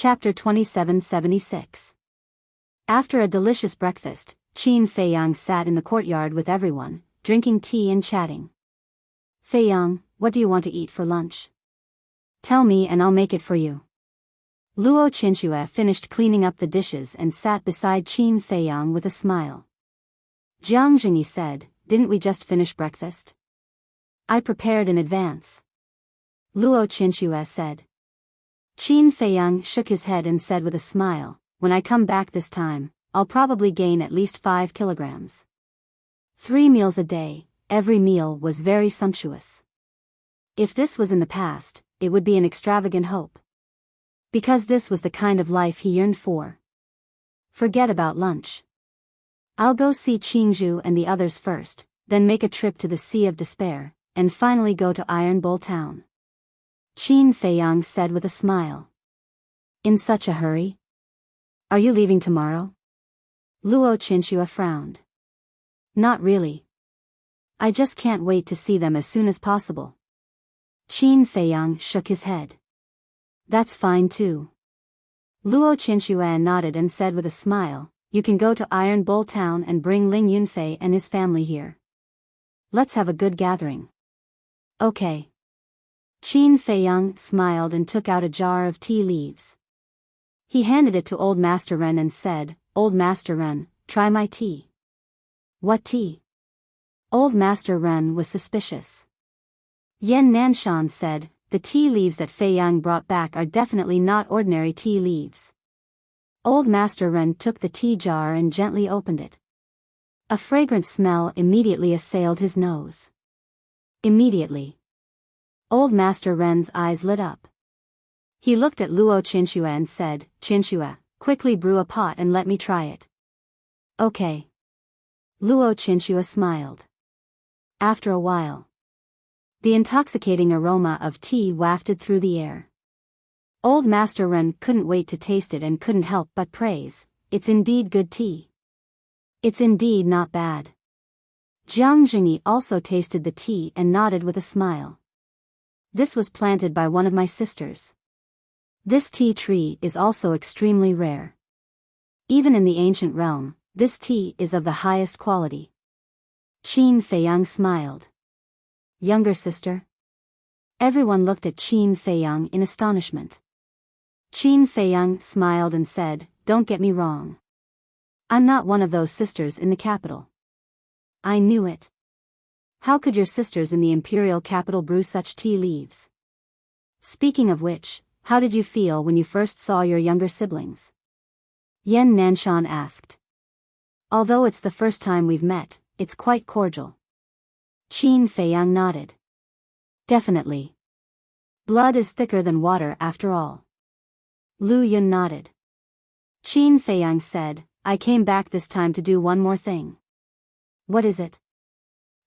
Chapter 2776. After a delicious breakfast, Qin Feiyang sat in the courtyard with everyone, drinking tea and chatting. Feiyang, what do you want to eat for lunch? Tell me and I'll make it for you. Luo Qinxue finished cleaning up the dishes and sat beside Qin Feiyang with a smile. Jiang Jingyi said, didn't we just finish breakfast? I prepared in advance. Luo Qinxue said. Qin Feiyang shook his head and said with a smile, when I come back this time, I'll probably gain at least 5 kilograms. 3 meals a day, every meal was very sumptuous. If this was in the past, it would be an extravagant hope. Because this was the kind of life he yearned for. Forget about lunch. I'll go see Qingzhou and the others first, then make a trip to the Sea of Despair, and finally go to Iron Bowl Town. Qin Feiyang said with a smile. In such a hurry? Are you leaving tomorrow? Luo Qinxue frowned. Not really. I just can't wait to see them as soon as possible. Qin Feiyang shook his head. That's fine too. Luo Qinxue nodded and said with a smile, you can go to Iron Bowl Town and bring Ling Yunfei and his family here. Let's have a good gathering. Okay. Qin Feiyang smiled and took out a jar of tea leaves. He handed it to Old Master Ren and said, Old Master Ren, try my tea. What tea? Old Master Ren was suspicious. Yan Nanshan said, the tea leaves that Feiyang brought back are definitely not ordinary tea leaves. Old Master Ren took the tea jar and gently opened it. A fragrant smell immediately assailed his nose. Immediately. Old Master Ren's eyes lit up. He looked at Luo Qinxue and said, Qinxue, quickly brew a pot and let me try it. Okay. Luo Qinxue smiled. After a while, the intoxicating aroma of tea wafted through the air. Old Master Ren couldn't wait to taste it and couldn't help but praise, it's indeed good tea. It's indeed not bad. Jiang Jingyi also tasted the tea and nodded with a smile. This was planted by one of my sisters. This tea tree is also extremely rare. Even in the ancient realm, this tea is of the highest quality. Qin Feiyang smiled. Younger sister? Everyone looked at Qin Feiyang in astonishment. Qin Feiyang smiled and said, don't get me wrong. I'm not one of those sisters in the capital. I knew it. How could your sisters in the imperial capital brew such tea leaves? Speaking of which, how did you feel when you first saw your younger siblings? Yan Nanshan asked. Although it's the first time we've met, it's quite cordial. Qin Feiyang nodded. Definitely. Blood is thicker than water after all. Lu Yun nodded. Qin Feiyang said, I came back this time to do one more thing. What is it?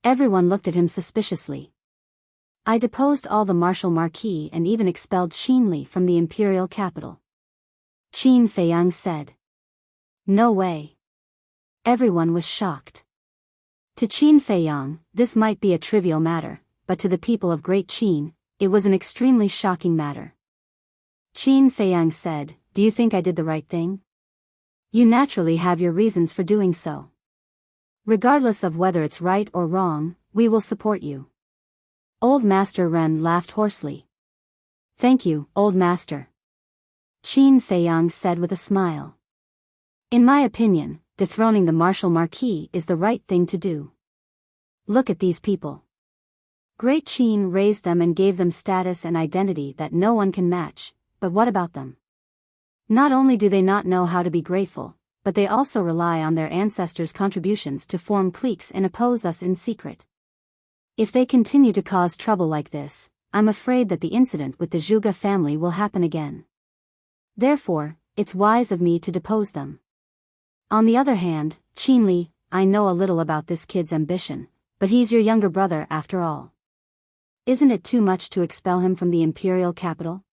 Everyone looked at him suspiciously. I deposed all the martial marquis and even expelled Xinli from the imperial capital. Qin Feiyang said. No way. Everyone was shocked. To Qin Feiyang, this might be a trivial matter, but to the people of Great Qin, it was an extremely shocking matter. Qin Feiyang said, do you think I did the right thing? You naturally have your reasons for doing so. Regardless of whether it's right or wrong, we will support you. Old Master Ren laughed hoarsely. Thank you, Old Master. Qin Feiyang said with a smile. In my opinion, dethroning the martial marquis is the right thing to do. Look at these people. Great Qin raised them and gave them status and identity that no one can match, but what about them? Not only do they not know how to be grateful, but they also rely on their ancestors' contributions to form cliques and oppose us in secret. If they continue to cause trouble like this, I'm afraid that the incident with the Zhuge family will happen again. Therefore, it's wise of me to depose them. On the other hand, Qinli, I know a little about this kid's ambition, but he's your younger brother after all. Isn't it too much to expel him from the imperial capital?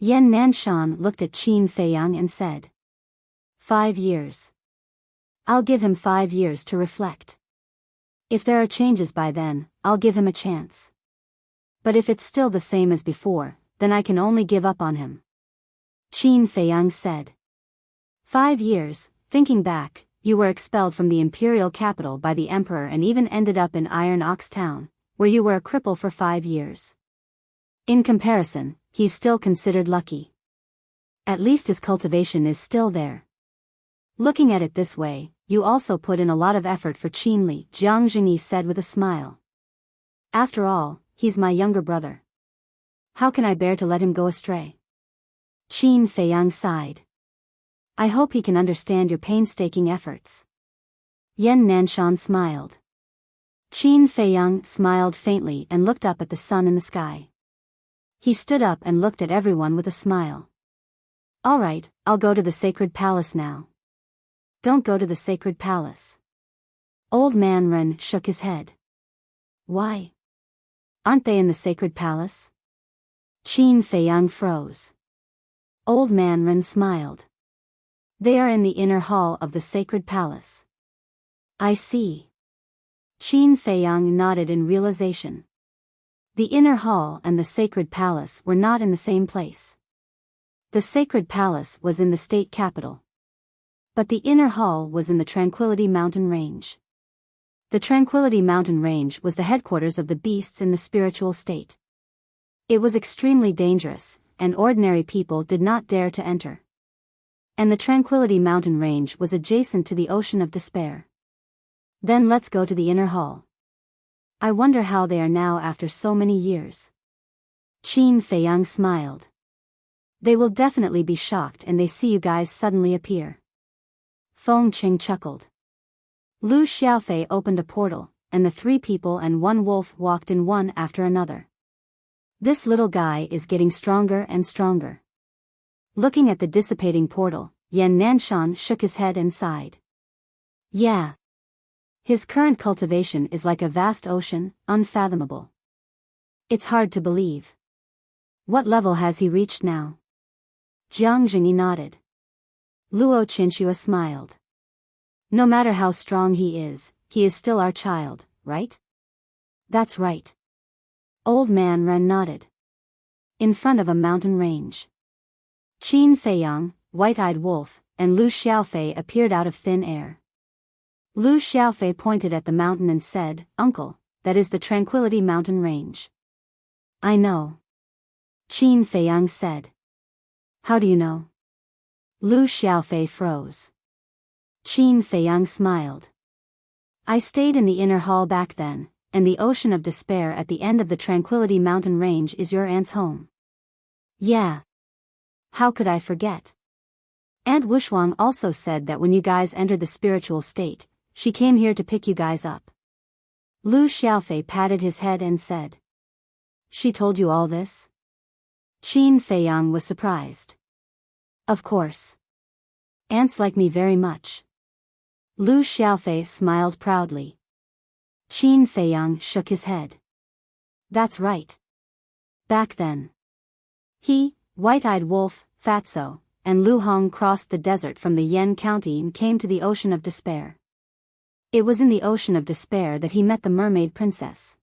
Yan Nanshan looked at Qin Feiyang and said. 5 years. I'll give him 5 years to reflect. If there are changes by then, I'll give him a chance. But if it's still the same as before, then I can only give up on him. Qin Feiyang said. 5 years, thinking back, you were expelled from the imperial capital by the emperor and even ended up in Iron Ox Town, where you were a cripple for 5 years. In comparison, he's still considered lucky. At least his cultivation is still there. Looking at it this way, you also put in a lot of effort for Qin Li, Jiang Jingyi said with a smile. After all, he's my younger brother. How can I bear to let him go astray? Qin Feiyang sighed. I hope he can understand your painstaking efforts. Yan Nanshan smiled. Qin Feiyang smiled faintly and looked up at the sun in the sky. He stood up and looked at everyone with a smile. All right, I'll go to the sacred palace now. Don't go to the sacred palace. Old man Ren shook his head. Why? Aren't they in the sacred palace? Qin Feiyang froze. Old man Ren smiled. They are in the inner hall of the sacred palace. I see. Qin Feiyang nodded in realization. The inner hall and the sacred palace were not in the same place. The sacred palace was in the state capital. But the inner hall was in the Tranquility Mountain Range. The Tranquility Mountain Range was the headquarters of the beasts in the spiritual state. It was extremely dangerous, and ordinary people did not dare to enter. And the Tranquility Mountain Range was adjacent to the Ocean of Despair. Then let's go to the inner hall. I wonder how they are now after so many years. Qin Feiyang smiled. They will definitely be shocked and they see you guys suddenly appear. Feng Qing chuckled. Lu Xiaofei opened a portal, and the 3 people and 1 wolf walked in one after another. This little guy is getting stronger and stronger. Looking at the dissipating portal, Yan Nanshan shook his head and sighed. Yeah. His current cultivation is like a vast ocean, unfathomable. It's hard to believe. What level has he reached now? Jiang Jingyi nodded. Luo Qinxue smiled. No matter how strong he is still our child, right? That's right. Old man Ren nodded. In front of a mountain range. Qin Feiyang, White-Eyed Wolf, and Lu Xiaofei appeared out of thin air. Lu Xiaofei pointed at the mountain and said, Uncle, that is the Tranquility Mountain Range. I know. Qin Feiyang said. How do you know? Lu Xiaofei froze. Qin Feiyang smiled. I stayed in the inner hall back then, and the Ocean of Despair at the end of the Tranquility Mountain Range is your aunt's home. Yeah. How could I forget? Aunt Wushuang also said that when you guys entered the spiritual state, she came here to pick you guys up. Lu Xiaofei patted his head and said. She told you all this? Qin Feiyang was surprised. Of course. Aunts like me very much. Lu Xiaofei smiled proudly. Qin Feiyang shook his head. That's right. Back then. He, White-Eyed Wolf, Fatso, and Lu Hong crossed the desert from the Yan County and came to the Ocean of Despair. It was in the Ocean of Despair that he met the Mermaid Princess.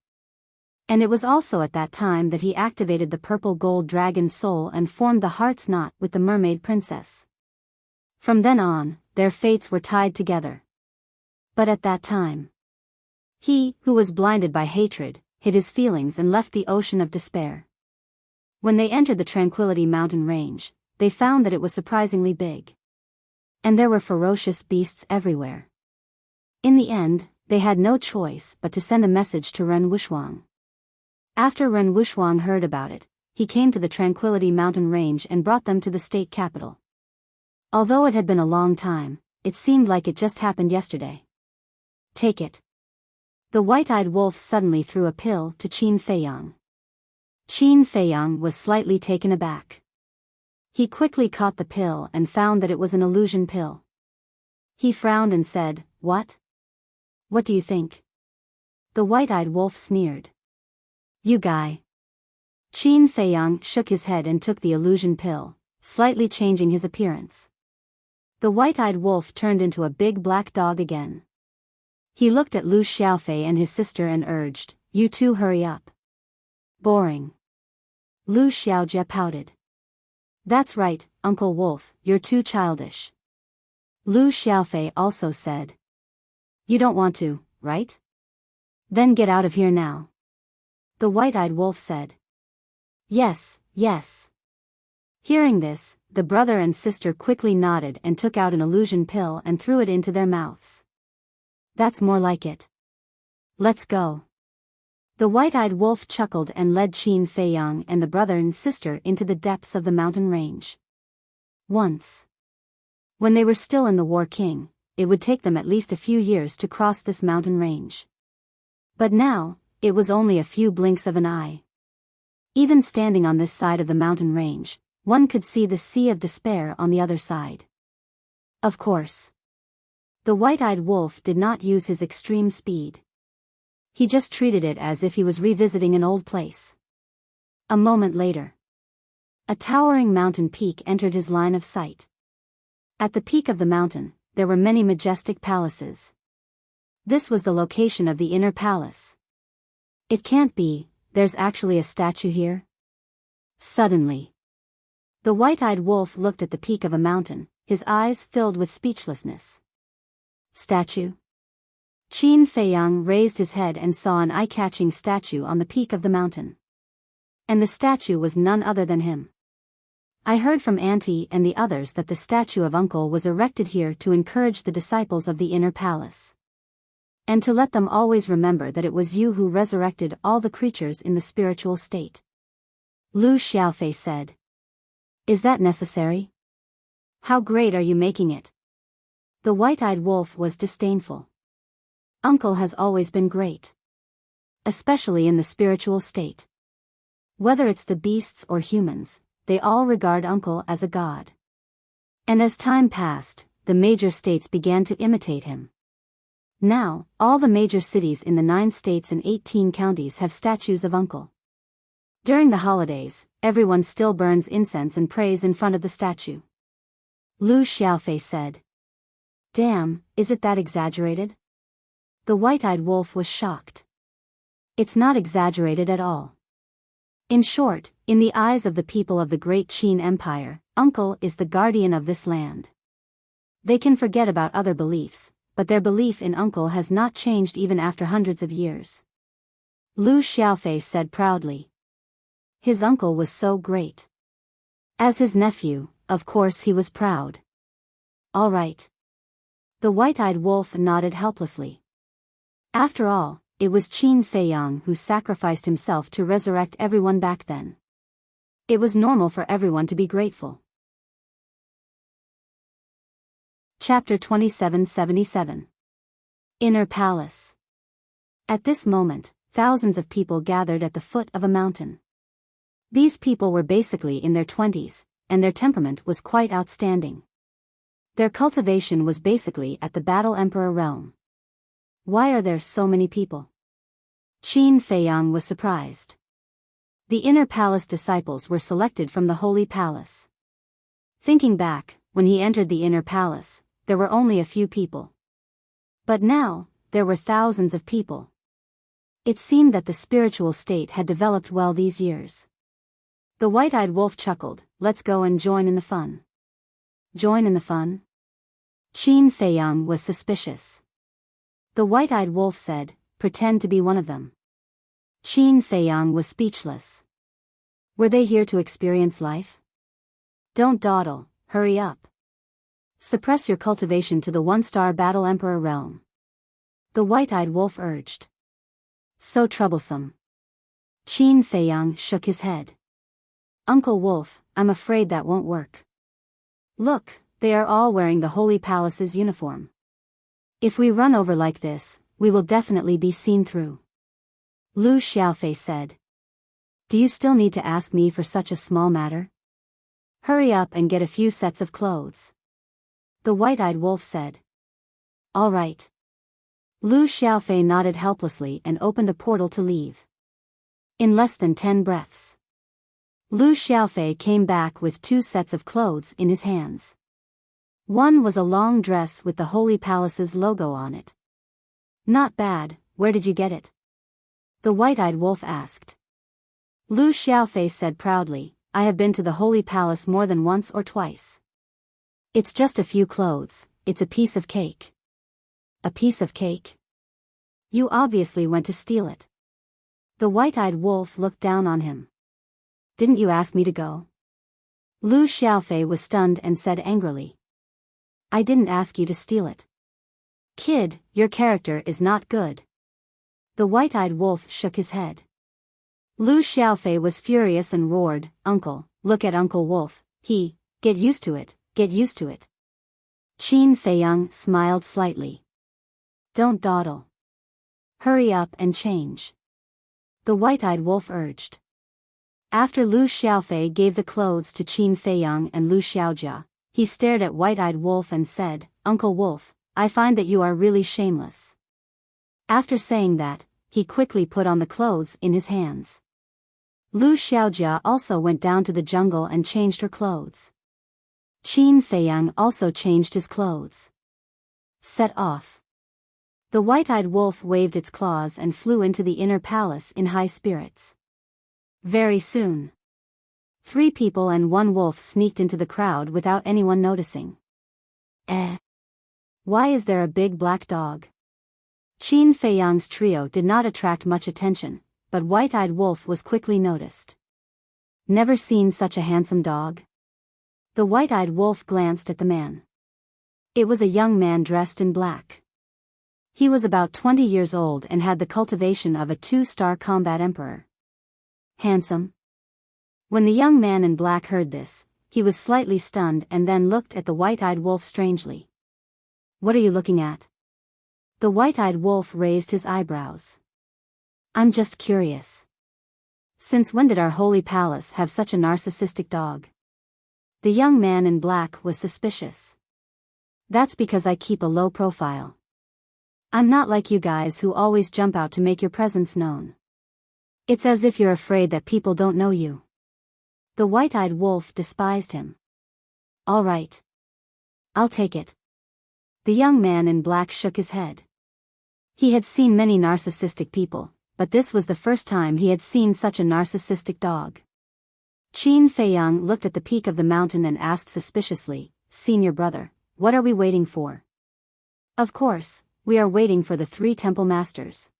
And it was also at that time that he activated the purple gold dragon soul and formed the heart's knot with the Mermaid Princess. From then on, their fates were tied together. But at that time, he, who was blinded by hatred, hid his feelings and left the Ocean of Despair. When they entered the Tranquility Mountain Range, they found that it was surprisingly big. And there were ferocious beasts everywhere. In the end, they had no choice but to send a message to Ren Wushuang. After Ren Wushuang heard about it, he came to the Tranquility Mountain Range and brought them to the state capital. Although it had been a long time, it seemed like it just happened yesterday. Take it. The White-Eyed Wolf suddenly threw a pill to Qin Feiyang. Qin Feiyang was slightly taken aback. He quickly caught the pill and found that it was an illusion pill. He frowned and said, What? What do you think? The White-Eyed Wolf sneered. You guy. Qin Feiyang shook his head and took the illusion pill, slightly changing his appearance. The White-Eyed Wolf turned into a big black dog again. He looked at Lu Xiaofei and his sister and urged, You two hurry up. Boring. Lu Xiaojie pouted. That's right, Uncle Wolf, you're too childish. Lu Xiaofei also said. You don't want to, right? Then get out of here now. The white-eyed wolf said. Yes, yes. Hearing this, the brother and sister quickly nodded and took out an illusion pill and threw it into their mouths. That's more like it. Let's go. The white-eyed wolf chuckled and led Qin Feiyang and the brother and sister into the depths of the mountain range. Once, when they were still in the War King, it would take them at least a few years to cross this mountain range. But now, it was only a few blinks of an eye. Even standing on this side of the mountain range, one could see the Sea of Despair on the other side. Of course, the white-eyed wolf did not use his extreme speed. He just treated it as if he was revisiting an old place. A moment later, a towering mountain peak entered his line of sight. At the peak of the mountain, there were many majestic palaces. This was the location of the inner palace. It can't be, there's actually a statue here? Suddenly, the white-eyed wolf looked at the peak of a mountain, his eyes filled with speechlessness. Statue? Qin Feiyang raised his head and saw an eye-catching statue on the peak of the mountain. And the statue was none other than him. I heard from Auntie and the others that the statue of Uncle was erected here to encourage the disciples of the inner palace. And to let them always remember that it was you who resurrected all the creatures in the spiritual state. Lu Xiaofei said. Is that necessary? How great are you making it? The white-eyed wolf was disdainful. Uncle has always been great. Especially in the spiritual state. Whether it's the beasts or humans, they all regard Uncle as a god. And as time passed, the major states began to imitate him. Now, all the major cities in the 9 states and 18 counties have statues of Uncle. During the holidays, everyone still burns incense and prays in front of the statue. Lu Xiaofei said. Damn, is it that exaggerated? The white-eyed wolf was shocked. It's not exaggerated at all. In short, in the eyes of the people of the great Qin Empire, Uncle is the guardian of this land. They can forget about other beliefs, but their belief in Uncle has not changed even after hundreds of years. Lu Xiaofei said proudly. His uncle was so great. As his nephew, of course he was proud. All right. The white-eyed wolf nodded helplessly. After all, it was Qin Feiyang who sacrificed himself to resurrect everyone back then. It was normal for everyone to be grateful. Chapter 2777. Inner Palace. At this moment, thousands of people gathered at the foot of a mountain. These people were basically in their 20s, and their temperament was quite outstanding. Their cultivation was basically at the Battle Emperor realm. Why are there so many people? Qin Feiyang was surprised. The inner palace disciples were selected from the Holy Palace. Thinking back, when he entered the inner palace, there were only a few people. But now, there were thousands of people. It seemed that the spiritual state had developed well these years. The white-eyed wolf chuckled. Let's go and join in the fun. Join in the fun? Qin Feiyang was suspicious. The white-eyed wolf said, pretend to be one of them. Qin Feiyang was speechless. Were they here to experience life? Don't dawdle, hurry up. Suppress your cultivation to the 1-star Battle Emperor realm. The white-eyed wolf urged. So troublesome. Qin Feiyang shook his head. Uncle Wolf, I'm afraid that won't work. Look, they are all wearing the Holy Palace's uniform. If we run over like this, we will definitely be seen through. Lu Xiaofei said. Do you still need to ask me for such a small matter? Hurry up and get a few sets of clothes. The white-eyed wolf said. All right. Lu Xiaofei nodded helplessly and opened a portal to leave. In less than 10 breaths, Lu Xiaofei came back with 2 sets of clothes in his hands. One was a long dress with the Holy Palace's logo on it. Not bad, where did you get it? The white-eyed wolf asked. Lu Xiaofei said proudly, I have been to the Holy Palace more than once or twice. It's just a few clothes, it's a piece of cake. A piece of cake? You obviously went to steal it. The white-eyed wolf looked down on him. Didn't you ask me to go? Lu Xiaofei was stunned and said angrily. I didn't ask you to steal it. Kid, your character is not good. The white-eyed wolf shook his head. Lu Xiaofei was furious and roared, Uncle, look at Uncle Wolf, get used to it, get used to it. Qin Feiyang smiled slightly. Don't dawdle. Hurry up and change. The white-eyed wolf urged. After Lu Xiaofei gave the clothes to Qin Feiyang and Lu Xiaojia, he stared at white-eyed wolf and said, Uncle Wolf, I find that you are really shameless. After saying that, he quickly put on the clothes in his hands. Lu Xiaojia also went down to the jungle and changed her clothes. Qin Feiyang also changed his clothes. Set off. The white-eyed wolf waved its claws and flew into the inner palace in high spirits. Very soon, 3 people and 1 wolf sneaked into the crowd without anyone noticing. Why is there a big black dog? Qin Feiyang's trio did not attract much attention, but white-eyed wolf was quickly noticed. Never seen such a handsome dog? The white-eyed wolf glanced at the man. It was a young man dressed in black. He was about 20 years old and had the cultivation of a 2-star combat emperor. Handsome? When the young man in black heard this, he was slightly stunned and then looked at the white-eyed wolf strangely. What are you looking at? The white-eyed wolf raised his eyebrows. I'm just curious. Since when did our holy palace have such a narcissistic dog? The young man in black was suspicious. That's because I keep a low profile. I'm not like you guys who always jump out to make your presence known. It's as if you're afraid that people don't know you. The white-eyed wolf despised him. All right. I'll take it. The young man in black shook his head. He had seen many narcissistic people, but this was the first time he had seen such a narcissistic dog. Qin Feiyang looked at the peak of the mountain and asked suspiciously, Senior brother, what are we waiting for? Of course, we are waiting for the 3 temple masters.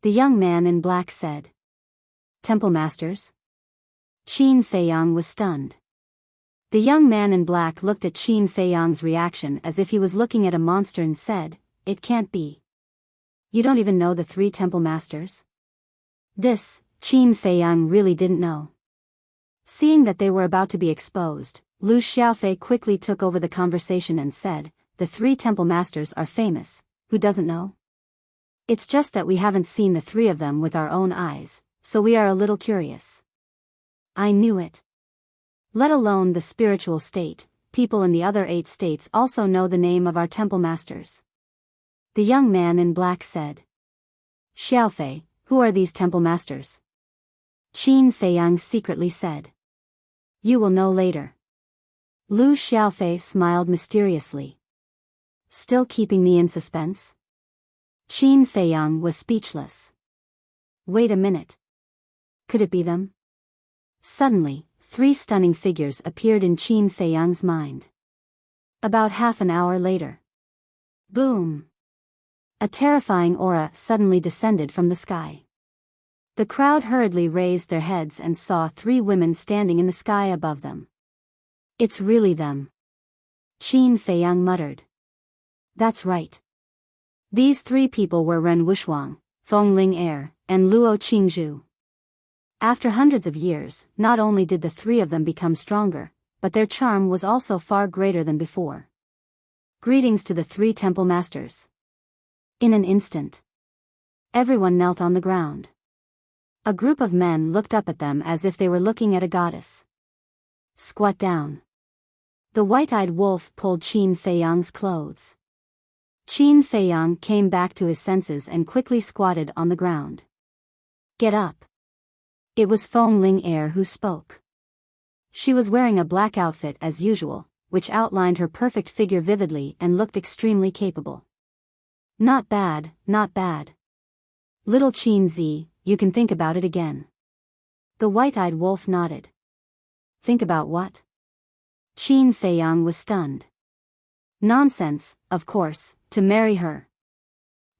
The young man in black said. Temple masters? Qin Feiyang was stunned. The young man in black looked at Qin Feiyang's reaction as if he was looking at a monster and said, It can't be. You don't even know the 3 temple masters? This, Qin Feiyang really didn't know. Seeing that they were about to be exposed, Lu Xiaofei quickly took over the conversation and said, The 3 temple masters are famous, who doesn't know? It's just that we haven't seen the 3 of them with our own eyes, so we are a little curious. I knew it. Let alone the spiritual state, people in the other 8 states also know the name of our temple masters. The young man in black said. Xiaofei, who are these temple masters? Qin Feiyang secretly said. You will know later. Lu Xiaofei smiled mysteriously. Still keeping me in suspense? Qin Feiyang was speechless. Wait a minute. Could it be them? Suddenly, 3 stunning figures appeared in Qin Feiyang's mind. About half an hour later. Boom! A terrifying aura suddenly descended from the sky. The crowd hurriedly raised their heads and saw 3 women standing in the sky above them. It's really them. Qin Feiyang muttered. That's right. These 3 people were Ren Wushuang, Feng Ling Er, and Luo Qingzhu. After hundreds of years, not only did the 3 of them become stronger, but their charm was also far greater than before. Greetings to the 3 temple masters. In an instant, everyone knelt on the ground. A group of men looked up at them as if they were looking at a goddess. Squat down. The white-eyed wolf pulled Qin Feiyang's clothes. Qin Feiyang came back to his senses and quickly squatted on the ground. Get up. It was Feng Ling Er who spoke. She was wearing a black outfit as usual, which outlined her perfect figure vividly and looked extremely capable. Not bad, not bad. Little Qin Zi, you can think about it again. The white-eyed wolf nodded. Think about what? Qin Feiyang was stunned. Nonsense, of course, to marry her.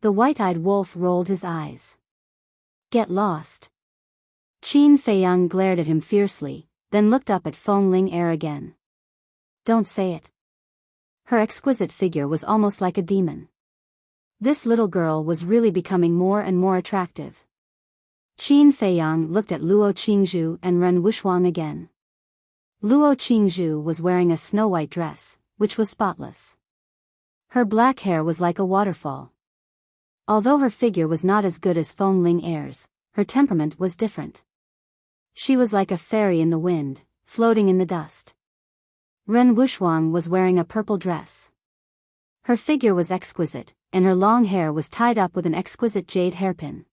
The white-eyed wolf rolled his eyes. Get lost. Qin Feiyang glared at him fiercely, then looked up at Fengling Air again. Don't say it. Her exquisite figure was almost like a demon. This little girl was really becoming more and more attractive. Qin Feiyang looked at Luo Qingzhu and Ren Wuxuang again. Luo Qingzhu was wearing a snow-white dress, which was spotless. Her black hair was like a waterfall. Although her figure was not as good as Fengling Air's, her temperament was different. She was like a fairy in the wind, floating in the dust. Ren Wuxuang was wearing a purple dress. Her figure was exquisite, and her long hair was tied up with an exquisite jade hairpin.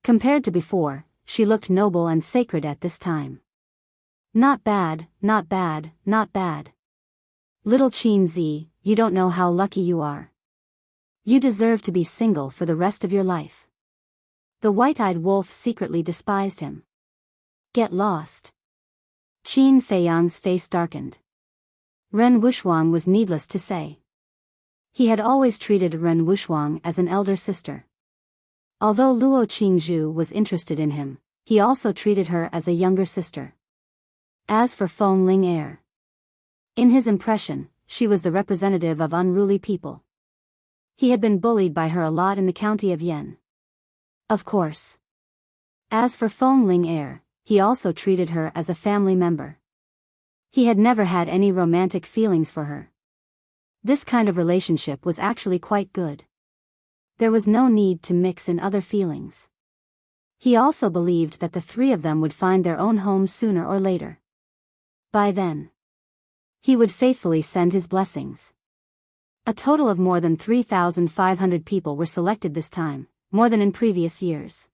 Compared to before, she looked noble and sacred at this time. Not bad, not bad, not bad. Little Qin Zi, you don't know how lucky you are. You deserve to be single for the rest of your life. The white-eyed wolf secretly despised him. Get lost. Qin Feiyang's face darkened. Ren Wuxuang was needless to say. He had always treated Ren Wuxuang as an elder sister. Although Luo Qingzhu was interested in him, he also treated her as a younger sister. As for Fengling Air, in his impression, she was the representative of unruly people. He had been bullied by her a lot in the county of Yan. Of course. As for Fengling Air, he also treated her as a family member. He had never had any romantic feelings for her. This kind of relationship was actually quite good. There was no need to mix in other feelings. He also believed that the three of them would find their own home sooner or later. By then, he would faithfully send his blessings. A total of more than 3,500 people were selected this time, more than in previous years.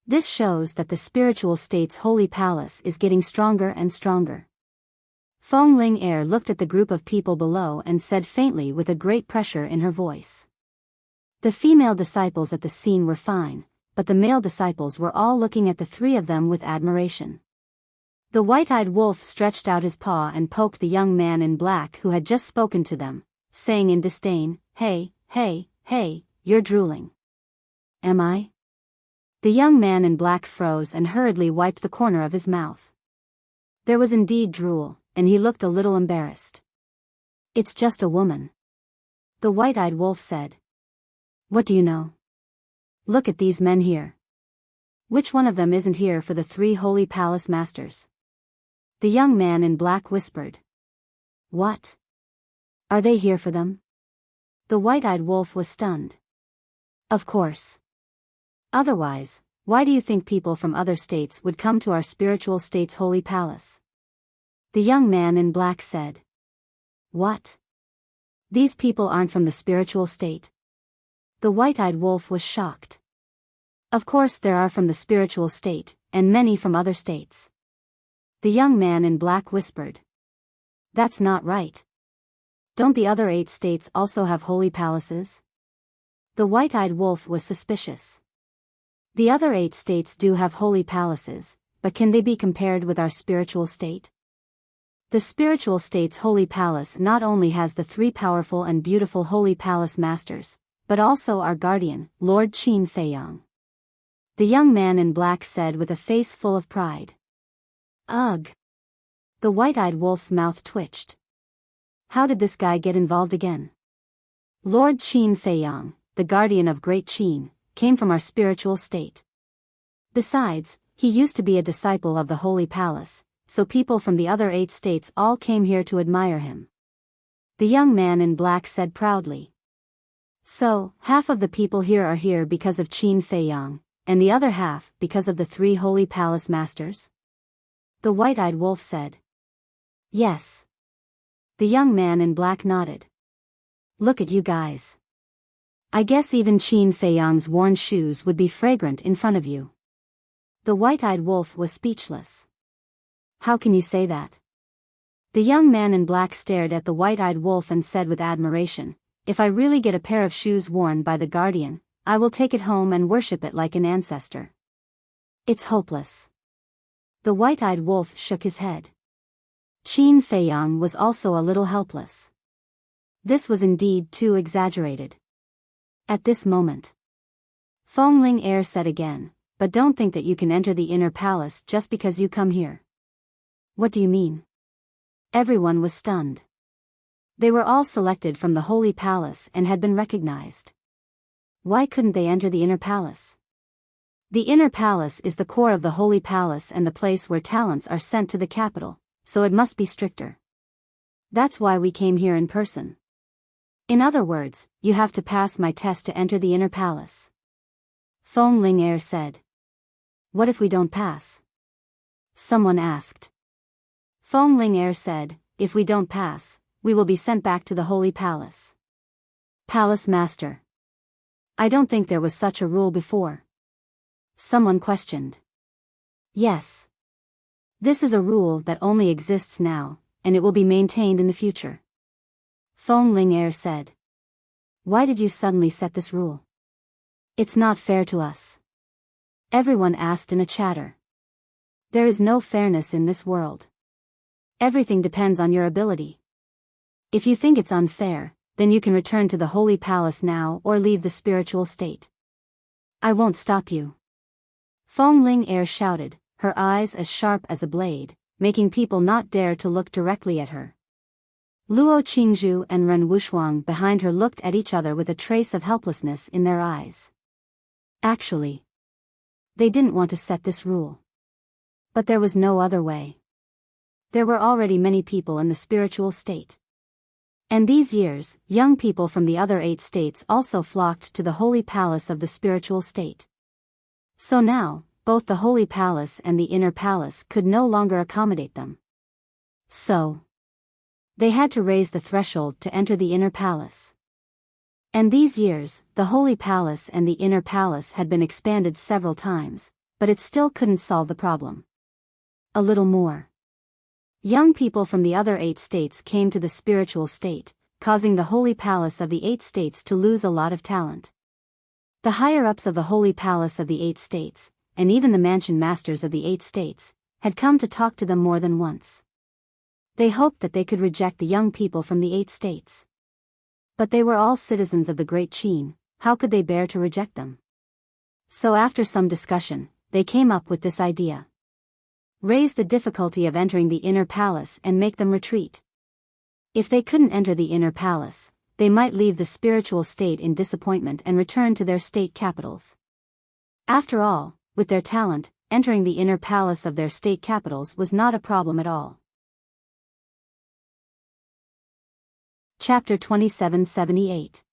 This shows that the spiritual state's holy palace is getting stronger and stronger. Fengling Air looked at the group of people below and said faintly with a great pressure in her voice. The female disciples at the scene were fine, but the male disciples were all looking at the three of them with admiration. The white-eyed wolf stretched out his paw and poked the young man in black who had just spoken to them, saying in disdain, "Hey, hey, hey, you're drooling." Am I? The young man in black froze and hurriedly wiped the corner of his mouth. There was indeed drool, and he looked a little embarrassed. It's just a woman. The white-eyed wolf said. What do you know? Look at these men here. Which one of them isn't here for the three holy palace masters? The young man in black whispered. What? Are they here for them? The white-eyed wolf was stunned. Of course. Otherwise, why do you think people from other states would come to our spiritual state's holy palace? The young man in black said. What? These people aren't from the spiritual state? The white-eyed wolf was shocked. Of course there are from the spiritual state, and many from other states. The young man in black whispered. That's not right. Don't the other 8 states also have holy palaces? The white-eyed wolf was suspicious. The other 8 states do have holy palaces, but can they be compared with our spiritual state? The spiritual state's holy palace not only has the 3 powerful and beautiful holy palace masters, but also our guardian, Lord Qin Feiyang. The young man in black said with a face full of pride. Ugh! The white-eyed wolf's mouth twitched. How did this guy get involved again? Lord Qin Feiyang, the guardian of Great Qin, came from our spiritual state. Besides, he used to be a disciple of the Holy Palace, so people from the other 8 states all came here to admire him. The young man in black said proudly. So, half of the people here are here because of Qin Feiyang, and the other half because of the 3 Holy Palace Masters? The white-eyed wolf said. Yes. The young man in black nodded. Look at you guys. I guess even Qin Feiyang's worn shoes would be fragrant in front of you. The white-eyed wolf was speechless. How can you say that? The young man in black stared at the white-eyed wolf and said with admiration, If I really get a pair of shoes worn by the guardian, I will take it home and worship it like an ancestor. It's hopeless. The white-eyed wolf shook his head. Qin Feiyang was also a little helpless. This was indeed too exaggerated. At this moment, Fengling Heir said again, "But don't think that you can enter the inner palace just because you come here." "What do you mean?" Everyone was stunned. They were all selected from the Holy Palace and had been recognized. Why couldn't they enter the inner palace? The inner palace is the core of the Holy Palace and the place where talents are sent to the capital, so it must be stricter. That's why we came here in person. In other words, you have to pass my test to enter the inner palace. Fengling Heir said. What if we don't pass? Someone asked. Fengling Heir said, if we don't pass, we will be sent back to the Holy Palace. Palace Master. I don't think there was such a rule before. Someone questioned. Yes. This is a rule that only exists now, and it will be maintained in the future. Fengling Heir said. Why did you suddenly set this rule? It's not fair to us. Everyone asked in a chatter. There is no fairness in this world. Everything depends on your ability. If you think it's unfair, then you can return to the Holy Palace now or leave the spiritual state. I won't stop you. Fengling Heir shouted, her eyes as sharp as a blade, making people not dare to look directly at her. Luo Qingzhu and Ren Wushuang behind her looked at each other with a trace of helplessness in their eyes. Actually, they didn't want to set this rule. But there was no other way. There were already many people in the spiritual state. And these years, young people from the other 8 states also flocked to the Holy Palace of the spiritual state. So now, both the Holy Palace and the Inner Palace could no longer accommodate them. So, they had to raise the threshold to enter the Inner Palace. And these years, the Holy Palace and the Inner Palace had been expanded several times, but it still couldn't solve the problem. A little more. Young people from the other 8 states came to the spiritual state, causing the Holy Palace of the 8 states to lose a lot of talent. The higher-ups of the Holy Palace of the 8 states, and even the mansion masters of the 8 states, had come to talk to them more than once. They hoped that they could reject the young people from the 8 states. But they were all citizens of the Great Qin, how could they bear to reject them? So after some discussion, they came up with this idea. Raise the difficulty of entering the Inner Palace and make them retreat. If they couldn't enter the Inner Palace, they might leave the spiritual state in disappointment and return to their state capitals. After all, with their talent, entering the Inner Palace of their state capitals was not a problem at all. Chapter 2778.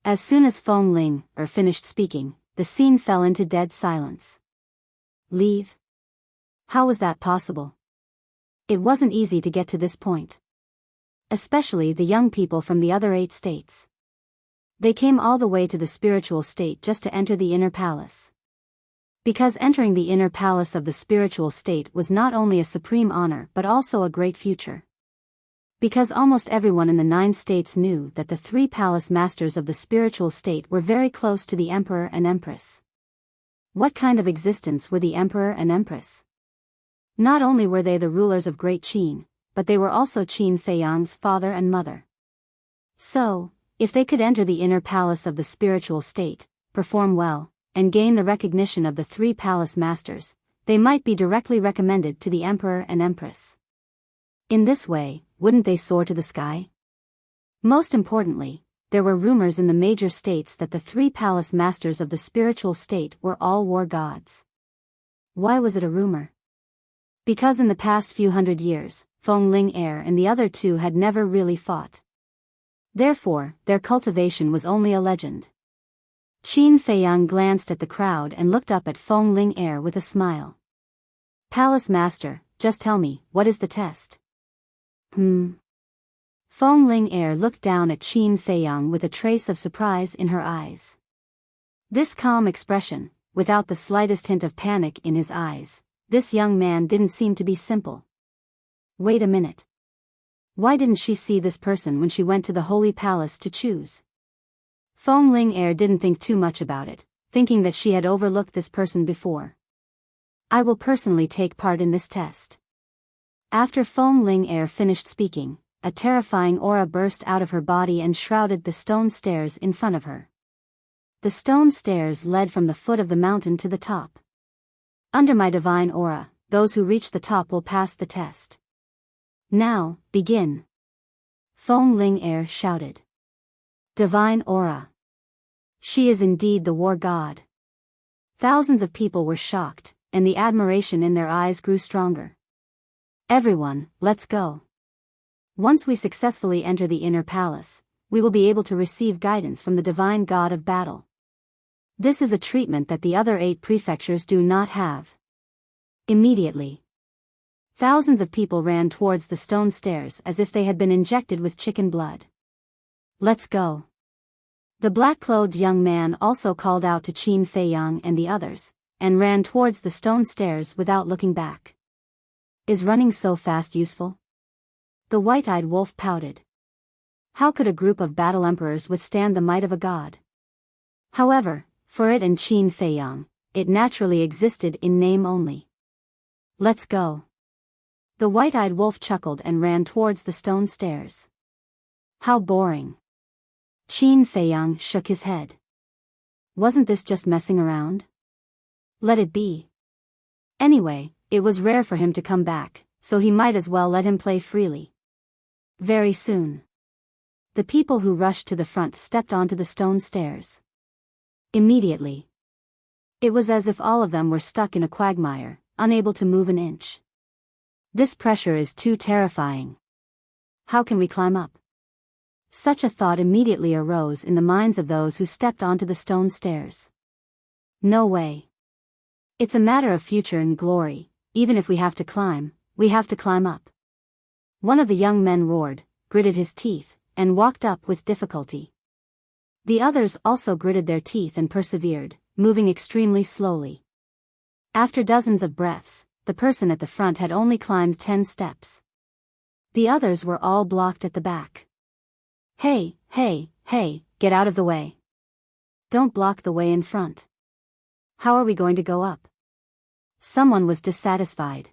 As soon as Fengling Heir finished speaking, the scene fell into dead silence. Leave? How was that possible? It wasn't easy to get to this point. Especially the young people from the other 8 states. They came all the way to the spiritual state just to enter the Inner Palace. Because entering the Inner Palace of the spiritual state was not only a supreme honor but also a great future. Because almost everyone in the 9 states knew that the 3 palace masters of the spiritual state were very close to the emperor and empress. What kind of existence were the emperor and empress? Not only were they the rulers of Great Qin, but they were also Qin Feiyang's father and mother. So, if they could enter the inner palace of the spiritual state, perform well, and gain the recognition of the 3 palace masters, they might be directly recommended to the emperor and empress. In this way, wouldn't they soar to the sky? Most importantly, there were rumors in the major states that the 3 palace masters of the spiritual state were all war gods. Why was it a rumor? Because in the past few hundred years, Fengling Heir and the other 2 had never really fought. Therefore, their cultivation was only a legend. Qin Feiyang glanced at the crowd and looked up at Fengling Heir with a smile. Palace Master, just tell me, what is the test? Fengling Heir looked down at Qin Feiyang with a trace of surprise in her eyes. This calm expression, without the slightest hint of panic in his eyes, this young man didn't seem to be simple. Wait a minute. Why didn't she see this person when she went to the Holy Palace to choose? Fengling Heir didn't think too much about it, thinking that she had overlooked this person before. I will personally take part in this test. After Feng Ling finished speaking, a terrifying aura burst out of her body and shrouded the stone stairs in front of her. The stone stairs led from the foot of the mountain to the top. Under my divine aura, those who reach the top will pass the test. Now, begin. Feng Ling shouted. Divine aura. She is indeed the war god. Thousands of people were shocked, and the admiration in their eyes grew stronger. Everyone, let's go. Once we successfully enter the inner palace, we will be able to receive guidance from the divine god of battle. This is a treatment that the other 8 prefectures do not have. Immediately, thousands of people ran towards the stone stairs as if they had been injected with chicken blood. Let's go. The black-clothed young man also called out to Qin Feiyang and the others, and ran towards the stone stairs without looking back. Is running so fast useful? The white-eyed wolf pouted. How could a group of battle emperors withstand the might of a god? However, for it and Qin Feiyang, it naturally existed in name only. Let's go. The white-eyed wolf chuckled and ran towards the stone stairs. How boring. Qin Feiyang shook his head. Wasn't this just messing around? Let it be. Anyway, it was rare for him to come back, so he might as well let him play freely. Very soon, the people who rushed to the front stepped onto the stone stairs. Immediately, it was as if all of them were stuck in a quagmire, unable to move an inch. This pressure is too terrifying. How can we climb up? Such a thought immediately arose in the minds of those who stepped onto the stone stairs. No way. It's a matter of future and glory. Even if we have to climb, we have to climb up. One of the young men roared, gritted his teeth, and walked up with difficulty. The others also gritted their teeth and persevered, moving extremely slowly. After dozens of breaths, the person at the front had only climbed 10 steps. The others were all blocked at the back. Hey, get out of the way. Don't block the way in front. How are we going to go up? Someone was dissatisfied.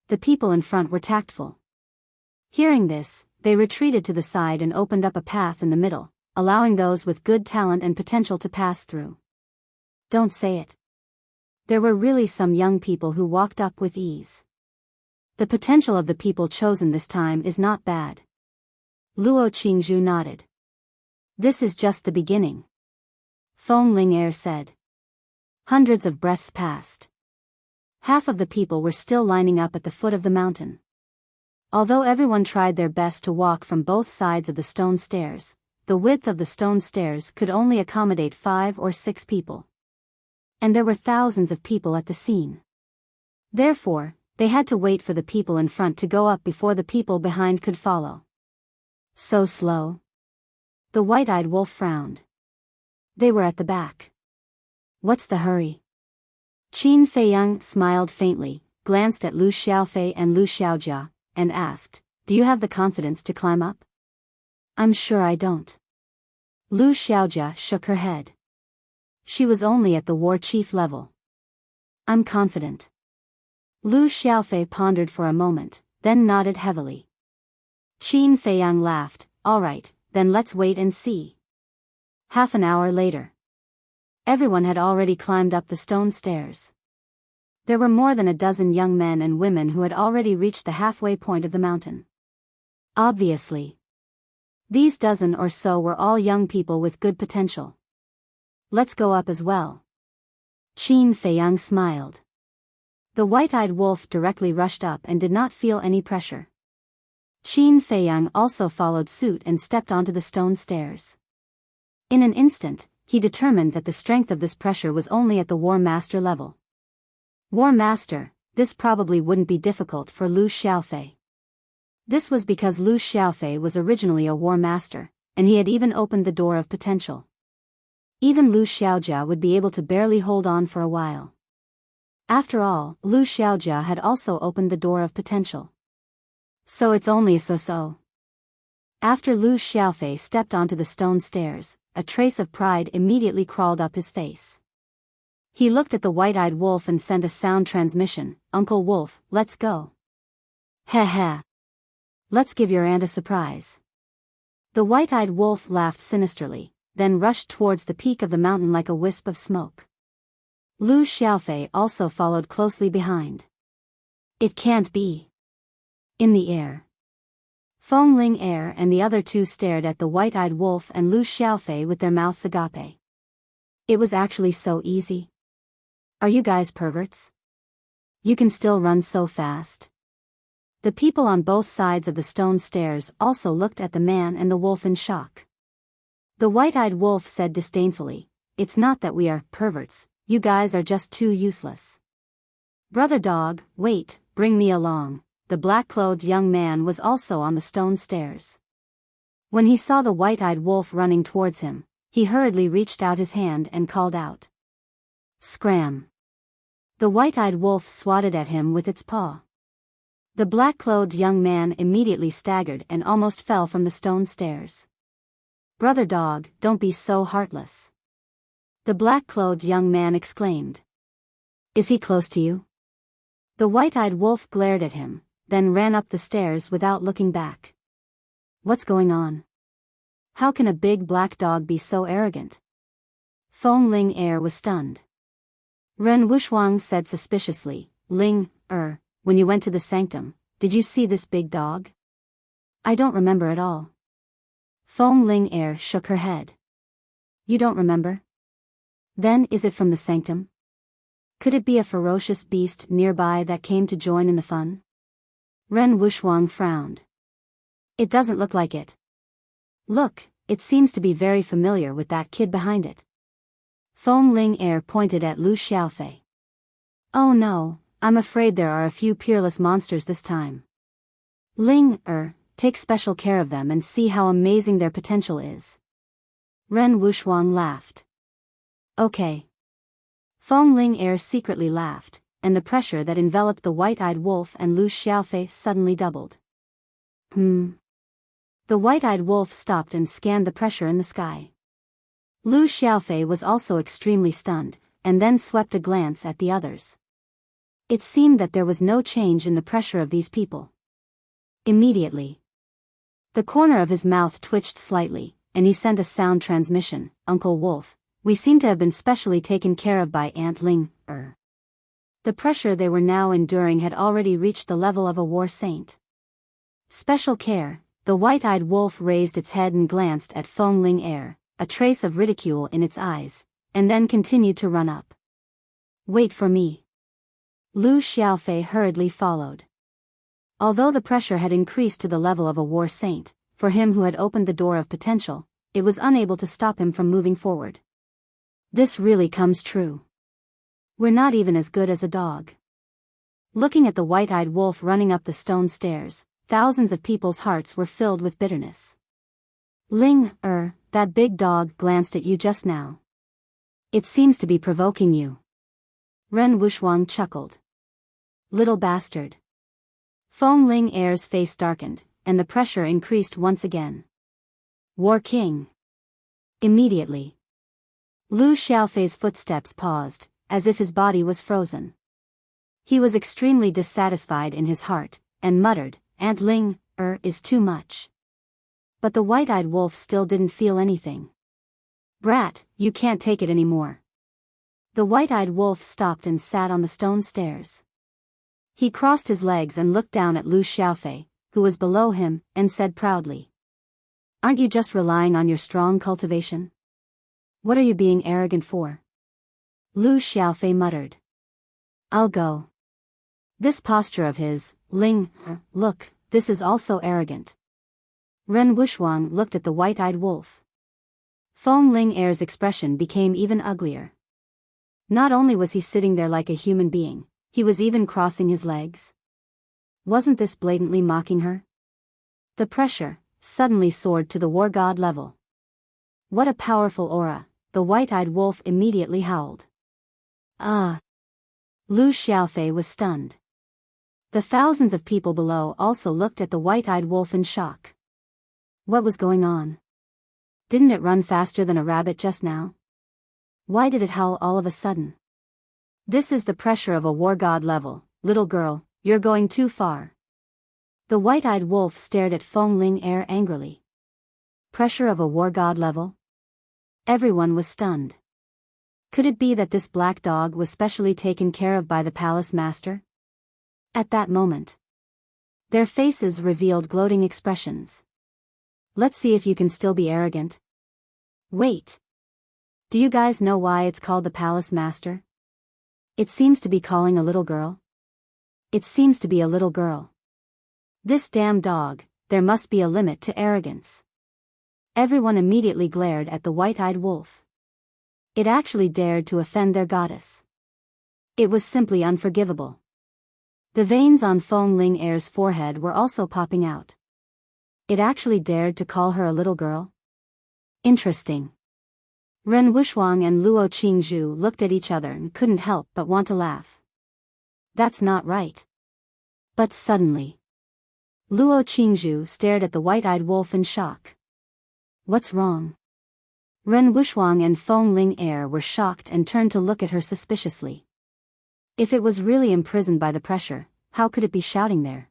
The people in front were tactful. Hearing this, they retreated to the side and opened up a path in the middle, allowing those with good talent and potential to pass through. Don't say it. There were really some young people who walked up with ease. The potential of the people chosen this time is not bad. Luo Qingzhu nodded. This is just the beginning. Feng Ling said. Hundreds of breaths passed. Half of the people were still lining up at the foot of the mountain. Although everyone tried their best to walk from both sides of the stone stairs, the width of the stone stairs could only accommodate 5 or 6 people. And there were thousands of people at the scene. Therefore, they had to wait for the people in front to go up before the people behind could follow. So slow. The white-eyed wolf frowned. They were at the back. What's the hurry? Qin Feiyang smiled faintly, glanced at Lu Xiaofei and Lu Xiaojia, and asked, Do you have the confidence to climb up? I'm sure I don't. Lu Xiaojia shook her head. She was only at the war chief level. I'm confident. Lu Xiaofei pondered for a moment, then nodded heavily. Qin Feiyang laughed. All right, then let's wait and see. Half an hour later. Everyone had already climbed up the stone stairs. There were more than a dozen young men and women who had already reached the halfway point of the mountain. Obviously, these dozen or so were all young people with good potential. Let's go up as well. Qin Feiyang smiled. The white-eyed wolf directly rushed up and did not feel any pressure. Qin Feiyang also followed suit and stepped onto the stone stairs. In an instant, he determined that the strength of this pressure was only at the War Master level. War Master, this probably wouldn't be difficult for Lu Xiaofei. This was because Lu Xiaofei was originally a War Master, and he had even opened the door of potential. Even Lu Xiaojia would be able to barely hold on for a while. After all, Lu Xiaojia had also opened the door of potential. So it's only a so-so. After Lu Xiaofei stepped onto the stone stairs, a trace of pride immediately crawled up his face. He looked at the white-eyed wolf and sent a sound transmission, Uncle Wolf, let's go. Heh heh. Let's give your aunt a surprise. The white-eyed wolf laughed sinisterly, then rushed towards the peak of the mountain like a wisp of smoke. Lu Xiaofei also followed closely behind. It can't be. In the air. Feng Ling Er and the other two stared at the white-eyed wolf and Lu Xiaofei with their mouths agape. It was actually so easy. Are you guys perverts? You can still run so fast. The people on both sides of the stone stairs also looked at the man and the wolf in shock. The white-eyed wolf said disdainfully, "It's not that we are perverts, you guys are just too useless." "Brother dog, wait, bring me along." The black-clothed young man was also on the stone stairs. When he saw the white-eyed wolf running towards him, he hurriedly reached out his hand and called out. Scram! The white-eyed wolf swatted at him with its paw. The black-clothed young man immediately staggered and almost fell from the stone stairs. "Brother dog, don't be so heartless," the black-clothed young man exclaimed. "Is he close to you?" The white-eyed wolf glared at him, then ran up the stairs without looking back. What's going on? How can a big black dog be so arrogant? Feng Ling Er was stunned. Ren Wuxuang said suspiciously, "Ling Er, when you went to the sanctum, did you see this big dog?" "I don't remember at all." Feng Ling Er shook her head. "You don't remember? Then is it from the sanctum? Could it be a ferocious beast nearby that came to join in the fun?" Ren Wuxuang frowned. "It doesn't look like it. Look, it seems to be very familiar with that kid behind it." Feng Ling Er pointed at Lu Xiaofei. "Oh no, I'm afraid there are a few peerless monsters this time. Ling Er, take special care of them and see how amazing their potential is." Ren Wuxuang laughed. "Okay." Feng Ling Er secretly laughed, and the pressure that enveloped the white-eyed wolf and Lu Xiaofei suddenly doubled. The white-eyed wolf stopped and scanned the pressure in the sky. Lu Xiaofei was also extremely stunned, and then swept a glance at the others. It seemed that there was no change in the pressure of these people. Immediately, the corner of his mouth twitched slightly, and he sent a sound transmission. "Uncle Wolf, we seem to have been specially taken care of by Aunt Ling Er." The pressure they were now enduring had already reached the level of a war saint. "Special care." The white-eyed wolf raised its head and glanced at Feng Ling Er, a trace of ridicule in its eyes, and then continued to run up. "Wait for me." Lu Xiaofei hurriedly followed. Although the pressure had increased to the level of a war saint, for him who had opened the door of potential, it was unable to stop him from moving forward. This really comes true. We're not even as good as a dog. Looking at the white-eyed wolf running up the stone stairs, thousands of people's hearts were filled with bitterness. "Ling Er, that big dog glanced at you just now. It seems to be provoking you." Ren Wuxuang chuckled. "Little bastard." Feng Ling Er's face darkened, and the pressure increased once again. "War King." Immediately, Lu Xiaofei's footsteps paused, as if his body was frozen. He was extremely dissatisfied in his heart, and muttered, "Aunt Ling Er is too much." But the white-eyed wolf still didn't feel anything. "Brat, you can't take it anymore." The white-eyed wolf stopped and sat on the stone stairs. He crossed his legs and looked down at Lu Xiaofei, who was below him, and said proudly, "Aren't you just relying on your strong cultivation? What are you being arrogant for?" Lu Xiaofei muttered, "I'll go." This posture of his, "Ling Er, look, this is also arrogant." Ren Wuxuang looked at the white-eyed wolf. Feng Ling Er's expression became even uglier. Not only was he sitting there like a human being, he was even crossing his legs. Wasn't this blatantly mocking her? The pressure suddenly soared to the war god level. What a powerful aura, the white-eyed wolf immediately howled. "Ah!" Lu Xiaofei was stunned. The thousands of people below also looked at the white-eyed wolf in shock. What was going on? Didn't it run faster than a rabbit just now? Why did it howl all of a sudden? This is the pressure of a war god level. Little girl, you're going too far. The white-eyed wolf stared at Feng Ling Er angrily. Pressure of a war god level? Everyone was stunned. Could it be that this black dog was specially taken care of by the palace master? At that moment, their faces revealed gloating expressions. Let's see if you can still be arrogant. Wait. Do you guys know why it's called the palace master? It seems to be calling a little girl. It seems to be a little girl. This damn dog, there must be a limit to arrogance. Everyone immediately glared at the white-eyed wolf. It actually dared to offend their goddess. It was simply unforgivable. The veins on Feng Ling Er's forehead were also popping out. It actually dared to call her a little girl? Interesting. Ren Wuxuang and Luo Qingzhu looked at each other and couldn't help but want to laugh. That's not right. But suddenly, Luo Qingzhu stared at the white-eyed wolf in shock. What's wrong? Ren Wuxuang and Feng Ling Er were shocked and turned to look at her suspiciously. If it was really imprisoned by the pressure, how could it be shouting there?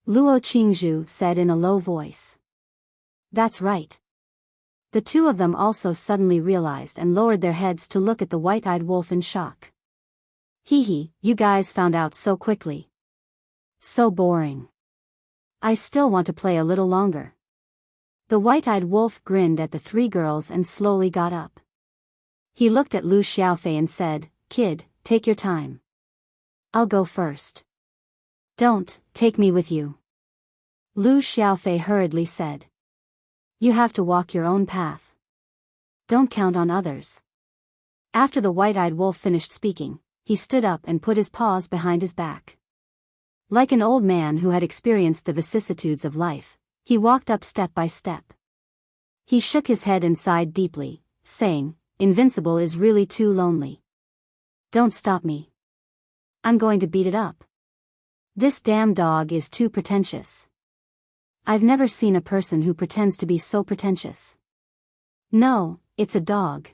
Luo Qingzhu said in a low voice. That's right. The two of them also suddenly realized and lowered their heads to look at the white-eyed wolf in shock. Hee hee, you guys found out so quickly. So boring. I still want to play a little longer. The white-eyed wolf grinned at the three girls and slowly got up. He looked at Lu Xiaofei and said, Kid, take your time. I'll go first. Don't, take me with you. Lu Xiaofei hurriedly said. You have to walk your own path. Don't count on others. After the white-eyed wolf finished speaking, he stood up and put his paws behind his back. Like an old man who had experienced the vicissitudes of life, he walked up step by step. He shook his head and sighed deeply, saying, Invincible is really too lonely. Don't stop me. I'm going to beat it up. This damn dog is too pretentious. I've never seen a person who pretends to be so pretentious. No, it's a dog.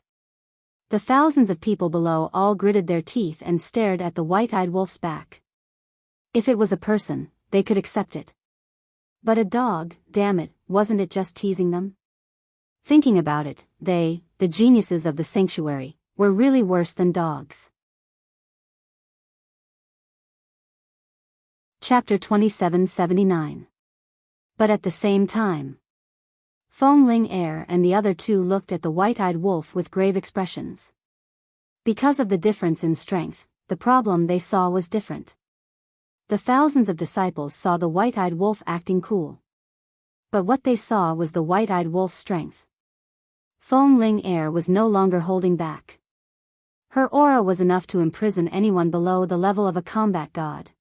The thousands of people below all gritted their teeth and stared at the white-eyed wolf's back. If it was a person, they could accept it. But a dog, damn it, wasn't it just teasing them? Thinking about it, they, the geniuses of the sanctuary, were really worse than dogs. Chapter 2779. But at the same time, Feng Ling Er and the other two looked at the white-eyed wolf with grave expressions. Because of the difference in strength, the problem they saw was different. The thousands of disciples saw the white-eyed wolf acting cool. But what they saw was the white-eyed wolf's strength. Feng Ling Er was no longer holding back. Her aura was enough to imprison anyone below the level of a combat god.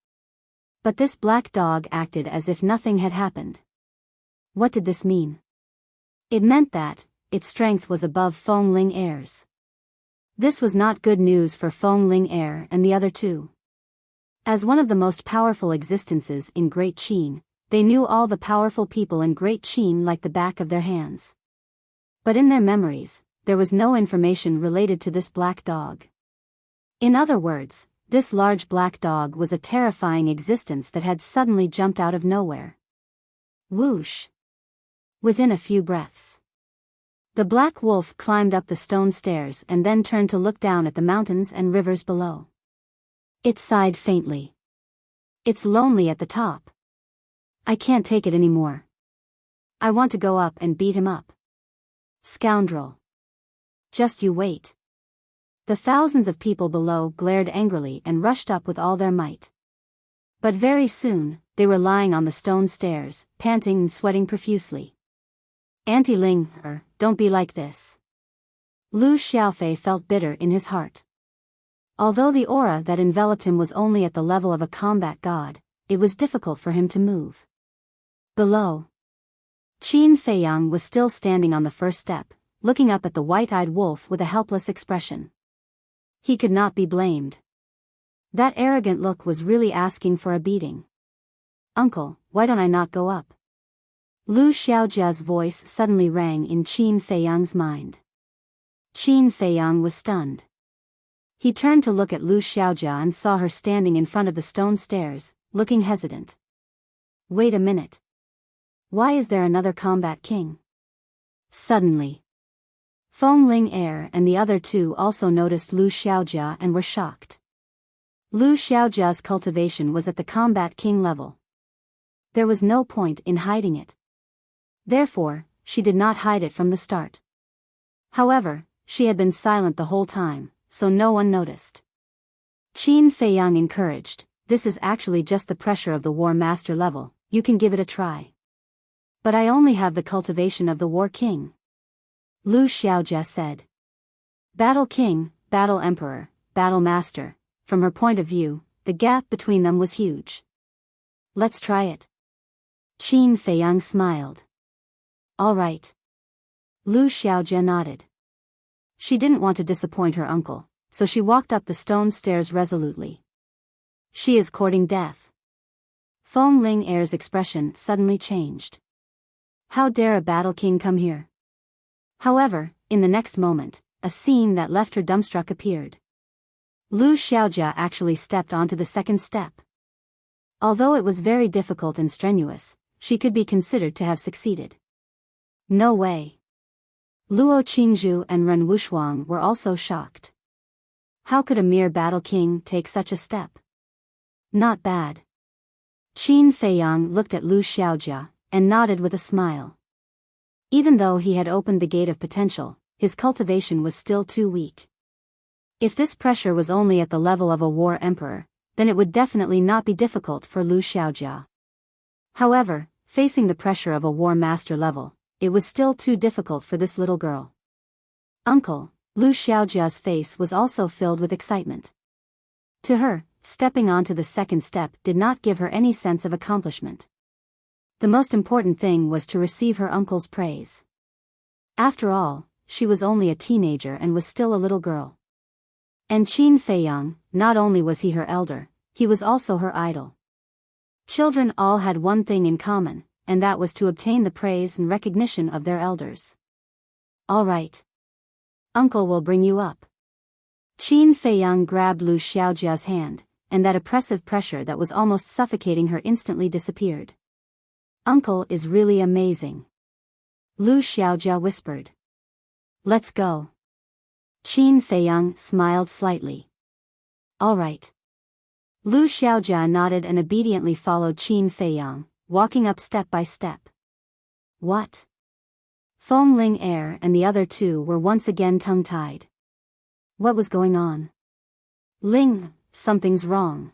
But this black dog acted as if nothing had happened. What did this mean? It meant that its strength was above Feng Ling Er's. This was not good news for Feng Ling Er and the other two. As one of the most powerful existences in Great Qin, they knew all the powerful people in Great Qin like the back of their hands. But in their memories, there was no information related to this black dog. In other words, this large black dog was a terrifying existence that had suddenly jumped out of nowhere. Whoosh! Within a few breaths, the black wolf climbed up the stone stairs and then turned to look down at the mountains and rivers below. It sighed faintly. It's lonely at the top. I can't take it anymore. I want to go up and beat him up. Scoundrel. Just you wait. The thousands of people below glared angrily and rushed up with all their might. But very soon, they were lying on the stone stairs, panting and sweating profusely. Auntie Ling, don't be like this. Lu Xiaofei felt bitter in his heart. Although the aura that enveloped him was only at the level of a combat god, it was difficult for him to move. Below, Qin Feiyang was still standing on the first step, looking up at the white-eyed wolf with a helpless expression. He could not be blamed. That arrogant look was really asking for a beating. Uncle, why don't I not go up? Lu Xiaojia's voice suddenly rang in Qin Feiyang's mind. Qin Feiyang was stunned. He turned to look at Lu Xiaojia and saw her standing in front of the stone stairs, looking hesitant. Wait a minute. Why is there another combat king? Suddenly, Feng Ling Air and the other two also noticed Lu Xiaojia and were shocked. Lu Xiaojia's cultivation was at the combat king level. There was no point in hiding it. Therefore, she did not hide it from the start. However, she had been silent the whole time, so no one noticed. Qin Feiyang encouraged, "This is actually just the pressure of the War Master level, you can give it a try." "But I only have the cultivation of the War King," Lu Xiaojia said. Battle King, Battle Emperor, Battle Master, from her point of view, the gap between them was huge. "Let's try it." Qin Feiyang smiled. "All right." Lu Xiaojia nodded. She didn't want to disappoint her uncle, so she walked up the stone stairs resolutely. She is courting death. Feng Ling Air's expression suddenly changed. How dare a battle king come here? However, in the next moment, a scene that left her dumbstruck appeared. Lu Xiaojia actually stepped onto the second step. Although it was very difficult and strenuous, she could be considered to have succeeded. No way. Luo Qingzhu and Ren Wushuang were also shocked. How could a mere battle king take such a step? Not bad. Qin Feiyang looked at Lu Xiaojia and nodded with a smile. Even though he had opened the gate of potential, his cultivation was still too weak. If this pressure was only at the level of a war emperor, then it would definitely not be difficult for Lu Xiaojia. However, facing the pressure of a war master level, it was still too difficult for this little girl. "Uncle," Lu Xiaojia's face was also filled with excitement. To her, stepping onto the second step did not give her any sense of accomplishment. The most important thing was to receive her uncle's praise. After all, she was only a teenager and was still a little girl. And Qin Feiyang, not only was he her elder, he was also her idol. Children all had one thing in common, and that was to obtain the praise and recognition of their elders. "All right. Uncle will bring you up." Qin Feiyang grabbed Lu Xiaojia's hand, and that oppressive pressure that was almost suffocating her instantly disappeared. "Uncle is really amazing," Lu Xiaojia whispered. "Let's go." Qin Feiyang smiled slightly. "All right." Lu Xiaojia nodded and obediently followed Qin Feiyang, walking up step by step. What? Feng Ling Air and the other two were once again tongue-tied. What was going on? "Ling, something's wrong."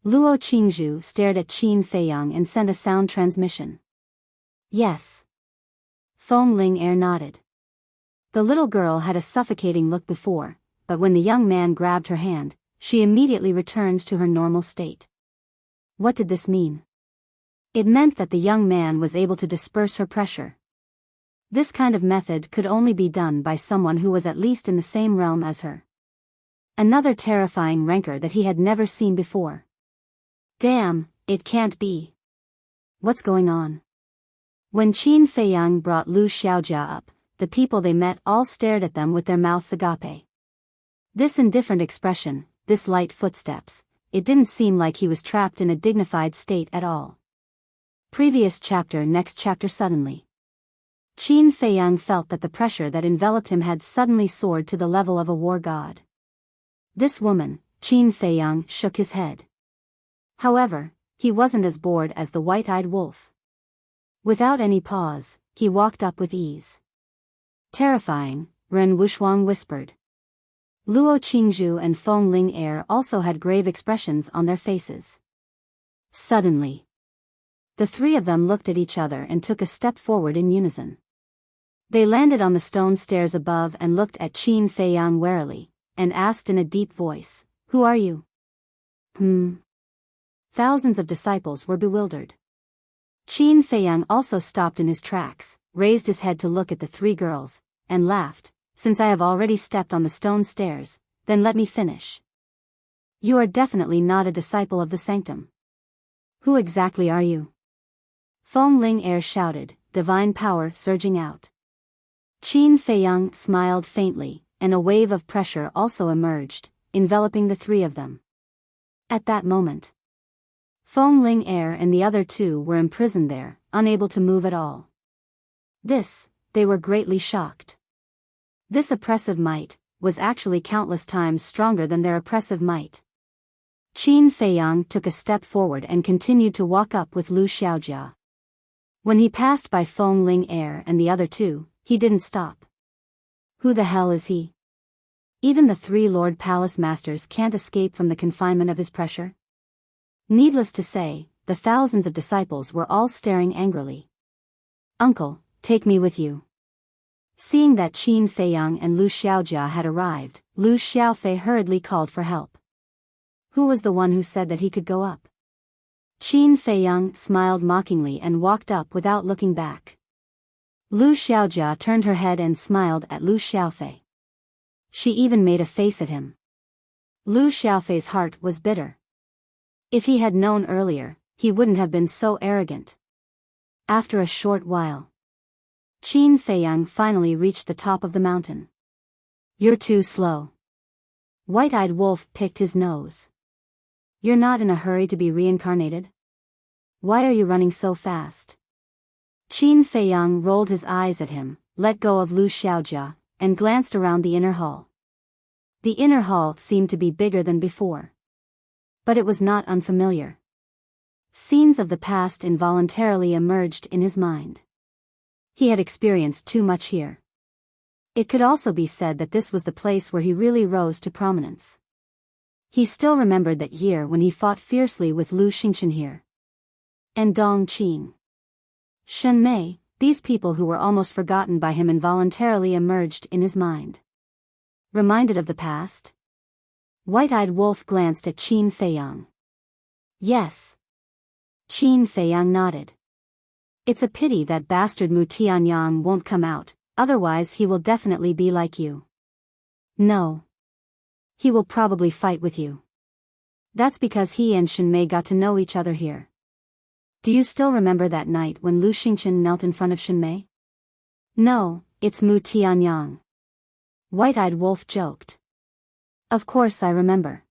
Luo Qingzhu stared at Qin Feiyang and sent a sound transmission. "Yes." Feng Ling Air nodded. The little girl had a suffocating look before, but when the young man grabbed her hand, she immediately returned to her normal state. What did this mean? It meant that the young man was able to disperse her pressure. This kind of method could only be done by someone who was at least in the same realm as her. Another terrifying rancor that he had never seen before. Damn, it can't be. What's going on? When Qin Feiyang brought Lu Xiaojia up, the people they met all stared at them with their mouths agape. This indifferent expression, this light footsteps, it didn't seem like he was trapped in a dignified state at all. Previous chapter. Next chapter. Suddenly, Qin Feiyang felt that the pressure that enveloped him had suddenly soared to the level of a war god. This woman, Qin Feiyang shook his head. However, he wasn't as bored as the white-eyed wolf. Without any pause, he walked up with ease. Terrifying, Ren Wushuang whispered. Luo Qingzhu and Feng Ling Air also had grave expressions on their faces. Suddenly, the three of them looked at each other and took a step forward in unison. They landed on the stone stairs above and looked at Qin Feiyang warily, and asked in a deep voice, "Who are you?" Thousands of disciples were bewildered. Qin Feiyang also stopped in his tracks, raised his head to look at the three girls, and laughed. "Since I have already stepped on the stone stairs, then let me finish. You are definitely not a disciple of the sanctum. Who exactly are you?" Feng Ling Air shouted, divine power surging out. Qin Feiyang smiled faintly, and a wave of pressure also emerged, enveloping the three of them. At that moment, Feng Ling Heir and the other two were imprisoned there, unable to move at all. They were greatly shocked. This oppressive might was actually countless times stronger than their oppressive might. Qin Feiyang took a step forward and continued to walk up with Lu Xiaojia. When he passed by Feng Ling Heir and the other two, he didn't stop. Who the hell is he? Even the 3 Lord Palace Masters can't escape from the confinement of his pressure? Needless to say, the thousands of disciples were all staring angrily. Uncle, take me with you. Seeing that Qin Feiyang and Lu Xiaojia had arrived, Lu Xiaofei hurriedly called for help. Who was the one who said that he could go up? Qin Feiyang smiled mockingly and walked up without looking back. Lu Xiaojia turned her head and smiled at Lu Xiaofei. She even made a face at him. Lu Xiaofei's heart was bitter. If he had known earlier, he wouldn't have been so arrogant. After a short while, Qin Feiyang finally reached the top of the mountain. You're too slow. White-eyed Wolf picked his nose. You're not in a hurry to be reincarnated? Why are you running so fast? Qin Feiyang rolled his eyes at him, let go of Lu Xiaojia, and glanced around the inner hall. The inner hall seemed to be bigger than before. But it was not unfamiliar. Scenes of the past involuntarily emerged in his mind. He had experienced too much here. It could also be said that this was the place where he really rose to prominence. He still remembered that year when he fought fiercely with Lu Xingchen here. And Dong Qin. Shen Mei, these people who were almost forgotten by him involuntarily emerged in his mind. Reminded of the past? White-eyed Wolf glanced at Qin Feiyang. Yes. Qin Feiyang nodded. It's a pity that bastard Mu Tianyang won't come out, otherwise he will definitely be like you. No. He will probably fight with you. That's because he and Shen Mei got to know each other here. Do you still remember that night when Lu Xingchen knelt in front of Shen Mei? No, it's Mu Tianyang. White-eyed Wolf joked. Of course I remember.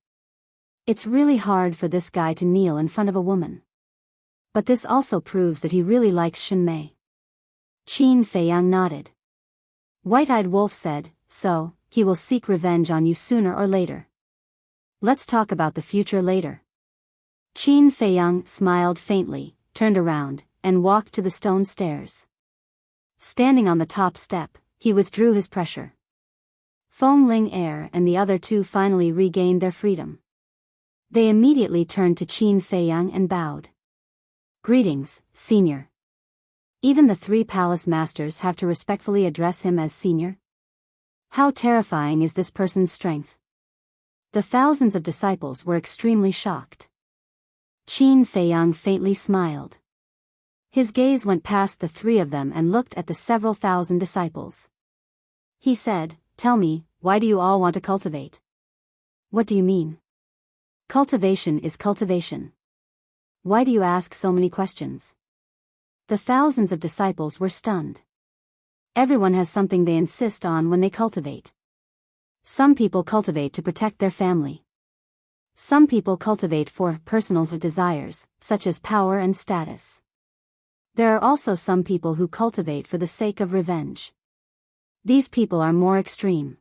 It's really hard for this guy to kneel in front of a woman. But this also proves that he really likes Shen Mei. Qin Feiyang nodded. White-eyed Wolf said, so, he will seek revenge on you sooner or later. Let's talk about the future later. Qin Feiyang smiled faintly, turned around, and walked to the stone stairs. Standing on the top step, he withdrew his pressure. Feng Ling Heir and the other two finally regained their freedom. They immediately turned to Qin Feiyang and bowed. Greetings, Senior. Even the 3 palace masters have to respectfully address him as Senior? How terrifying is this person's strength? The thousands of disciples were extremely shocked. Qin Feiyang faintly smiled. His gaze went past the 3 of them and looked at the several thousand disciples. He said, tell me, why do you all want to cultivate? What do you mean? Cultivation is cultivation. Why do you ask so many questions? The thousands of disciples were stunned. Everyone has something they insist on when they cultivate. Some people cultivate to protect their family. Some people cultivate for personal desires, such as power and status. There are also some people who cultivate for the sake of revenge. These people are more extreme.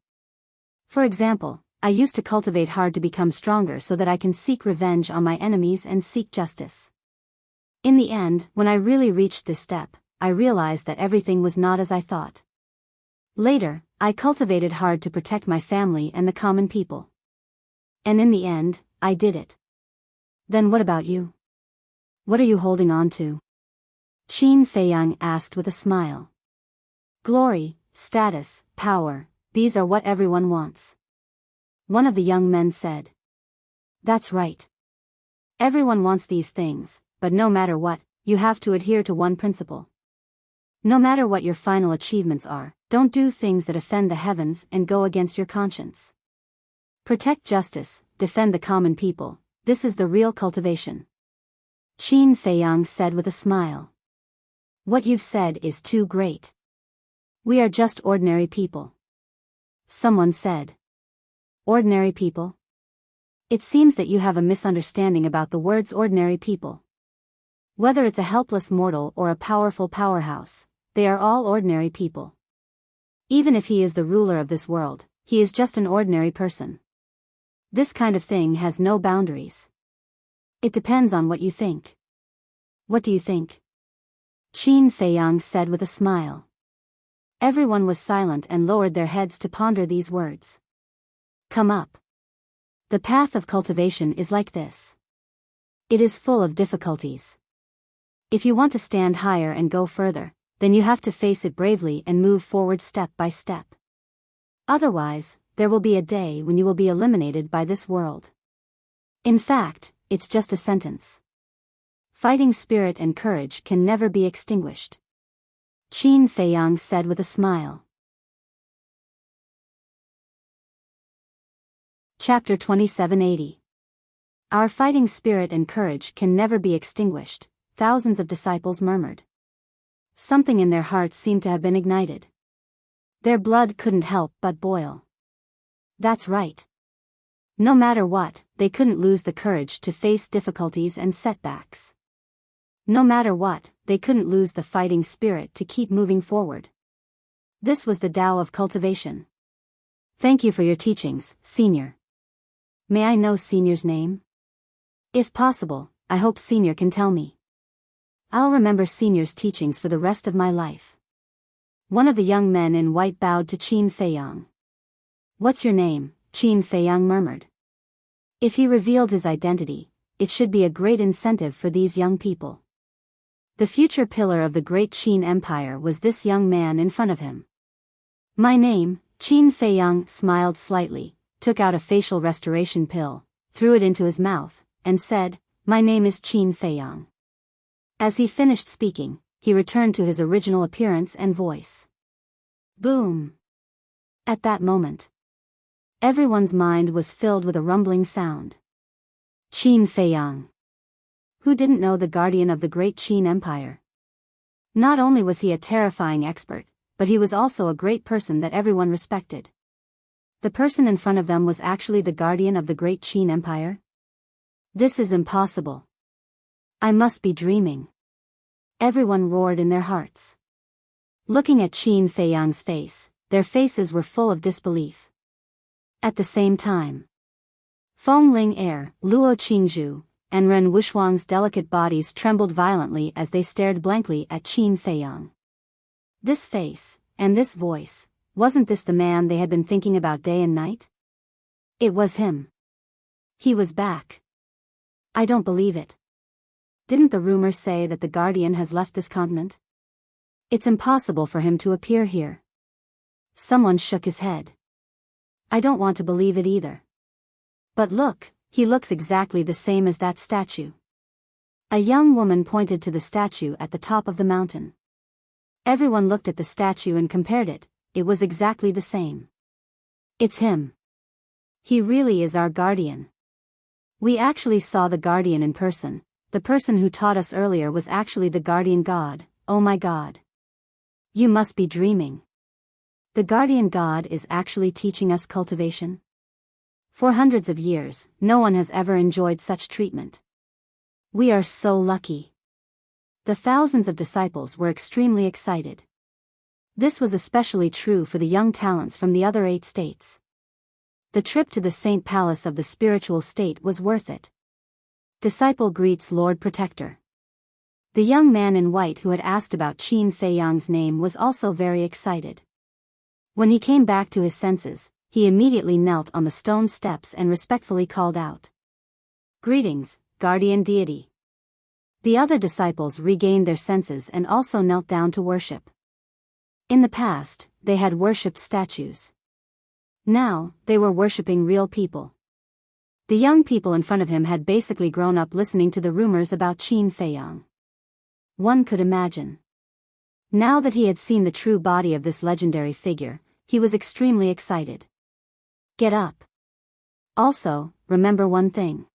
For example, I used to cultivate hard to become stronger so that I can seek revenge on my enemies and seek justice. In the end, when I really reached this step, I realized that everything was not as I thought. Later, I cultivated hard to protect my family and the common people. And in the end, I did it. Then what about you? What are you holding on to? Qin Feiyang asked with a smile. Glory, status, power, these are what everyone wants. One of the young men said. That's right. Everyone wants these things, but no matter what, you have to adhere to one principle. No matter what your final achievements are, don't do things that offend the heavens and go against your conscience. Protect justice, defend the common people, this is the real cultivation. Qin Feiyang said with a smile. What you've said is too great. We are just ordinary people. Someone said. Ordinary people? It seems that you have a misunderstanding about the words ordinary people. Whether it's a helpless mortal or a powerful powerhouse, they are all ordinary people. Even if he is the ruler of this world, he is just an ordinary person. This kind of thing has no boundaries. It depends on what you think. What do you think? Qin Feiyang said with a smile. Everyone was silent and lowered their heads to ponder these words. Come up. The path of cultivation is like this. It is full of difficulties. If you want to stand higher and go further, then you have to face it bravely and move forward step by step. Otherwise, there will be a day when you will be eliminated by this world. In fact, it's just a sentence. Fighting spirit and courage can never be extinguished. Qin Feiyang said with a smile. Chapter 2780. Our fighting spirit and courage can never be extinguished, thousands of disciples murmured. Something in their hearts seemed to have been ignited. Their blood couldn't help but boil. That's right. No matter what, they couldn't lose the courage to face difficulties and setbacks. No matter what, they couldn't lose the fighting spirit to keep moving forward. This was the Tao of cultivation. Thank you for your teachings, Senior. May I know Senior's name? If possible, I hope Senior can tell me. I'll remember Senior's teachings for the rest of my life. One of the young men in white bowed to Qin Feiyang. What's your name? Qin Feiyang murmured. If he revealed his identity, it should be a great incentive for these young people. The future pillar of the great Qin Empire was this young man in front of him. My name, Qin Feiyang smiled slightly, took out a facial restoration pill, threw it into his mouth, and said, My name is Qin Feiyang. As he finished speaking, he returned to his original appearance and voice. Boom! At that moment, everyone's mind was filled with a rumbling sound. Qin Feiyang. Who didn't know the guardian of the great Qin Empire? Not only was he a terrifying expert, but he was also a great person that everyone respected. The person in front of them was actually the guardian of the great Qin Empire? This is impossible. I must be dreaming. Everyone roared in their hearts. Looking at Qin Feiyang's face, their faces were full of disbelief. At the same time, Feng Ling Er, Luo Qingzhu, and Ren Wushuang's delicate bodies trembled violently as they stared blankly at Qin Feiyang. This face, and this voice, wasn't this the man they had been thinking about day and night? It was him. He was back. I don't believe it. Didn't the rumor say that the Guardian has left this continent? It's impossible for him to appear here. Someone shook his head. I don't want to believe it either. But look, he looks exactly the same as that statue. A young woman pointed to the statue at the top of the mountain. Everyone looked at the statue and compared it. It was exactly the same. It's him. He really is our guardian. We actually saw the guardian in person. The person who taught us earlier was actually the guardian god. Oh my god. You must be dreaming. The guardian god is actually teaching us cultivation. For hundreds of years, no one has ever enjoyed such treatment. We are so lucky. The thousands of disciples were extremely excited. This was especially true for the young talents from the other 8 states. The trip to the Saint Palace of the spiritual state was worth it. Disciple greets Lord Protector. The young man in white who had asked about Qin Feiyang's name was also very excited. When he came back to his senses, he immediately knelt on the stone steps and respectfully called out. Greetings, guardian deity. The other disciples regained their senses and also knelt down to worship. In the past, they had worshipped statues. Now, they were worshipping real people. The young people in front of him had basically grown up listening to the rumors about Qin Feiyang. One could imagine. Now that he had seen the true body of this legendary figure, he was extremely excited. Get up. Also, remember one thing.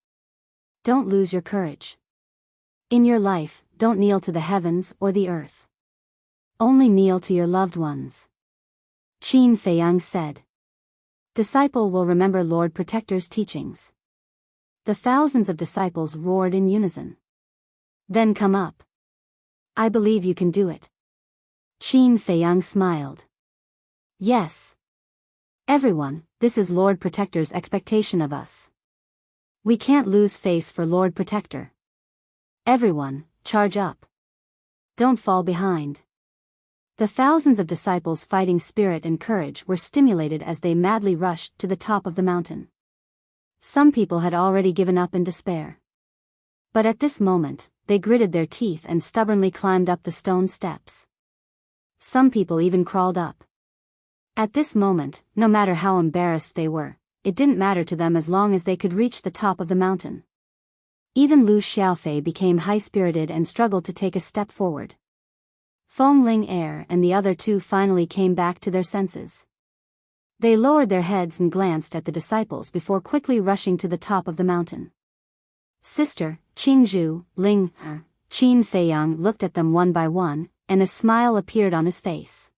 Don't lose your courage. In your life, don't kneel to the heavens or the earth. Only kneel to your loved ones. Qin Feiyang said. Disciple will remember Lord Protector's teachings. The thousands of disciples roared in unison. Then come up. I believe you can do it. Qin Feiyang smiled. Yes. Everyone, this is Lord Protector's expectation of us. We can't lose face for Lord Protector. Everyone, charge up. Don't fall behind. The thousands of disciples' fighting spirit and courage were stimulated as they madly rushed to the top of the mountain. Some people had already given up in despair. But at this moment, they gritted their teeth and stubbornly climbed up the stone steps. Some people even crawled up. At this moment, no matter how embarrassed they were, it didn't matter to them as long as they could reach the top of the mountain. Even Lu Xiaofei became high-spirited and struggled to take a step forward. Feng Ling and the other two finally came back to their senses. They lowered their heads and glanced at the disciples before quickly rushing to the top of the mountain. Sister, Qingzhu, Ling, Qin Feiyang looked at them one by one, and a smile appeared on his face.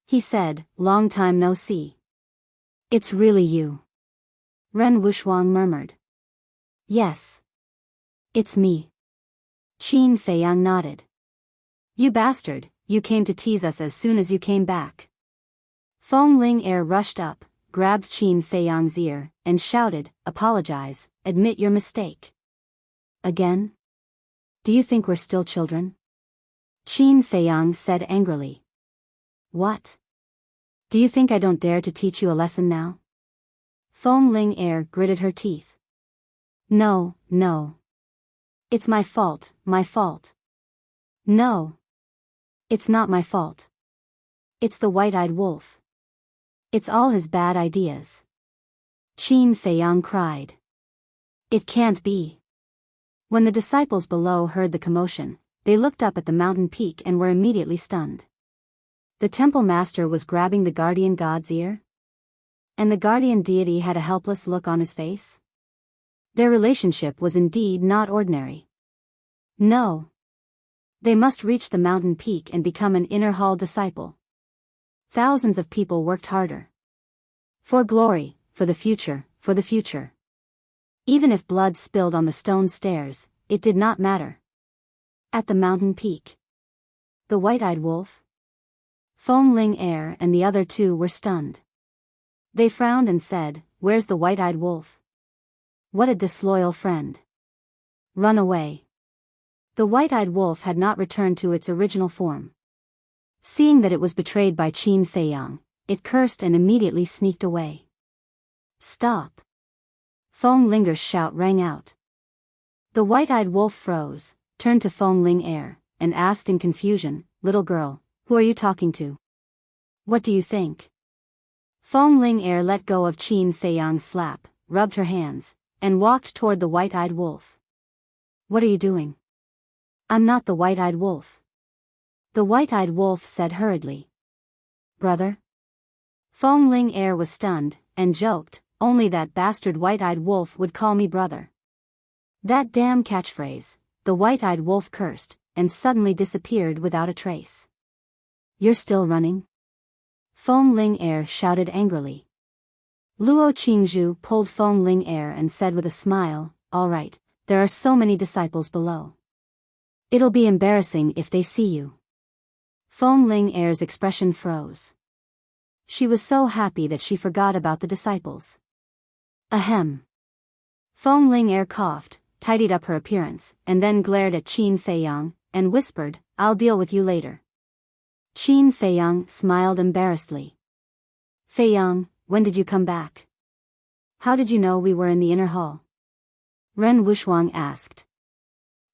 He said, "Long time no see." "It's really you." Ren Wuxuang murmured. "Yes. It's me." Qin Feiyang nodded. "You bastard, you came to tease us as soon as you came back." Feng Ling rushed up, grabbed Qin Feiyang's ear, and shouted, "Apologize, admit your mistake." "Again? Do you think we're still children?" Qin Feiyang said angrily. "What? Do you think I don't dare to teach you a lesson now?" Feng Ling gritted her teeth. No. It's my fault, my fault." "No. It's not my fault. It's the white-eyed wolf. It's all his bad ideas." Qin Feiyang cried. "It can't be." When the disciples below heard the commotion, they looked up at the mountain peak and were immediately stunned. The temple master was grabbing the guardian god's ear? And the guardian deity had a helpless look on his face? Their relationship was indeed not ordinary. No. They must reach the mountain peak and become an inner hall disciple. Thousands of people worked harder. For glory, for the future, for the future. Even if blood spilled on the stone stairs, it did not matter. At the mountain peak. The white-eyed wolf? Feng Ling and the other two were stunned. They frowned and said, "Where's the white-eyed wolf? What a disloyal friend. Run away." The white-eyed wolf had not returned to its original form. Seeing that it was betrayed by Qin Feiyang, it cursed and immediately sneaked away. "Stop!" Feng Linger's shout rang out. The white-eyed wolf froze, turned to Feng Ling and asked in confusion, "Little girl, who are you talking to? What do you think?" Feng Ling let go of Qin Feiyang's slap, rubbed her hands, and walked toward the white-eyed wolf. "What are you doing?" "I'm not the white-eyed wolf." The white-eyed wolf said hurriedly. "Brother?" Feng Ling was stunned, and joked, "Only that bastard white-eyed wolf would call me brother." That damn catchphrase, the white-eyed wolf cursed, and suddenly disappeared without a trace. "You're still running?" Feng Ling shouted angrily. Luo Qingzhu pulled Feng Ling and said with a smile, "All right, there are so many disciples below. It'll be embarrassing if they see you." Feng Ling expression froze. She was so happy that she forgot about the disciples. Ahem. Feng Ling coughed, tidied up her appearance, and then glared at Qin Feiyang, and whispered, "I'll deal with you later." Qin Feiyang smiled embarrassedly. "Feiyang, when did you come back? How did you know we were in the inner hall?" Ren Wuxuang asked.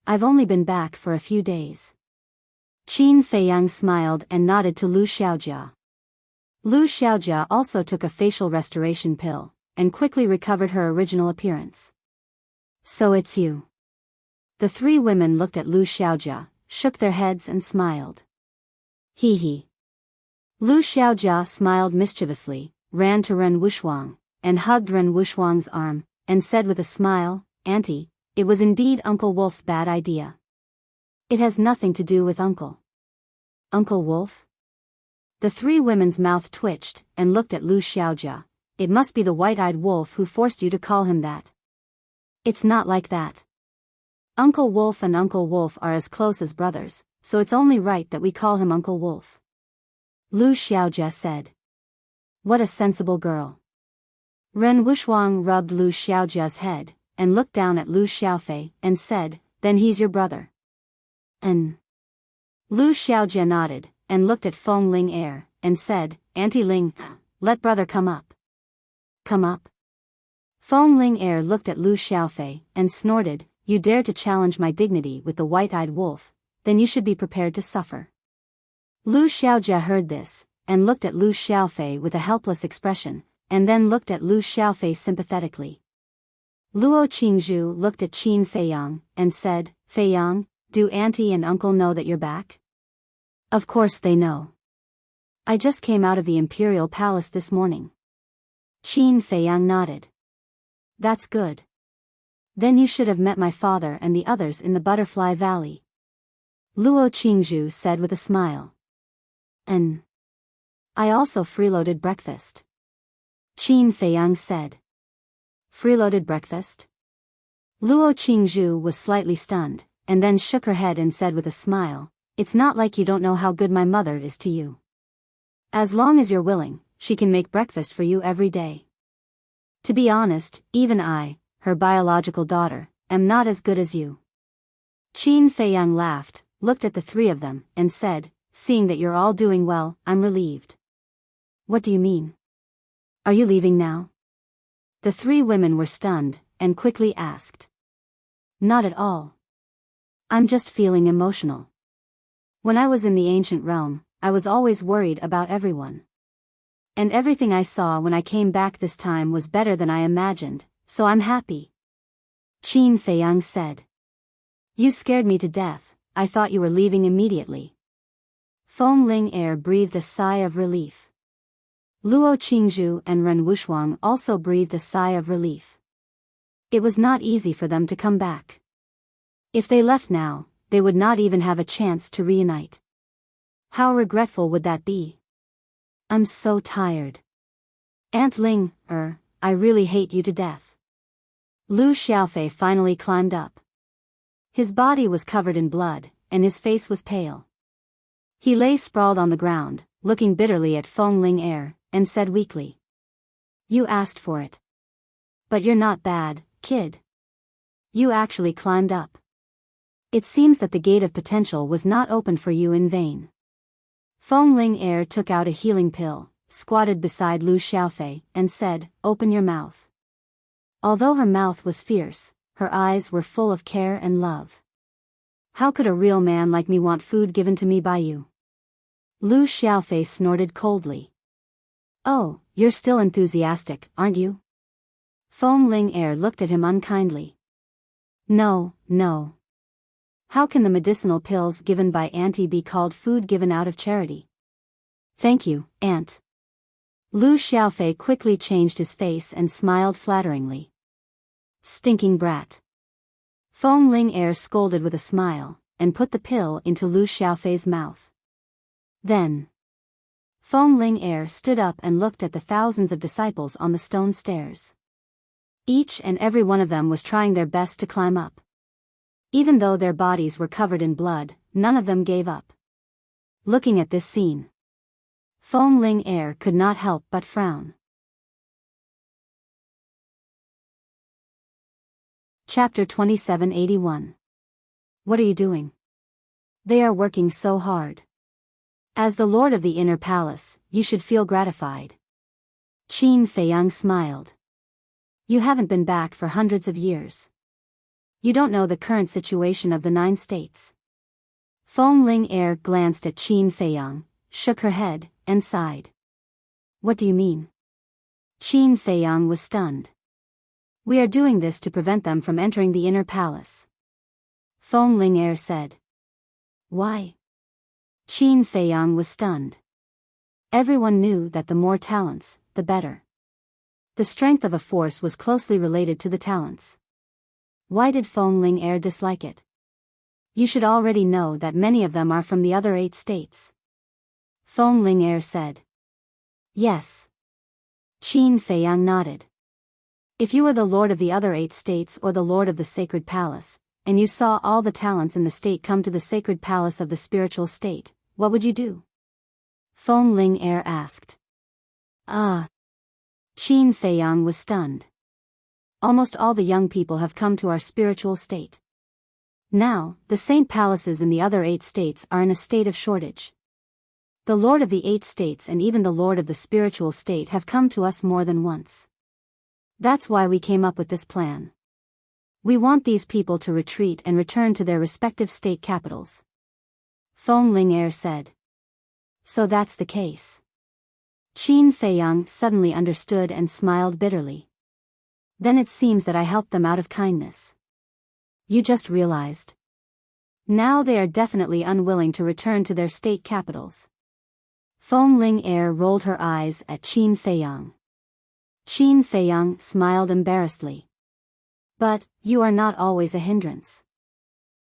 "I've only been back for a few days." Qin Feiyang smiled and nodded to Lu Xiaojia. Lu Xiaojia also took a facial restoration pill, and quickly recovered her original appearance. "So it's you." The three women looked at Lu Xiaojia, shook their heads and smiled. "Hee hee." Lu Xiaojia smiled mischievously, ran to Ren Wuxuang, and hugged Ren Wuxuang's arm, and said with a smile, "Auntie, it was indeed Uncle Wolf's bad idea." "It has nothing to do with Uncle." "Uncle Wolf?" The three women's mouth twitched, and looked at Lu Xiaojia. "It must be the white-eyed wolf who forced you to call him that." It's not like that. Uncle Wolf and Uncle Wolf are as close as brothers, so it's only right that we call him Uncle Wolf. Lu Xiaojia said. What a sensible girl. Ren Wuxuang rubbed Lu Xiaojia's head, and looked down at Lu Xiaofei, and said, then he's your brother. And Lu Xiaojia nodded, and looked at Feng Ling Air, and said, Auntie Ling, let brother come up. Come up? Feng Ling Air looked at Lu Xiaofei, and snorted, you dare to challenge my dignity with the white-eyed wolf, then you should be prepared to suffer. Lu Xiaojia heard this, and looked at Lu Xiaofei with a helpless expression, and then looked at Lu Xiaofei sympathetically. Luo Qingzhu looked at Qin Feiyang, and said, Feiyang, do auntie and uncle know that you're back? Of course they know. I just came out of the imperial palace this morning. Qin Feiyang nodded. That's good. Then you should have met my father and the others in the Butterfly Valley. Luo Qingzhu said with a smile. And I also freeloaded breakfast. Qin Feiyang said. Freeloaded breakfast? Luo Qingzhu was slightly stunned, and then shook her head and said with a smile, it's not like you don't know how good my mother is to you. As long as you're willing, she can make breakfast for you every day. To be honest, even I, her biological daughter, am not as good as you. Qin Feiyang laughed, looked at the three of them, and said, seeing that you're all doing well, I'm relieved. What do you mean? Are you leaving now? The three women were stunned, and quickly asked. Not at all. I'm just feeling emotional. When I was in the ancient realm, I was always worried about everyone. And everything I saw when I came back this time was better than I imagined, so I'm happy. Qin Feiyang said. You scared me to death, I thought you were leaving immediately. Feng Ling Air breathed a sigh of relief. Luo Qingzhu and Ren Wuxuang also breathed a sigh of relief. It was not easy for them to come back. If they left now, they would not even have a chance to reunite. How regretful would that be? I'm so tired. Aunt Ling, I really hate you to death. Lu Xiaofei finally climbed up. His body was covered in blood, and his face was pale. He lay sprawled on the ground, looking bitterly at Feng Ling Air, and said weakly. You asked for it. But you're not bad, kid. You actually climbed up. It seems that the gate of potential was not opened for you in vain. Feng Ling Air took out a healing pill, squatted beside Lu Xiaofei, and said, open your mouth. Although her mouth was fierce, her eyes were full of care and love. How could a real man like me want food given to me by you? Lu Xiaofei snorted coldly. Oh, you're still enthusiastic, aren't you? Feng Ling Air looked at him unkindly. No. How can the medicinal pills given by Auntie be called food given out of charity? Thank you, Aunt. Lu Xiaofei quickly changed his face and smiled flatteringly. Stinking brat. Feng Ling Air scolded with a smile, and put the pill into Lu Xiaofei's mouth. Then Feng Ling Air stood up and looked at the thousands of disciples on the stone stairs. Each and every one of them was trying their best to climb up. Even though their bodies were covered in blood, none of them gave up. Looking at this scene, Feng Ling Air could not help but frown. Chapter 2781. What are you doing? They are working so hard. As the Lord of the Inner Palace, you should feel gratified. Qin Feiyang smiled. You haven't been back for hundreds of years. You don't know the current situation of the 9 states. Feng Ling Air glanced at Qin Feiyang, shook her head, and sighed. What do you mean? Qin Feiyang was stunned. We are doing this to prevent them from entering the Inner Palace. Feng Ling Air said. Why? Qin Feiyang was stunned. Everyone knew that the more talents, the better. The strength of a force was closely related to the talents. Why did Feng Ling Air dislike it? You should already know that many of them are from the other 8 states. Feng Ling Air said. Yes. Qin Feiyang nodded. If you were the lord of the other 8 states or the lord of the sacred palace, and you saw all the talents in the state come to the sacred palace of the spiritual state, what would you do? Feng Ling Er asked. Ah. Qin Feiyang was stunned. Almost all the young people have come to our spiritual state. Now, the saint palaces in the other 8 states are in a state of shortage. The lord of the 8 states and even the lord of the spiritual state have come to us more than once. That's why we came up with this plan. We want these people to retreat and return to their respective state capitals. Feng Ling Er said. So that's the case. Qin Feiyang suddenly understood and smiled bitterly. Then it seems that I helped them out of kindness. You just realized. Now they are definitely unwilling to return to their state capitals. Feng Ling Er rolled her eyes at Qin Feiyang. Qin Feiyang smiled embarrassedly. But, you are not always a hindrance.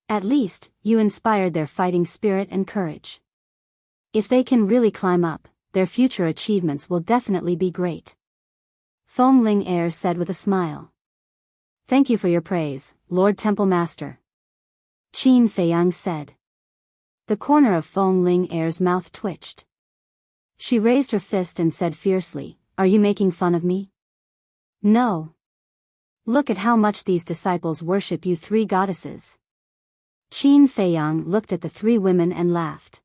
At least, you inspired their fighting spirit and courage. If they can really climb up, their future achievements will definitely be great. Feng Ling Er said with a smile. Thank you for your praise, Lord Temple Master. Qin Feiyang said. The corner of Feng Ling Er's mouth twitched. She raised her fist and said fiercely, Are you making fun of me? No. Look at how much these disciples worship you 3 goddesses. Qin Feiyang looked at the 3 women and laughed.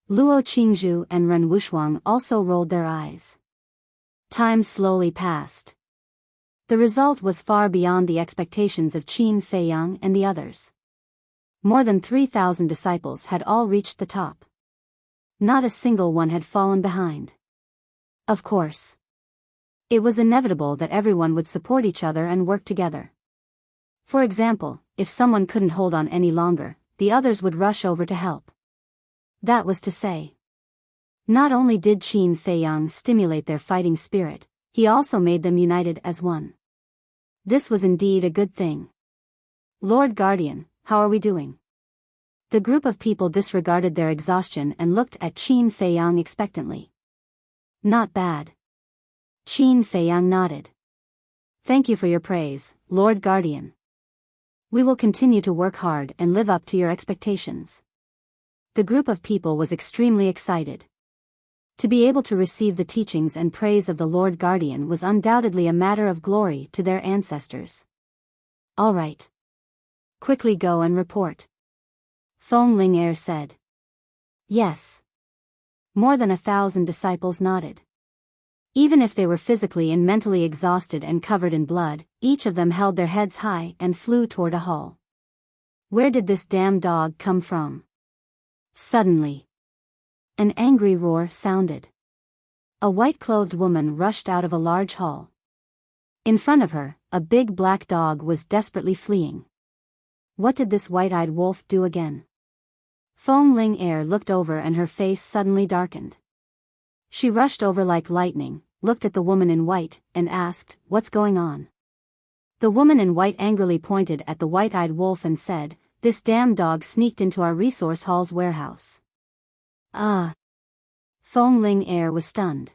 Luo Qingzhu and Ren Wushuang also rolled their eyes. Time slowly passed. The result was far beyond the expectations of Qin Feiyang and the others. More than 3,000 disciples had all reached the top. Not a single one had fallen behind. Of course. It was inevitable that everyone would support each other and work together. For example, if someone couldn't hold on any longer, the others would rush over to help. That was to say. Not only did Qin Feiyang stimulate their fighting spirit, he also made them united as one. This was indeed a good thing. Lord Guardian, how are we doing? The group of people disregarded their exhaustion and looked at Qin Feiyang expectantly. Not bad. Qin Feiyang nodded. Thank you for your praise, Lord Guardian. We will continue to work hard and live up to your expectations. The group of people was extremely excited. To be able to receive the teachings and praise of the Lord Guardian was undoubtedly a matter of glory to their ancestors. All right. Quickly go and report. Feng Ling Er said. Yes. More than 1,000 disciples nodded. Even if they were physically and mentally exhausted and covered in blood, each of them held their heads high and flew toward a hall. Where did this damn dog come from? Suddenly, an angry roar sounded. A white-clothed woman rushed out of a large hall. In front of her, a big black dog was desperately fleeing. What did this white-eyed wolf do again? Feng Ling Er looked over and her face suddenly darkened. She rushed over like lightning, looked at the woman in white, and asked, What's going on? The woman in white angrily pointed at the white-eyed wolf and said, This damn dog sneaked into our resource hall's warehouse. Ah. Feng Ling Er was stunned.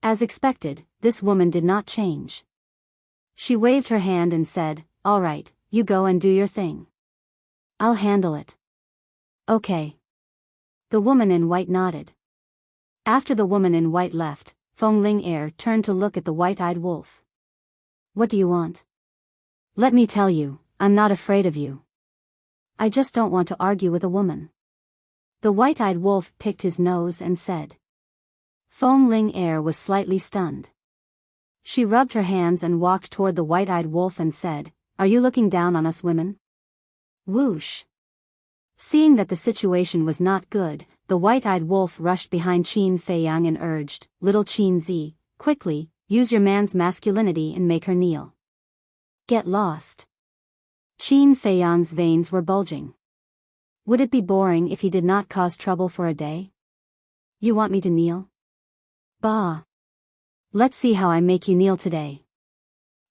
As expected, this woman did not change. She waved her hand and said, All right, you go and do your thing. I'll handle it. Okay. The woman in white nodded. After the woman in white left, Feng Ling Er turned to look at the white-eyed wolf. What do you want? Let me tell you, I'm not afraid of you. I just don't want to argue with a woman. The white-eyed wolf picked his nose and said. Feng Ling Er was slightly stunned. She rubbed her hands and walked toward the white-eyed wolf and said, Are you looking down on us women? Whoosh. Seeing that the situation was not good, the white-eyed wolf rushed behind Qin Feiyang and urged, Little Qin Zi, quickly, use your man's masculinity and make her kneel. Get lost. Qin Feiyang's veins were bulging. Would it be boring if he did not cause trouble for a day? You want me to kneel? Bah. Let's see how I make you kneel today.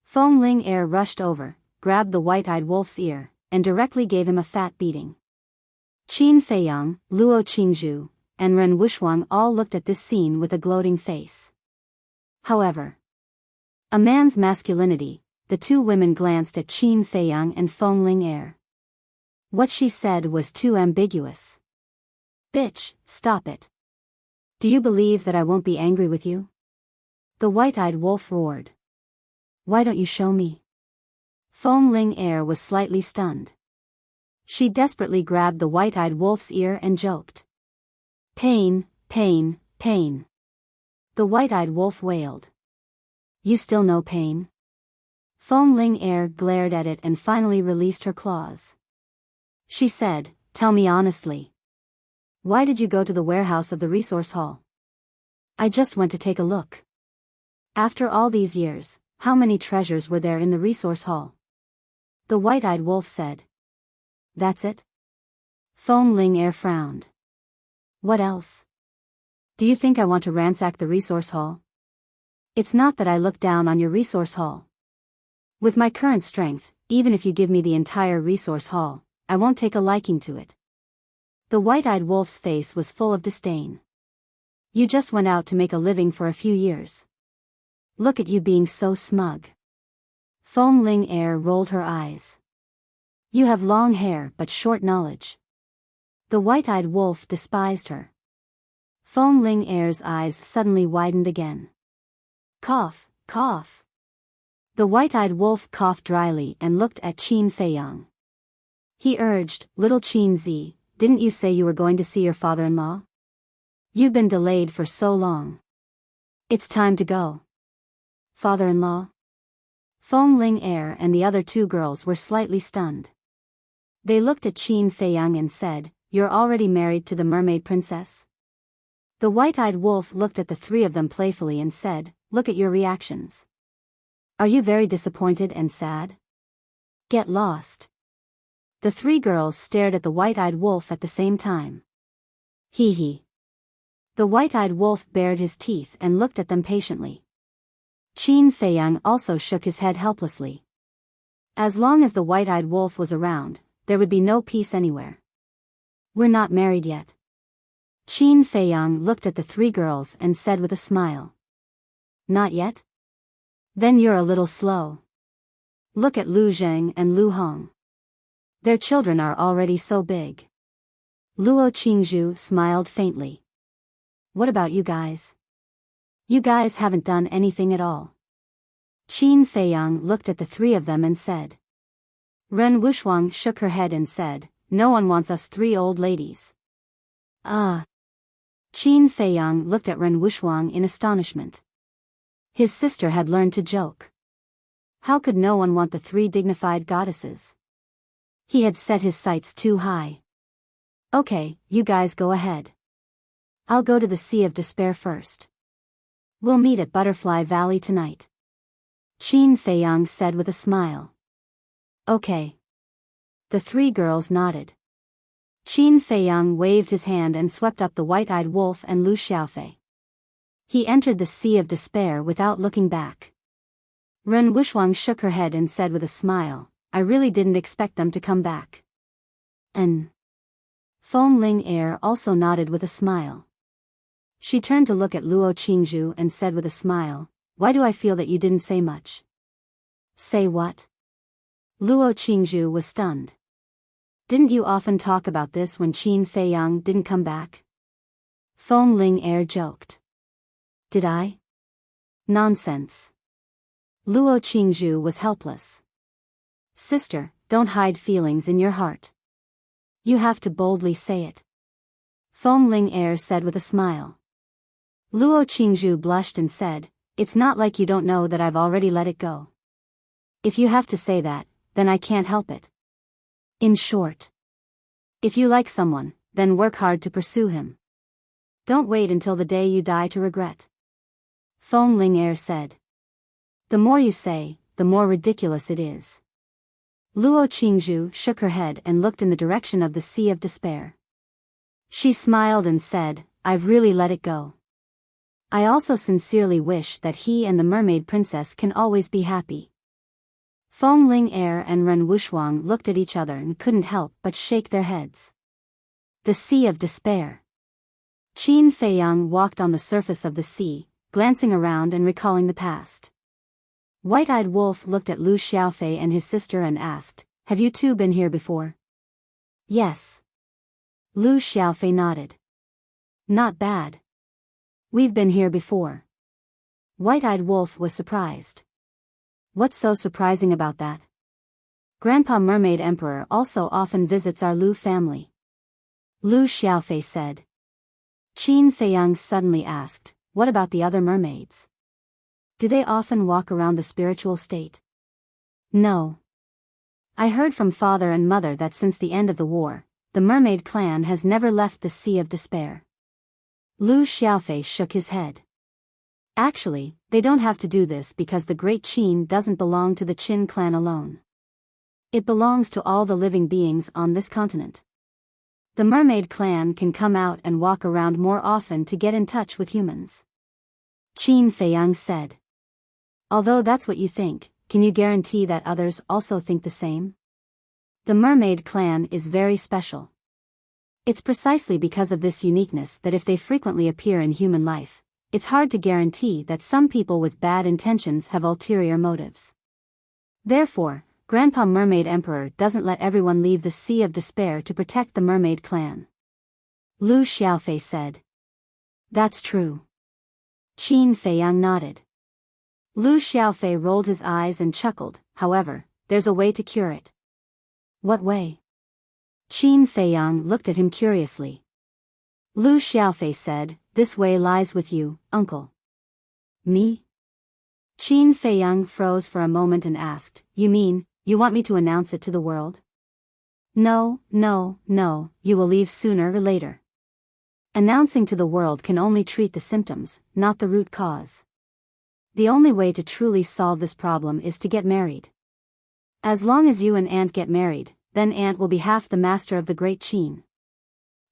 Feng Ling Er rushed over, grabbed the white-eyed wolf's ear, and directly gave him a fat beating. Qin Feiyang, Luo Qingzhu, and Ren Wushuang all looked at this scene with a gloating face. However, A man's masculinity. The two women glanced at Qin Feiyang and Feng Ling. What she said was too ambiguous. Bitch, stop it. Do you believe that I won't be angry with you? The white-eyed wolf roared. Why don't you show me? Feng Ling was slightly stunned. She desperately grabbed the white-eyed wolf's ear and joked. Pain, pain, pain. The white-eyed wolf wailed. You still know pain? Feng Ling glared at it and finally released her claws. She said, tell me honestly. Why did you go to the warehouse of the resource hall? I just went to take a look. After all these years, how many treasures were there in the resource hall? The white-eyed wolf said. That's it? Feng Ling frowned. What else? Do you think I want to ransack the resource hall? It's not that I look down on your resource hall. With my current strength, even if you give me the entire resource hall, I won't take a liking to it. The white-eyed wolf's face was full of disdain. You just went out to make a living for a few years. Look at you being so smug. Feng Ling rolled her eyes. You have long hair but short knowledge. The white-eyed wolf despised her. Feng Ling's eyes suddenly widened again. Cough, cough. The white-eyed wolf coughed dryly and looked at Qin Feiyang. He urged, Little Qin Zi, didn't you say you were going to see your father-in-law? You've been delayed for so long. It's time to go. Father-in-law? Feng Ling and the other two girls were slightly stunned. They looked at Qin Feiyang and said, You're already married to the mermaid princess? The white-eyed wolf looked at the three of them playfully and said, Look at your reactions. Are you very disappointed and sad? Get lost. The three girls stared at the white-eyed wolf at the same time. Hee hee. The white-eyed wolf bared his teeth and looked at them patiently. Qin Feiyang also shook his head helplessly. As long as the white-eyed wolf was around, there would be no peace anywhere. We're not married yet. Qin Feiyang looked at the three girls and said with a smile. Not yet? Then you're a little slow. Look at Lu Zheng and Lu Hong. Their children are already so big. Luo Qingzhu smiled faintly. What about you guys? You guys haven't done anything at all. Qin Feiyang looked at the three of them and said. Ren Wuxuang shook her head and said, No one wants us three old ladies. Qin Feiyang looked at Ren Wuxuang in astonishment. His sister had learned to joke. How could no one want the three dignified goddesses? He had set his sights too high. Okay, you guys go ahead. I'll go to the Sea of Despair first. We'll meet at Butterfly Valley tonight. Qin Feiyang said with a smile. Okay. The three girls nodded. Qin Feiyang waved his hand and swept up the white-eyed wolf and Lu Xiaofei. He entered the Sea of Despair without looking back. Ren Wuxuang shook her head and said with a smile, I really didn't expect them to come back. And Feng Ling also nodded with a smile. She turned to look at Luo Qingzhu and said with a smile, Why do I feel that you didn't say much? Say what? Luo Qingzhu was stunned. Didn't you often talk about this when Qin Feiyang didn't come back? Feng Ling joked. Did I? Nonsense. Luo Qingzhu was helpless. Sister, don't hide feelings in your heart. You have to boldly say it. Feng Ling said with a smile. Luo Qingzhu blushed and said, It's not like you don't know that I've already let it go. If you have to say that, then I can't help it. In short, if you like someone, then work hard to pursue him. Don't wait until the day you die to regret. Feng Ling said. The more you say, the more ridiculous it is. Luo Qingzhu shook her head and looked in the direction of the Sea of Despair. She smiled and said, I've really let it go. I also sincerely wish that he and the mermaid princess can always be happy. Feng Ling and Ren Wuxuang looked at each other and couldn't help but shake their heads. The Sea of Despair. Qin Feiyang walked on the surface of the sea, glancing around and recalling the past. White-eyed wolf looked at Lu Xiaofei and his sister and asked, "Have you two been here before?" "Yes." Lu Xiaofei nodded. "Not bad. We've been here before." White-eyed wolf was surprised. "What's so surprising about that? Grandpa Mermaid Emperor also often visits our Lu family." Lu Xiaofei said. Qin Feiyang suddenly asked, "What about the other mermaids? Do they often walk around the spiritual state?" "No. I heard from father and mother that since the end of the war, the mermaid clan has never left the Sea of Despair." Lu Xiaofei shook his head. "Actually, they don't have to do this because the Great Qin doesn't belong to the Qin clan alone. It belongs to all the living beings on this continent. The mermaid clan can come out and walk around more often to get in touch with humans." Qin Feiyang said. "Although that's what you think, can you guarantee that others also think the same? The mermaid clan is very special. It's precisely because of this uniqueness that if they frequently appear in human life, it's hard to guarantee that some people with bad intentions have ulterior motives. Therefore, Grandpa Mermaid Emperor doesn't let everyone leave the Sea of Despair to protect the mermaid clan." Lu Xiaofei said. "That's true." Qin Feiyang nodded. Lu Xiaofei rolled his eyes and chuckled. "However, there's a way to cure it." "What way?" Qin Feiyang looked at him curiously. Lu Xiaofei said, "This way lies with you, uncle." "Me?" Qin Feiyang froze for a moment and asked, "You mean, you want me to announce it to the world?" No, you will leave sooner or later. Announcing to the world can only treat the symptoms, not the root cause. The only way to truly solve this problem is to get married. As long as you and Ant get married, then Ant will be half the master of the Great Qin.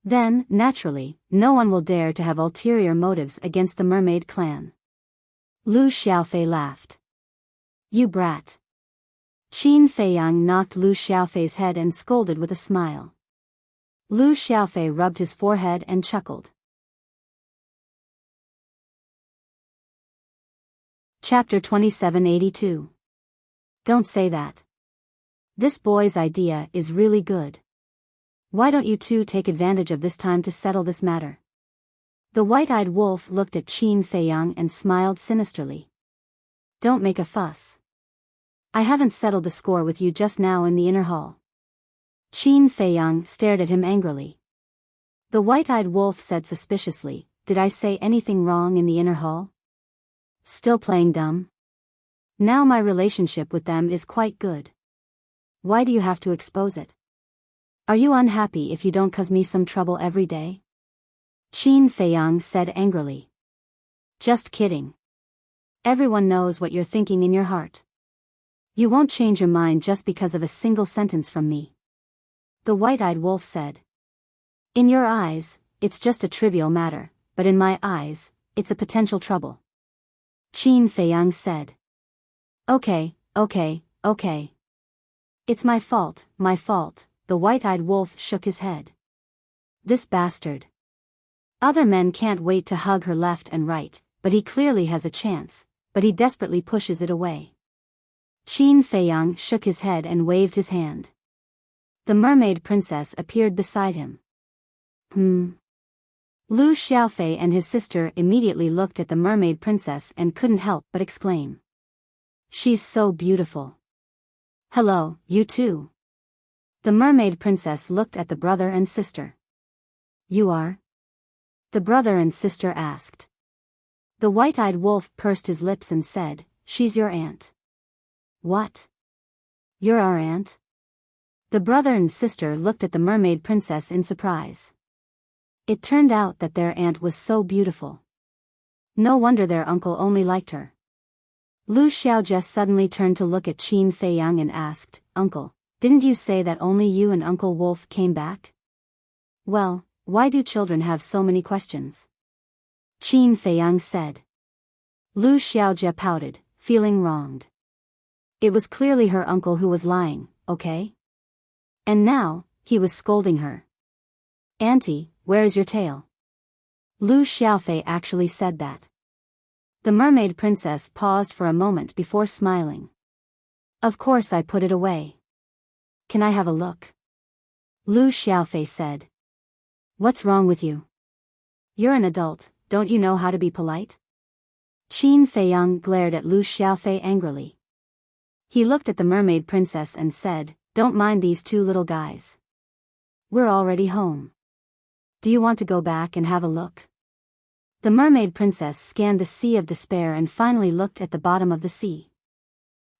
Then, naturally, no one will dare to have ulterior motives against the mermaid clan." Lu Xiaofei laughed. "You brat." Qin Feiyang knocked Lu Xiaofei's head and scolded with a smile. Lu Xiaofei rubbed his forehead and chuckled. Chapter 2782. Don't say that. This boy's idea is really good. Why don't you two take advantage of this time to settle this matter? The white-eyed wolf looked at Qin Feiyang and smiled sinisterly. "Don't make a fuss. I haven't settled the score with you just now in the inner hall." Qin Feiyang stared at him angrily. The white-eyed wolf said suspiciously, "Did I say anything wrong in the inner hall? Still playing dumb? Now my relationship with them is quite good. Why do you have to expose it? Are you unhappy if you don't cause me some trouble every day?" Qin Feiyang said angrily. "Just kidding. Everyone knows what you're thinking in your heart. You won't change your mind just because of a single sentence from me." The white-eyed wolf said. "In your eyes, it's just a trivial matter, but in my eyes, it's a potential trouble." Qin Feiyang said. Okay. It's my fault. The white-eyed wolf shook his head. "This bastard. Other men can't wait to hug her left and right, but he clearly has a chance, but he desperately pushes it away." Qin Feiyang shook his head and waved his hand. The mermaid princess appeared beside him. Lu Xiaofei and his sister immediately looked at the mermaid princess and couldn't help but exclaim. "She's so beautiful." "Hello, you two." The mermaid princess looked at the brother and sister. "You are?" the brother and sister asked. The white-eyed wolf pursed his lips and said, "She's your aunt." "What? You're our aunt?" The brother and sister looked at the mermaid princess in surprise. It turned out that their aunt was so beautiful. No wonder their uncle only liked her. Lu Xiaojie suddenly turned to look at Qin Feiyang and asked, "Uncle, didn't you say that only you and Uncle Wolf came back?" "Well, why do children have so many questions?" Qin Feiyang said. Lu Xiaojie pouted, feeling wronged. It was clearly her uncle who was lying, okay? And now, he was scolding her. "Auntie, where is your tail?" Lu Xiaofei actually said that. The mermaid princess paused for a moment before smiling. Of course I put it away. Can I have a look? Lu Xiaofei said. What's wrong with you? You're an adult, don't you know how to be polite? Qin Feiyang glared at Lu Xiaofei angrily. He looked at the mermaid princess and said, Don't mind these two little guys. We're already home. Do you want to go back and have a look? The mermaid princess scanned the sea of despair and finally looked at the bottom of the sea.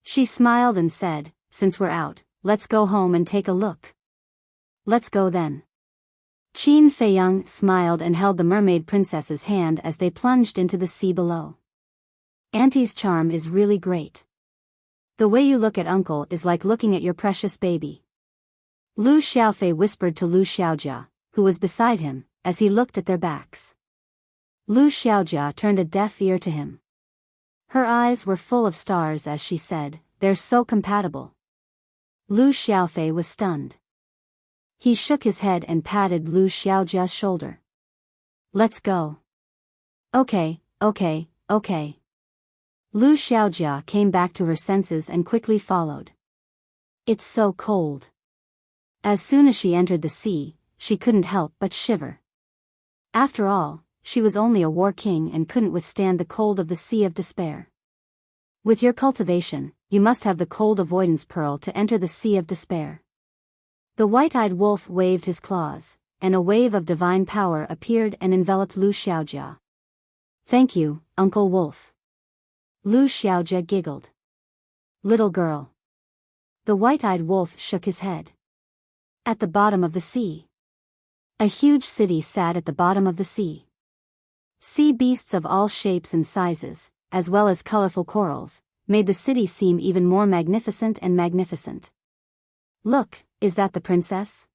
She smiled and said, Since we're out, let's go home and take a look. Let's go then. Qin Feiyang smiled and held the mermaid princess's hand as they plunged into the sea below. Auntie's charm is really great. The way you look at uncle is like looking at your precious baby. Lu Xiaofei whispered to Lu Xiaojia, who was beside him, as he looked at their backs. Lu Xiaojia turned a deaf ear to him. Her eyes were full of stars as she said, They're so compatible. Lu Xiaofei was stunned. He shook his head and patted Lu Xiaojia's shoulder. Let's go. Okay. Lu Xiaojia came back to her senses and quickly followed. It's so cold. As soon as she entered the sea, she couldn't help but shiver. After all, she was only a war king and couldn't withstand the cold of the Sea of Despair. With your cultivation, you must have the cold avoidance pearl to enter the Sea of Despair. The white-eyed wolf waved his claws, and a wave of divine power appeared and enveloped Lu Xiaojia. Thank you, Uncle Wolf. Lu Xiaojia giggled. Little girl. The white-eyed wolf shook his head. At the bottom of the sea. A huge city sat at the bottom of the sea. Sea beasts of all shapes and sizes, as well as colorful corals, made the city seem even more magnificent and magnificent. Look, is that the princess?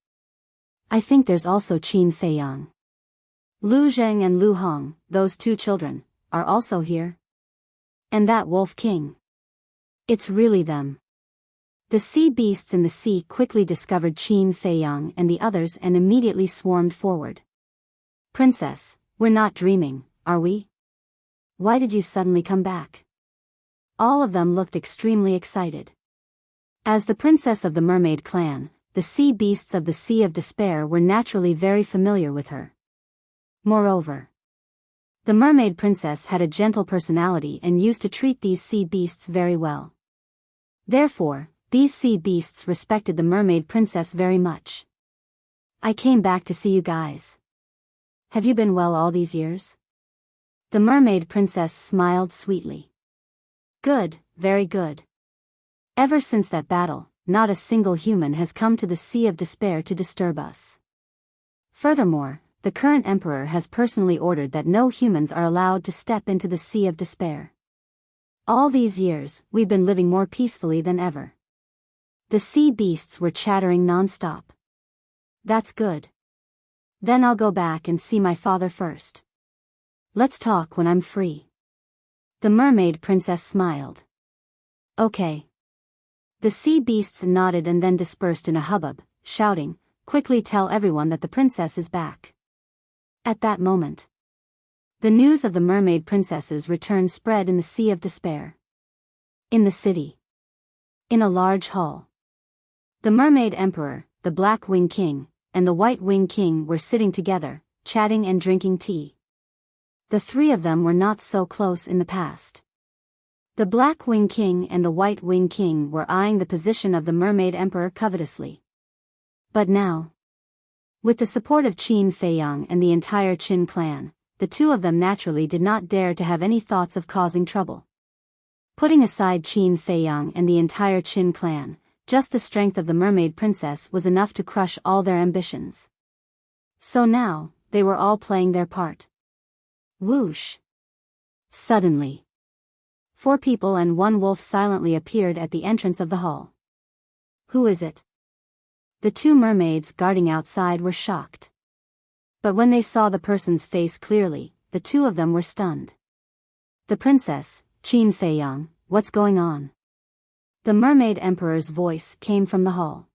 I think there's also Qin Feiyang. Lu Zheng and Lu Hong, those two children, are also here. And that wolf king. It's really them. The sea beasts in the sea quickly discovered Qin Feiyang and the others and immediately swarmed forward. Princess, we're not dreaming, are we? Why did you suddenly come back? All of them looked extremely excited. As the princess of the mermaid clan, the sea beasts of the Sea of Despair were naturally very familiar with her. Moreover, the mermaid princess had a gentle personality and used to treat these sea beasts very well. Therefore, these sea beasts respected the mermaid princess very much. I came back to see you guys. Have you been well all these years? The mermaid princess smiled sweetly. Good, very good. Ever since that battle, not a single human has come to the Sea of Despair to disturb us. Furthermore, the current emperor has personally ordered that no humans are allowed to step into the Sea of Despair. All these years, we've been living more peacefully than ever. The sea beasts were chattering non-stop. That's good. Then I'll go back and see my father first. Let's talk when I'm free. The mermaid princess smiled. Okay. The sea beasts nodded and then dispersed in a hubbub, shouting, Quickly tell everyone that the princess is back. At that moment, the news of the mermaid princess's return spread in the Sea of Despair. In the city. In a large hall. The mermaid emperor, the black wing king, and the white wing king were sitting together, chatting and drinking tea. The three of them were not so close in the past. The black wing king and the white wing king were eyeing the position of the mermaid emperor covetously. But now, with the support of Qin Feiyang and the entire Qin clan, the two of them naturally did not dare to have any thoughts of causing trouble. Putting aside Qin Feiyang and the entire Qin clan, just the strength of the mermaid princess was enough to crush all their ambitions. So now, they were all playing their part. Whoosh! Suddenly, 4 people and 1 wolf silently appeared at the entrance of the hall. Who is it? The 2 mermaids guarding outside were shocked. But when they saw the person's face clearly, the 2 of them were stunned. The princess, Qin Feiyang, what's going on? The mermaid emperor's voice came from the hall.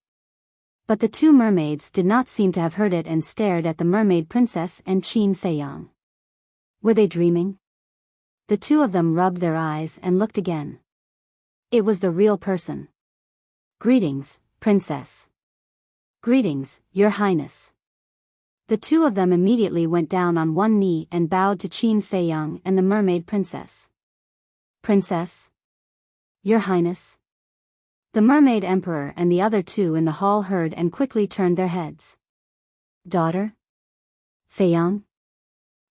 But the 2 mermaids did not seem to have heard it and stared at the mermaid princess and Qin Feiyang. Were they dreaming? The two of them rubbed their eyes and looked again. It was the real person. "Greetings, Princess." "Greetings, Your Highness." The two of them immediately went down on one knee and bowed to Qin Feiyang and the Mermaid Princess. "Princess?" "Your Highness?" The Mermaid Emperor and the other two in the hall heard and quickly turned their heads. "Daughter? Feiyang?"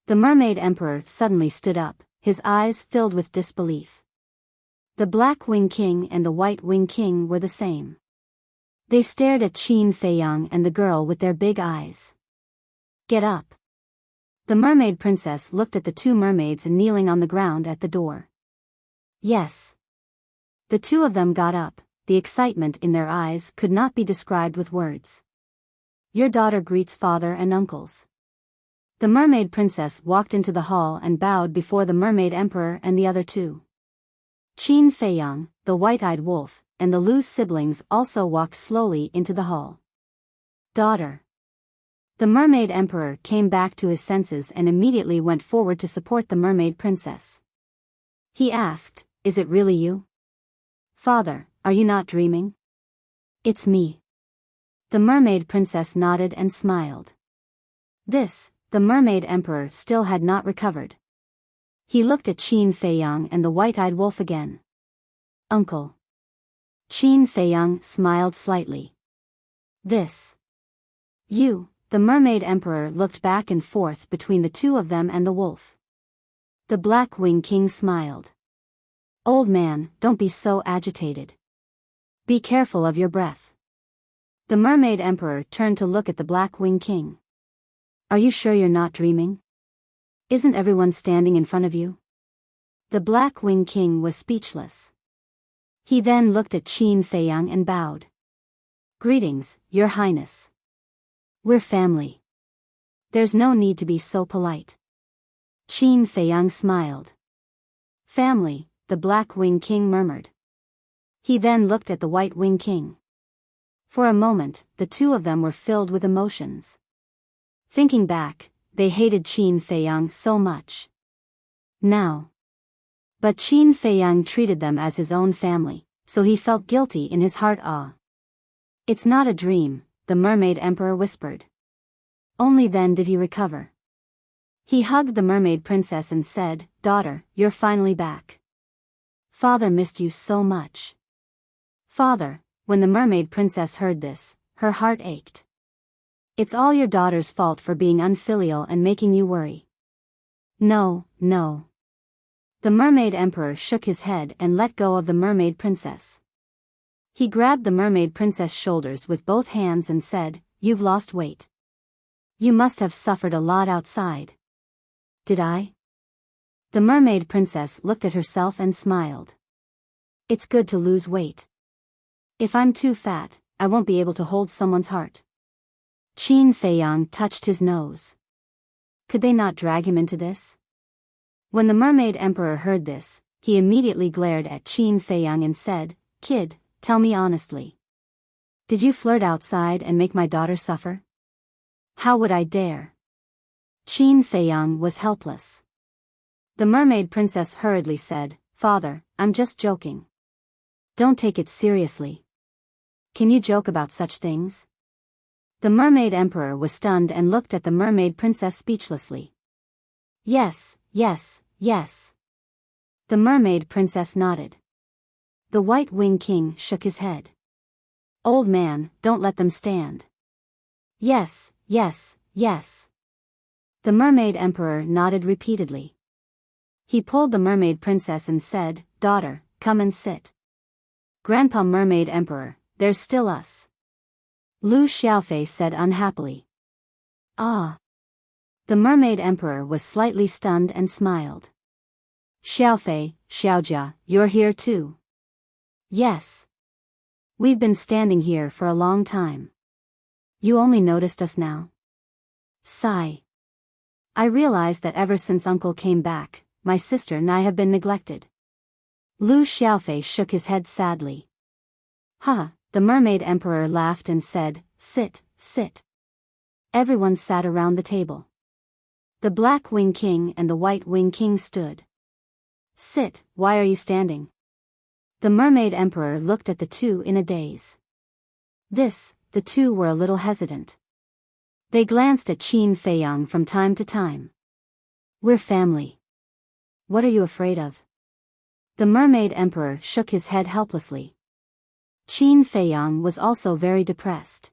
The Mermaid Emperor suddenly stood up, his eyes filled with disbelief. The Black Wing King and the White Wing King were the same. They stared at Qin Feiyang and the girl with their big eyes. "Get up." The Mermaid Princess looked at the two mermaids kneeling on the ground at the door. "Yes." The two of them got up, the excitement in their eyes could not be described with words. "Your daughter greets father and uncles." The Mermaid Princess walked into the hall and bowed before the Mermaid Emperor and the other two. Qin Feiyang, the white-eyed wolf, and the Lu's siblings also walked slowly into the hall. "Daughter." The Mermaid Emperor came back to his senses and immediately went forward to support the Mermaid Princess. He asked, "Is it really you?" "Father, are you not dreaming?" "It's me." The Mermaid Princess nodded and smiled. The Mermaid Emperor still had not recovered. He looked at Qin Feiyang and the white-eyed wolf again. "Uncle." Qin Feiyang smiled slightly. You." The Mermaid Emperor looked back and forth between the two of them and the wolf. The Black Wing King smiled. "Old man, don't be so agitated. Be careful of your breath." The Mermaid Emperor turned to look at the Black Wing King. "Are you sure you're not dreaming? Isn't everyone standing in front of you?" The Black Wing King was speechless. He then looked at Qin Feiyang and bowed. "Greetings, Your Highness. We're family. There's no need to be so polite." Qin Feiyang smiled. "Family," the Black Wing King murmured. He then looked at the White Wing King. For a moment, the two of them were filled with emotions. Thinking back, they hated Qin Feiyang so much. Now. But Qin Feiyang treated them as his own family, so he felt guilty in his heart. "It's not a dream," the Mermaid Emperor whispered. Only then did he recover. He hugged the Mermaid Princess and said, "Daughter, you're finally back. Father missed you so much." "Father," when the Mermaid Princess heard this, her heart ached. "It's all your daughter's fault for being unfilial and making you worry." No. The Mermaid Emperor shook his head and let go of the Mermaid Princess. He grabbed the Mermaid Princess' shoulders with both hands and said, "You've lost weight. You must have suffered a lot outside." "Did I?" The Mermaid Princess looked at herself and smiled. "It's good to lose weight. If I'm too fat, I won't be able to hold someone's heart." Qin Feiyang touched his nose. Could they not drag him into this? When the Mermaid Emperor heard this, he immediately glared at Qin Feiyang and said, "Kid, tell me honestly. Did you flirt outside and make my daughter suffer?" "How would I dare?" Qin Feiyang was helpless. The Mermaid Princess hurriedly said, "Father, I'm just joking. Don't take it seriously. Can you joke about such things?" The Mermaid Emperor was stunned and looked at the Mermaid Princess speechlessly. Yes. The Mermaid Princess nodded. The White Wing King shook his head. "Old man, don't let them stand." Yes. The Mermaid Emperor nodded repeatedly. He pulled the Mermaid Princess and said, "Daughter, come and sit." "Grandpa Mermaid Emperor, there's still us." Lu Xiaofei said unhappily. "Ah." The Mermaid Emperor was slightly stunned and smiled. "Xiaofei, Xiaojia, you're here too." "Yes. We've been standing here for a long time. You only noticed us now?" Sigh. "I realized that ever since Uncle came back, my sister and I have been neglected." Lu Xiaofei shook his head sadly. The Mermaid Emperor laughed and said, Sit. Everyone sat around the table. The Black Wing King and the White Wing King stood. Sit, why are you standing? The mermaid emperor looked at the two in a daze. The two were a little hesitant. They glanced at Qin Feiyang from time to time. We're family. What are you afraid of? The mermaid emperor shook his head helplessly. Qin Feiyang was also very depressed.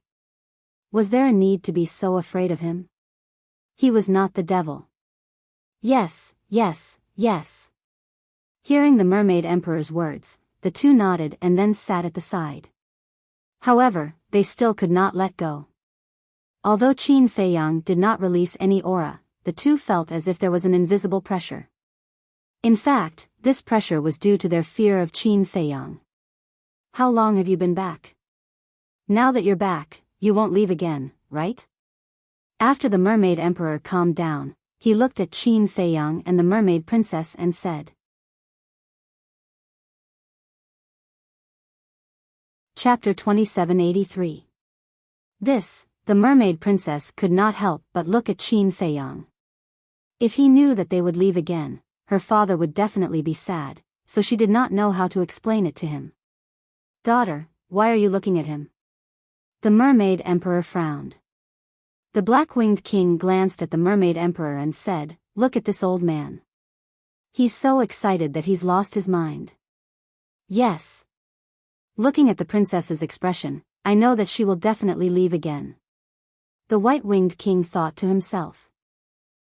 Was there a need to be so afraid of him? He was not the devil. Yes, yes, yes. Hearing the mermaid emperor's words, the two nodded and then sat at the side. However, they still could not let go. Although Qin Feiyang did not release any aura, the two felt as if there was an invisible pressure. In fact, this pressure was due to their fear of Qin Feiyang. How long have you been back? Now that you're back, you won't leave again, right? After the mermaid emperor calmed down, he looked at Qin Feiyang and the mermaid princess and said. Chapter 2783. The mermaid princess could not help but look at Qin Feiyang. If he knew that they would leave again, her father would definitely be sad, so she did not know how to explain it to him. Daughter, why are you looking at him? The mermaid emperor frowned. The black-winged king glanced at the mermaid emperor and said, look at this old man. He's so excited that he's lost his mind. Yes. Looking at the princess's expression, I know that she will definitely leave again. The white-winged king thought to himself.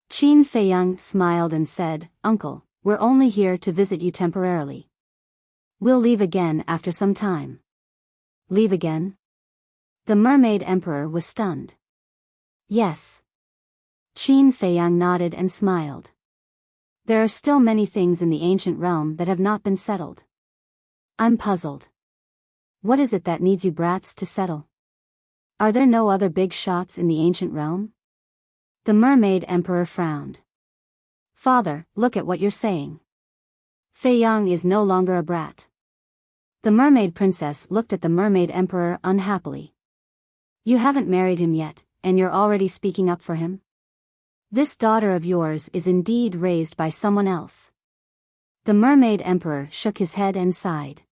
Qin Feiyang smiled and said, Uncle, we're only here to visit you temporarily. We'll leave again after some time. Leave again? The mermaid emperor was stunned. Yes. Qin Feiyang nodded and smiled. There are still many things in the ancient realm that have not been settled. I'm puzzled. What is it that needs you brats to settle? Are there no other big shots in the ancient realm? The mermaid emperor frowned. Father, look at what you're saying. Feiyang is no longer a brat. The mermaid princess looked at the mermaid emperor unhappily. You haven't married him yet, and you're already speaking up for him? This daughter of yours is indeed raised by someone else. The mermaid emperor shook his head and sighed.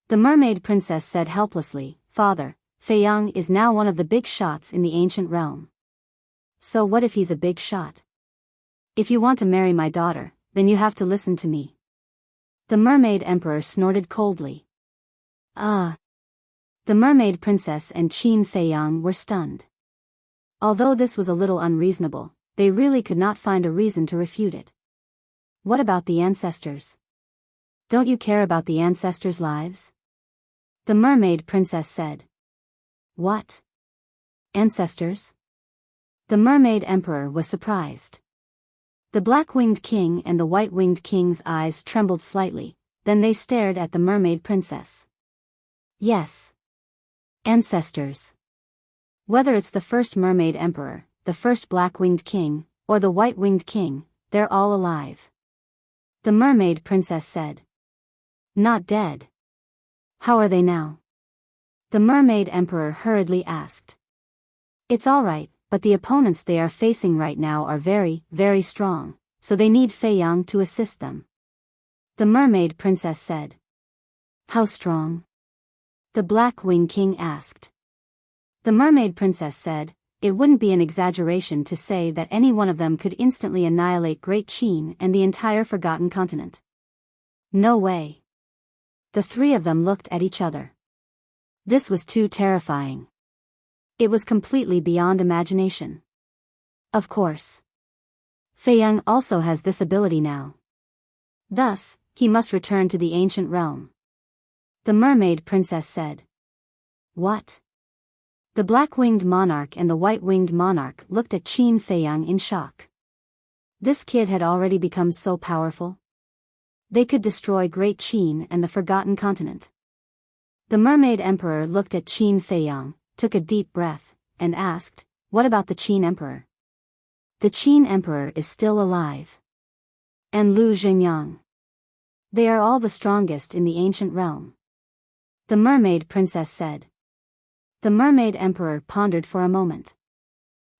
The mermaid princess said helplessly, Father, Feiyang is now one of the big shots in the ancient realm. So what if he's a big shot? If you want to marry my daughter, then you have to listen to me. The mermaid emperor snorted coldly. The mermaid princess and Qin Feiyang were stunned. Although this was a little unreasonable, they really could not find a reason to refute it. What about the ancestors? Don't you care about the ancestors' lives? The mermaid princess said. What? Ancestors? The mermaid emperor was surprised. The black-winged king and the white-winged king's eyes trembled slightly, then they stared at the mermaid princess. Yes. Ancestors. Whether it's the first mermaid emperor, the first black-winged king, or the white-winged king, they're all alive. The mermaid princess said. Not dead. How are they now? The mermaid emperor hurriedly asked. It's all right, but the opponents they are facing right now are very, very strong, so they need Feiyang to assist them. The mermaid princess said. How strong? The black-winged king asked. The mermaid princess said, it wouldn't be an exaggeration to say that any one of them could instantly annihilate Great Qin and the entire Forgotten Continent. No way. The three of them looked at each other. This was too terrifying. It was completely beyond imagination. Of course. Feiyang also has this ability now. Thus, he must return to the ancient realm. The mermaid princess said. What? The black-winged monarch and the white-winged monarch looked at Qin Feiyang in shock. This kid had already become so powerful. They could destroy Great Qin and the Forgotten Continent. The mermaid emperor looked at Qin Feiyang, took a deep breath, and asked, what about the Qin emperor? The Qin emperor is still alive. And Lu Xingyang. They are all the strongest in the ancient realm. The mermaid princess said. The mermaid emperor pondered for a moment.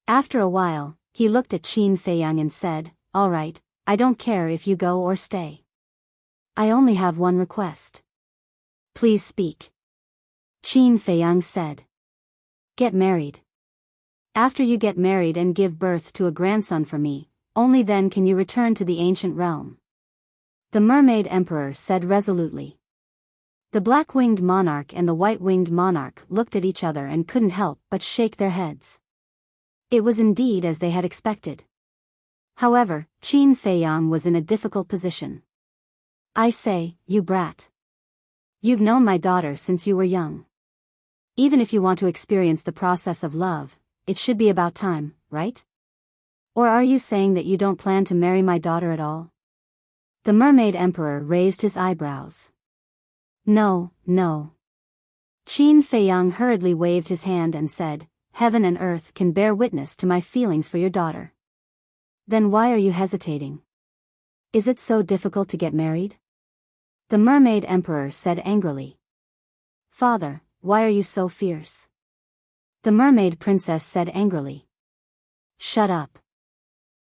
After a while, he looked at Qin Feiyang and said, all right, I don't care if you go or stay. I only have one request. Please speak. Qin Feiyang said. Get married. After you get married and give birth to a grandson for me, only then can you return to the ancient realm. The Mermaid Emperor said resolutely. The black-winged monarch and the white-winged monarch looked at each other and couldn't help but shake their heads. It was indeed as they had expected. However, Qin Feiyang was in a difficult position. I say, you brat. You've known my daughter since you were young. Even if you want to experience the process of love, it should be about time, right? Or are you saying that you don't plan to marry my daughter at all? The Mermaid Emperor raised his eyebrows. No, no. Qin Feiyang hurriedly waved his hand and said, Heaven and earth can bear witness to my feelings for your daughter. Then why are you hesitating? Is it so difficult to get married? The Mermaid Emperor said angrily. Father, why are you so fierce? The Mermaid Princess said angrily. Shut up.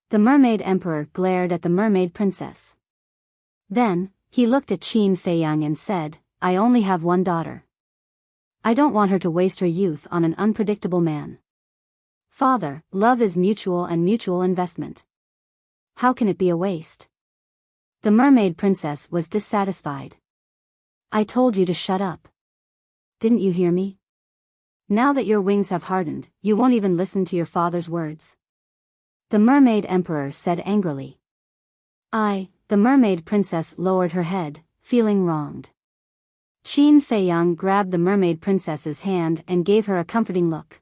The Mermaid Emperor glared at the Mermaid Princess. Then, he looked at Qin Feiyang and said, I only have one daughter. I don't want her to waste her youth on an unpredictable man. Father, love is mutual and mutual investment. How can it be a waste? The Mermaid Princess was dissatisfied. I told you to shut up. Didn't you hear me? Now that your wings have hardened, you won't even listen to your father's words. The Mermaid Emperor said angrily. The Mermaid Princess lowered her head, feeling wronged. Qin Feiyang grabbed the Mermaid Princess's hand and gave her a comforting look.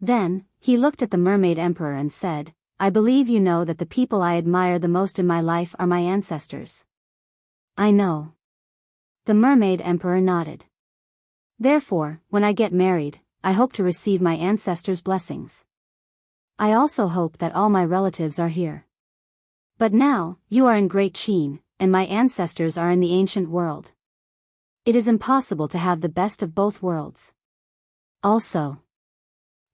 Then, he looked at the Mermaid Emperor and said, I believe you know that the people I admire the most in my life are my ancestors. I know. The Mermaid Emperor nodded. Therefore, when I get married, I hope to receive my ancestors' blessings. I also hope that all my relatives are here. But now, you are in Great Qin, and my ancestors are in the ancient world. It is impossible to have the best of both worlds. Also,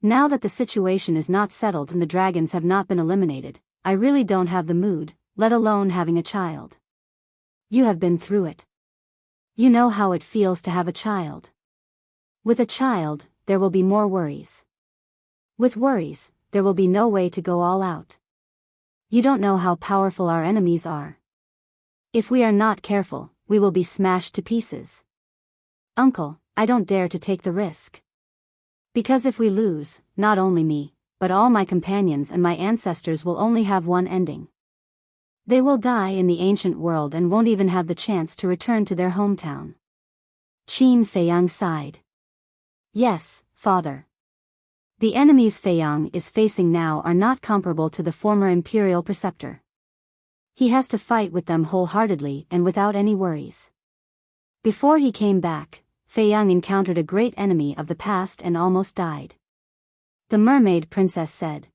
now that the situation is not settled and the dragons have not been eliminated, I really don't have the mood, let alone having a child. You have been through it. You know how it feels to have a child. With a child, there will be more worries. With worries, there will be no way to go all out. You don't know how powerful our enemies are. If we are not careful, we will be smashed to pieces. Uncle, I don't dare to take the risk. Because if we lose, not only me, but all my companions and my ancestors will only have one ending. They will die in the ancient world and won't even have the chance to return to their hometown. Qin Feiyang sighed. Yes, father. The enemies Feiyang is facing now are not comparable to the former imperial preceptor. He has to fight with them wholeheartedly and without any worries. Before he came back, Feiyang encountered a great enemy of the past and almost died. The Mermaid Princess said.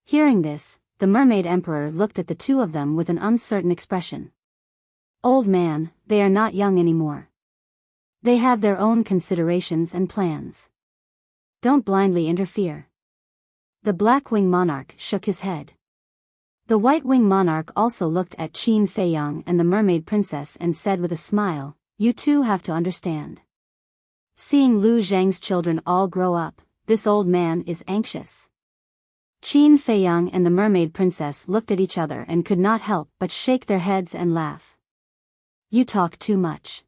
Hearing this, the Mermaid Emperor looked at the two of them with an uncertain expression. Old man, they are not young anymore. They have their own considerations and plans. Don't blindly interfere. The Black-Wing Monarch shook his head. The White-Wing Monarch also looked at Qin Feiyang and the Mermaid Princess and said with a smile, You two have to understand. Seeing Lu Zhang's children all grow up, this old man is anxious. Qin Feiyang and the Mermaid Princess looked at each other and could not help but shake their heads and laugh. You talk too much.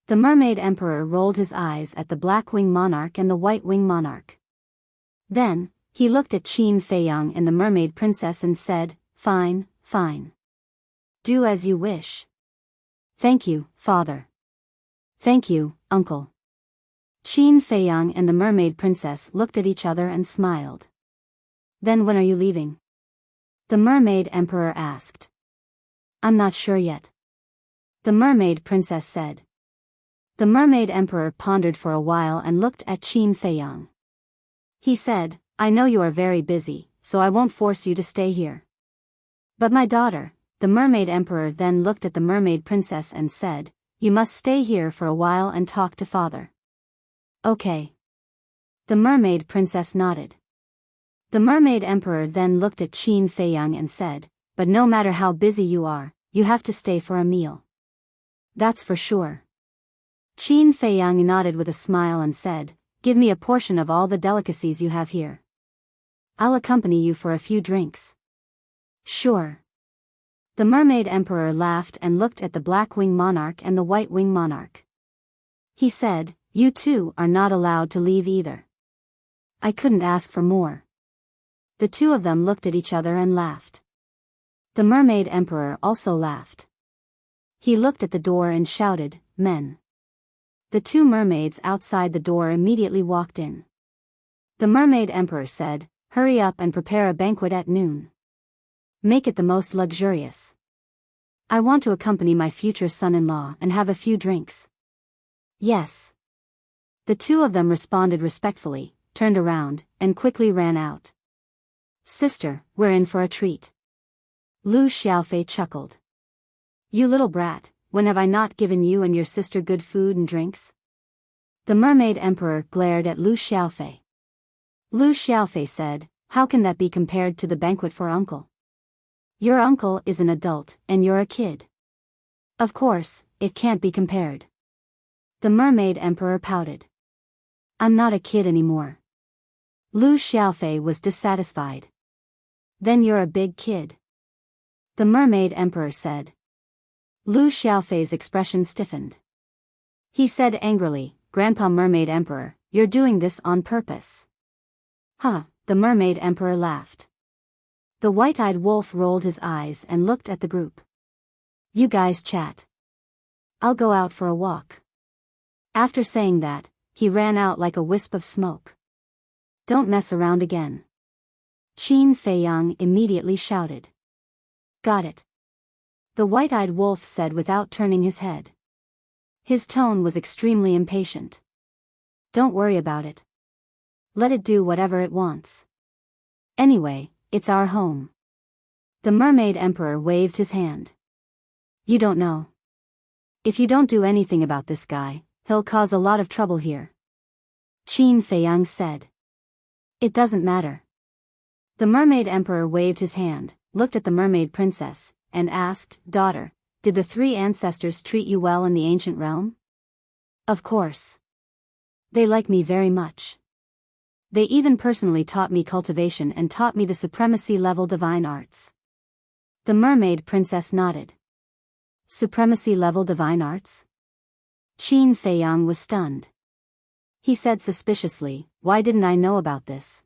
The Mermaid Emperor rolled his eyes at the Black-Wing Monarch and the White-Wing Monarch. Then, he looked at Qin Feiyang and the Mermaid Princess and said, Fine, fine. Do as you wish. Thank you, father. Thank you, uncle. Qin Feiyang and the Mermaid Princess looked at each other and smiled. Then when are you leaving? The Mermaid Emperor asked. I'm not sure yet. The Mermaid Princess said. The Mermaid Emperor pondered for a while and looked at Qin Feiyang. He said, I know you are very busy, so I won't force you to stay here. But my daughter, the Mermaid Emperor then looked at the Mermaid Princess and said, You must stay here for a while and talk to father. Okay. The Mermaid Princess nodded. The Mermaid Emperor then looked at Qin Feiyang and said, But no matter how busy you are, you have to stay for a meal. That's for sure. Qin Feiyang nodded with a smile and said, "Give me a portion of all the delicacies you have here. I'll accompany you for a few drinks." Sure. The Mermaid Emperor laughed and looked at the Black Wing Monarch and the White Wing Monarch. He said, "You two are not allowed to leave either." I couldn't ask for more. The two of them looked at each other and laughed. The Mermaid Emperor also laughed. He looked at the door and shouted, "Men." The two mermaids outside the door immediately walked in. The Mermaid Emperor said, "Hurry up and prepare a banquet at noon. Make it the most luxurious. I want to accompany my future son-in-law and have a few drinks." Yes. The two of them responded respectfully, turned around, and quickly ran out. "Sister, we're in for a treat." Lu Xiaofei chuckled. "You little brat, when have I not given you and your sister good food and drinks?" The Mermaid Emperor glared at Lu Xiaofei. Lu Xiaofei said, "How can that be compared to the banquet for uncle? Your uncle is an adult, and you're a kid. Of course, it can't be compared." The Mermaid Emperor pouted. "I'm not a kid anymore." Lu Xiaofei was dissatisfied. "Then you're a big kid." The Mermaid Emperor said. Lu Xiaofei's expression stiffened. He said angrily, "Grandpa Mermaid Emperor, you're doing this on purpose." "Huh," the Mermaid Emperor laughed. The white-eyed wolf rolled his eyes and looked at the group. "You guys chat. I'll go out for a walk." After saying that, he ran out like a wisp of smoke. "Don't mess around again." Qin Feiyang immediately shouted. "Got it." The white-eyed wolf said without turning his head. His tone was extremely impatient. "Don't worry about it. Let it do whatever it wants. Anyway, it's our home." The Mermaid Emperor waved his hand. "You don't know. If you don't do anything about this guy, he'll cause a lot of trouble here." Qin Feiyang said. "It doesn't matter." The Mermaid Emperor waved his hand, looked at the Mermaid Princess, and asked, "Daughter, did the three ancestors treat you well in the ancient realm?" "Of course. They like me very much. They even personally taught me cultivation and taught me the supremacy-level divine arts." The Mermaid Princess nodded. "Supremacy-level divine arts?" Qin Feiyang was stunned. He said suspiciously, "Why didn't I know about this?"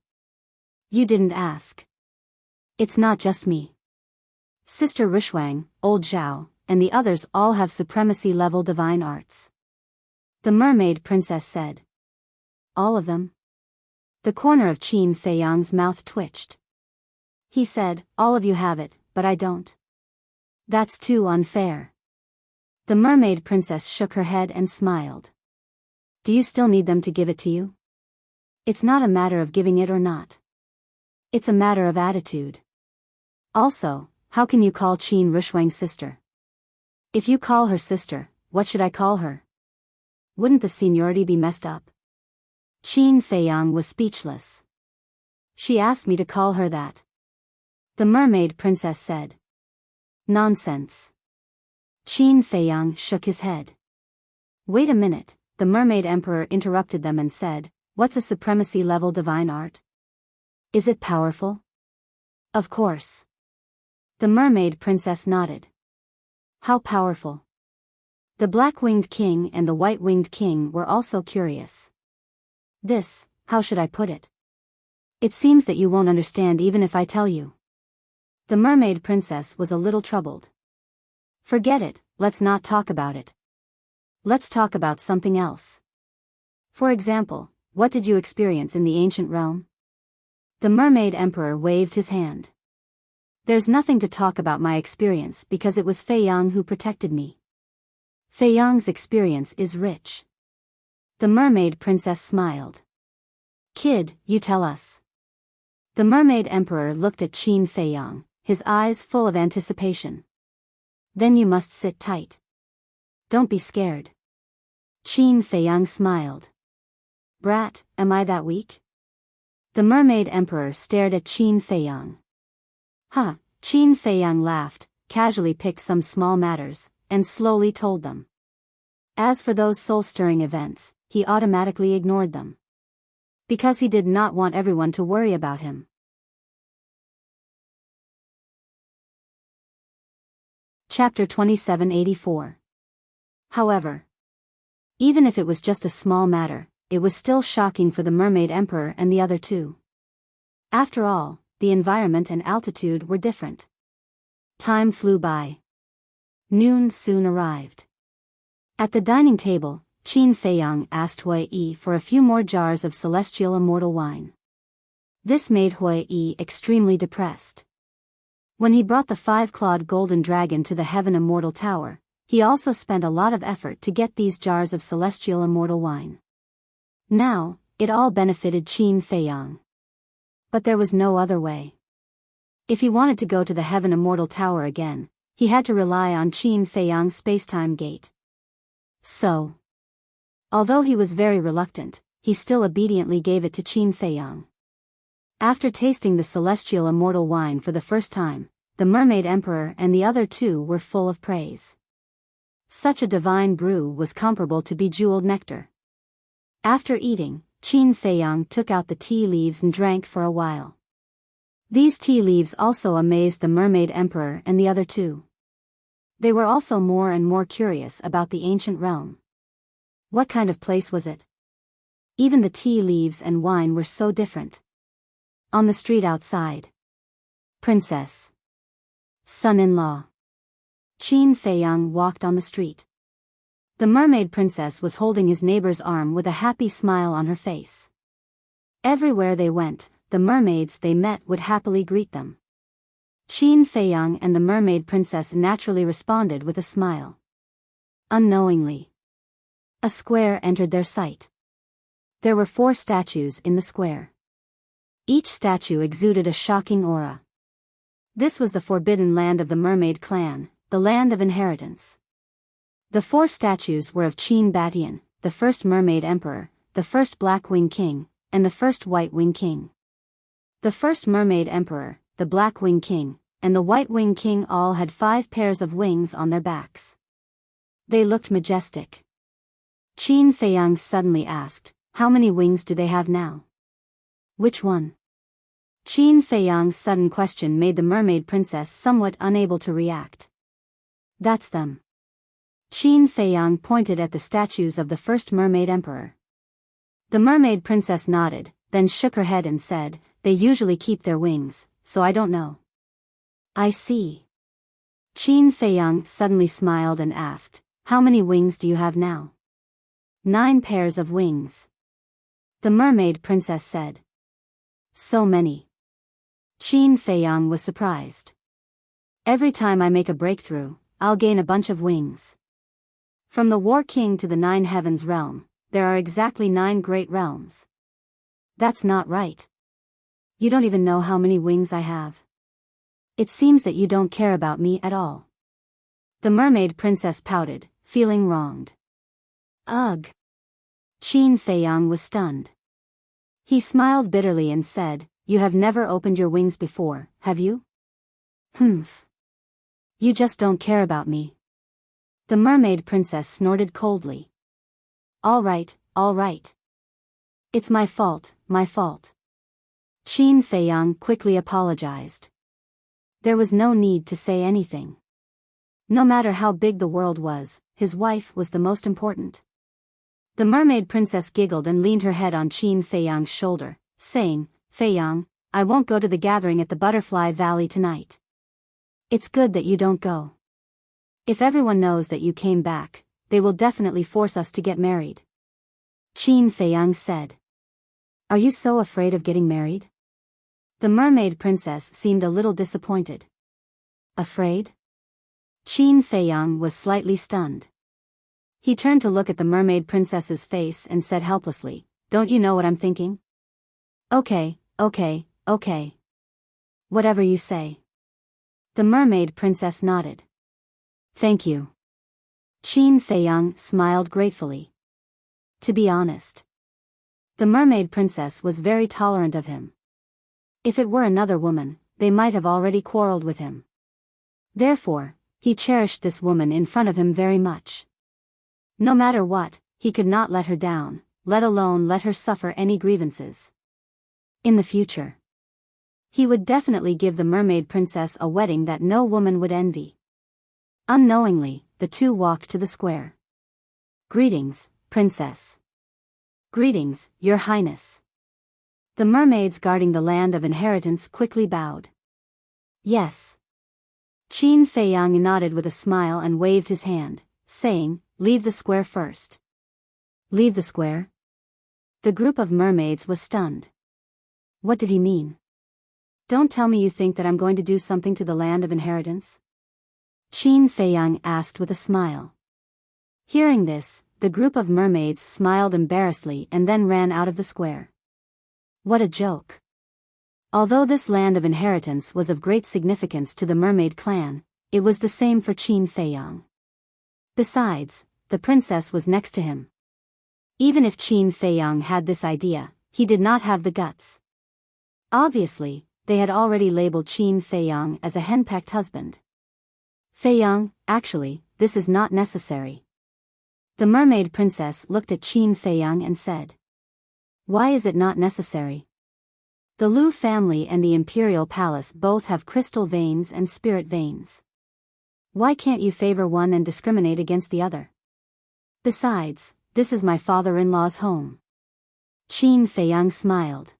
"You didn't ask." "It's not just me. Sister Rishuang, Old Zhao, and the others all have supremacy-level divine arts." The Mermaid Princess said. "All of them?" The corner of Qin Feiyang's mouth twitched. He said, "All of you have it, but I don't. That's too unfair." The Mermaid Princess shook her head and smiled. "Do you still need them to give it to you? It's not a matter of giving it or not. It's a matter of attitude. Also, how can you call Qin Rishuang sister? If you call her sister, what should I call her? Wouldn't the seniority be messed up?" Qin Feiyang was speechless. "She asked me to call her that." The Mermaid Princess said. "Nonsense." Qin Feiyang shook his head. "Wait a minute," the Mermaid Emperor interrupted them and said, "What's a supremacy-level divine art? Is it powerful?" "Of course." The Mermaid Princess nodded. "How powerful?" The Black-Winged King and the White-Winged King were also curious. "This, how should I put it? It seems that you won't understand even if I tell you." The Mermaid Princess was a little troubled. "Forget it, let's not talk about it. Let's talk about something else. For example, what did you experience in the ancient realm?" The Mermaid Emperor waved his hand. "There's nothing to talk about my experience because it was Feiyang who protected me. Feiyang's experience is rich." The Mermaid Princess smiled. "Kid, you tell us." The Mermaid Emperor looked at Qin Feiyang, his eyes full of anticipation. "Then you must sit tight. Don't be scared." Qin Feiyang smiled. "Brat, am I that weak?" The Mermaid Emperor stared at Qin Feiyang. "Huh," Qin Feiyang laughed, casually picked some small matters, and slowly told them. As for those soul-stirring events, he automatically ignored them. Because he did not want everyone to worry about him. Chapter 2784. However, even if it was just a small matter, it was still shocking for the Mermaid Emperor and the other two. After all, the environment and altitude were different. Time flew by. Noon soon arrived. At the dining table, Qin Feiyang asked Hui Yi for a few more jars of celestial immortal wine. This made Hui Yi extremely depressed. When he brought the 5-clawed golden dragon to the Heaven Immortal Tower, he also spent a lot of effort to get these jars of celestial immortal wine. Now, it all benefited Qin Feiyang. But there was no other way. If he wanted to go to the Heaven Immortal Tower again, he had to rely on Qin Feiyang's spacetime gate. So, although he was very reluctant, he still obediently gave it to Qin Feiyang. After tasting the celestial immortal wine for the first time, the Mermaid Emperor and the other two were full of praise. Such a divine brew was comparable to bejeweled nectar. After eating, Qin Feiyang took out the tea leaves and drank for a while. These tea leaves also amazed the Mermaid Emperor and the other two. They were also more and more curious about the ancient realm. What kind of place was it? Even the tea leaves and wine were so different. On the street outside. Princess. Son-in-law. Qin Feiyang walked on the street. The mermaid princess was holding his neighbor's arm with a happy smile on her face. Everywhere they went, the mermaids they met would happily greet them. Qin Feiyang and the mermaid princess naturally responded with a smile. Unknowingly, a square entered their sight. There were 4 statues in the square. Each statue exuded a shocking aura. This was the forbidden land of the mermaid clan, the land of inheritance. The 4 statues were of Qin Batian, the first mermaid emperor, the first Black Wing King, and the first White Wing King. The first mermaid emperor, the Black Wing King, and the White Wing King all had 5 pairs of wings on their backs. They looked majestic. Qin Feiyang suddenly asked, "How many wings do they have now?" "Which one?" Qin Feiyang's sudden question made the mermaid princess somewhat unable to react. "That's them." Qin Feiyang pointed at the statues of the first mermaid emperor. The mermaid princess nodded, then shook her head and said, "They usually keep their wings, so I don't know." "I see." Qin Feiyang suddenly smiled and asked, "How many wings do you have now?" 9 pairs of wings. The mermaid princess said. "So many." Qin Feiyang was surprised. "Every time I make a breakthrough, I'll gain a bunch of wings. From the War King to the 9 Heavens realm, there are exactly 9 great realms. That's not right. You don't even know how many wings I have. It seems that you don't care about me at all." The mermaid princess pouted, feeling wronged. "Ugh." Qin Feiyang was stunned. He smiled bitterly and said, "You have never opened your wings before, have you?" "Humph. You just don't care about me." The mermaid princess snorted coldly. All right. It's my fault, my fault." Qin Feiyang quickly apologized. There was no need to say anything. No matter how big the world was, his wife was the most important. The mermaid princess giggled and leaned her head on Qin Feiyang's shoulder, saying, "Feiyang, I won't go to the gathering at the Butterfly Valley tonight. It's good that you don't go. If everyone knows that you came back, they will definitely force us to get married." Qin Feiyang said. "Are you so afraid of getting married?" The mermaid princess seemed a little disappointed. "Afraid?" Qin Feiyang was slightly stunned. He turned to look at the mermaid princess's face and said helplessly, "Don't you know what I'm thinking?" Okay. Whatever you say." The mermaid princess nodded. "Thank you." Qin Feiyang smiled gratefully. To be honest, the mermaid princess was very tolerant of him. If it were another woman, they might have already quarreled with him. Therefore, he cherished this woman in front of him very much. No matter what, he could not let her down, let alone let her suffer any grievances. In the future, he would definitely give the mermaid princess a wedding that no woman would envy. Unknowingly, the two walked to the square. Greetings, princess. Greetings, your highness. The mermaids guarding the land of inheritance quickly bowed. Yes. Qin Feiyang nodded with a smile and waved his hand, saying, leave the square first. Leave the square? The group of mermaids was stunned. What did he mean? Don't tell me you think that I'm going to do something to the land of inheritance? Qin Feiyang asked with a smile. Hearing this, the group of mermaids smiled embarrassedly and then ran out of the square. What a joke. Although this land of inheritance was of great significance to the mermaid clan, it was the same for Qin Feiyang. Besides, the princess was next to him. Even if Qin Feiyang had this idea, he did not have the guts. Obviously, they had already labeled Qin Feiyang as a henpecked husband. Feiyang, actually, this is not necessary. The mermaid princess looked at Qin Feiyang and said. Why is it not necessary? The Lu family and the imperial palace both have crystal veins and spirit veins. Why can't you favor one and discriminate against the other? Besides, this is my father-in-law's home. Qin Feiyang smiled.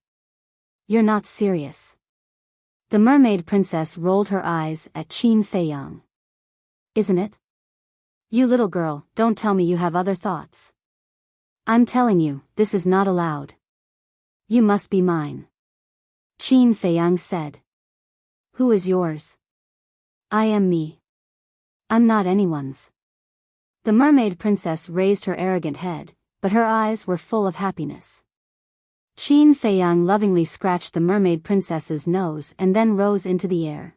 You're not serious. The mermaid princess rolled her eyes at Qin Feiyang. Isn't it? You little girl, don't tell me you have other thoughts. I'm telling you, this is not allowed. You must be mine. Qin Feiyang said. Who is yours? I am me. I'm not anyone's. The mermaid princess raised her arrogant head, but her eyes were full of happiness. Qin Feiyang lovingly scratched the mermaid princess's nose and then rose into the air.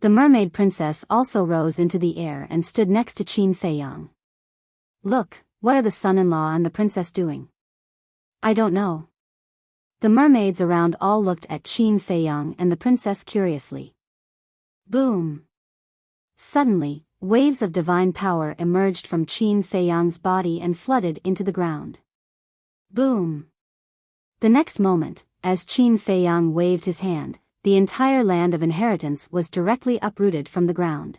The mermaid princess also rose into the air and stood next to Qin Feiyang. Look, what are the son-in-law and the princess doing? I don't know. The mermaids around all looked at Qin Feiyang and the princess curiously. Boom! Suddenly, waves of divine power emerged from Qin Feiyang's body and flooded into the ground. Boom! The next moment, as Qin Feiyang waved his hand, the entire land of inheritance was directly uprooted from the ground.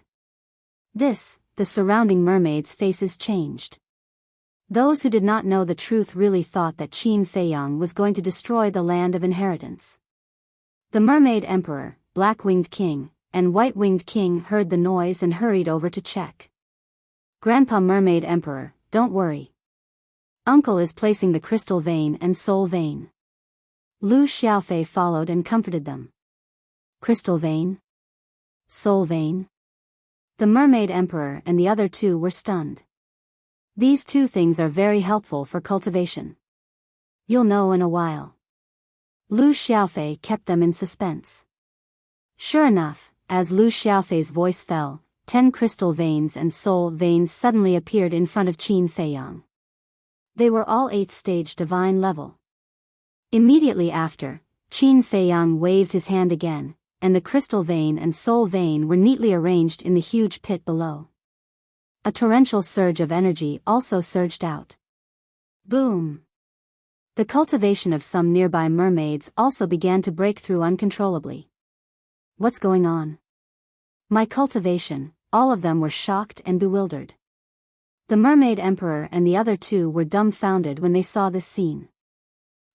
The surrounding mermaids' faces changed. Those who did not know the truth really thought that Qin Feiyang was going to destroy the land of inheritance. The mermaid emperor, black-winged king, and white-winged king heard the noise and hurried over to check. Grandpa mermaid emperor, don't worry. Uncle is placing the crystal vein and soul vein. Lu Xiaofei followed and comforted them. Crystal vein? Soul vein? The mermaid emperor and the other two were stunned. These two things are very helpful for cultivation. You'll know in a while. Lu Xiaofei kept them in suspense. Sure enough, as Lu Xiaofei's voice fell, 10 crystal veins and soul veins suddenly appeared in front of Qin Feiyang. They were all 8th stage divine level. Immediately after, Qin Feiyang waved his hand again, and the crystal vein and soul vein were neatly arranged in the huge pit below. A torrential surge of energy also surged out. Boom! The cultivation of some nearby mermaids also began to break through uncontrollably. What's going on? My cultivation, all of them were shocked and bewildered. The mermaid emperor and the other two were dumbfounded when they saw this scene.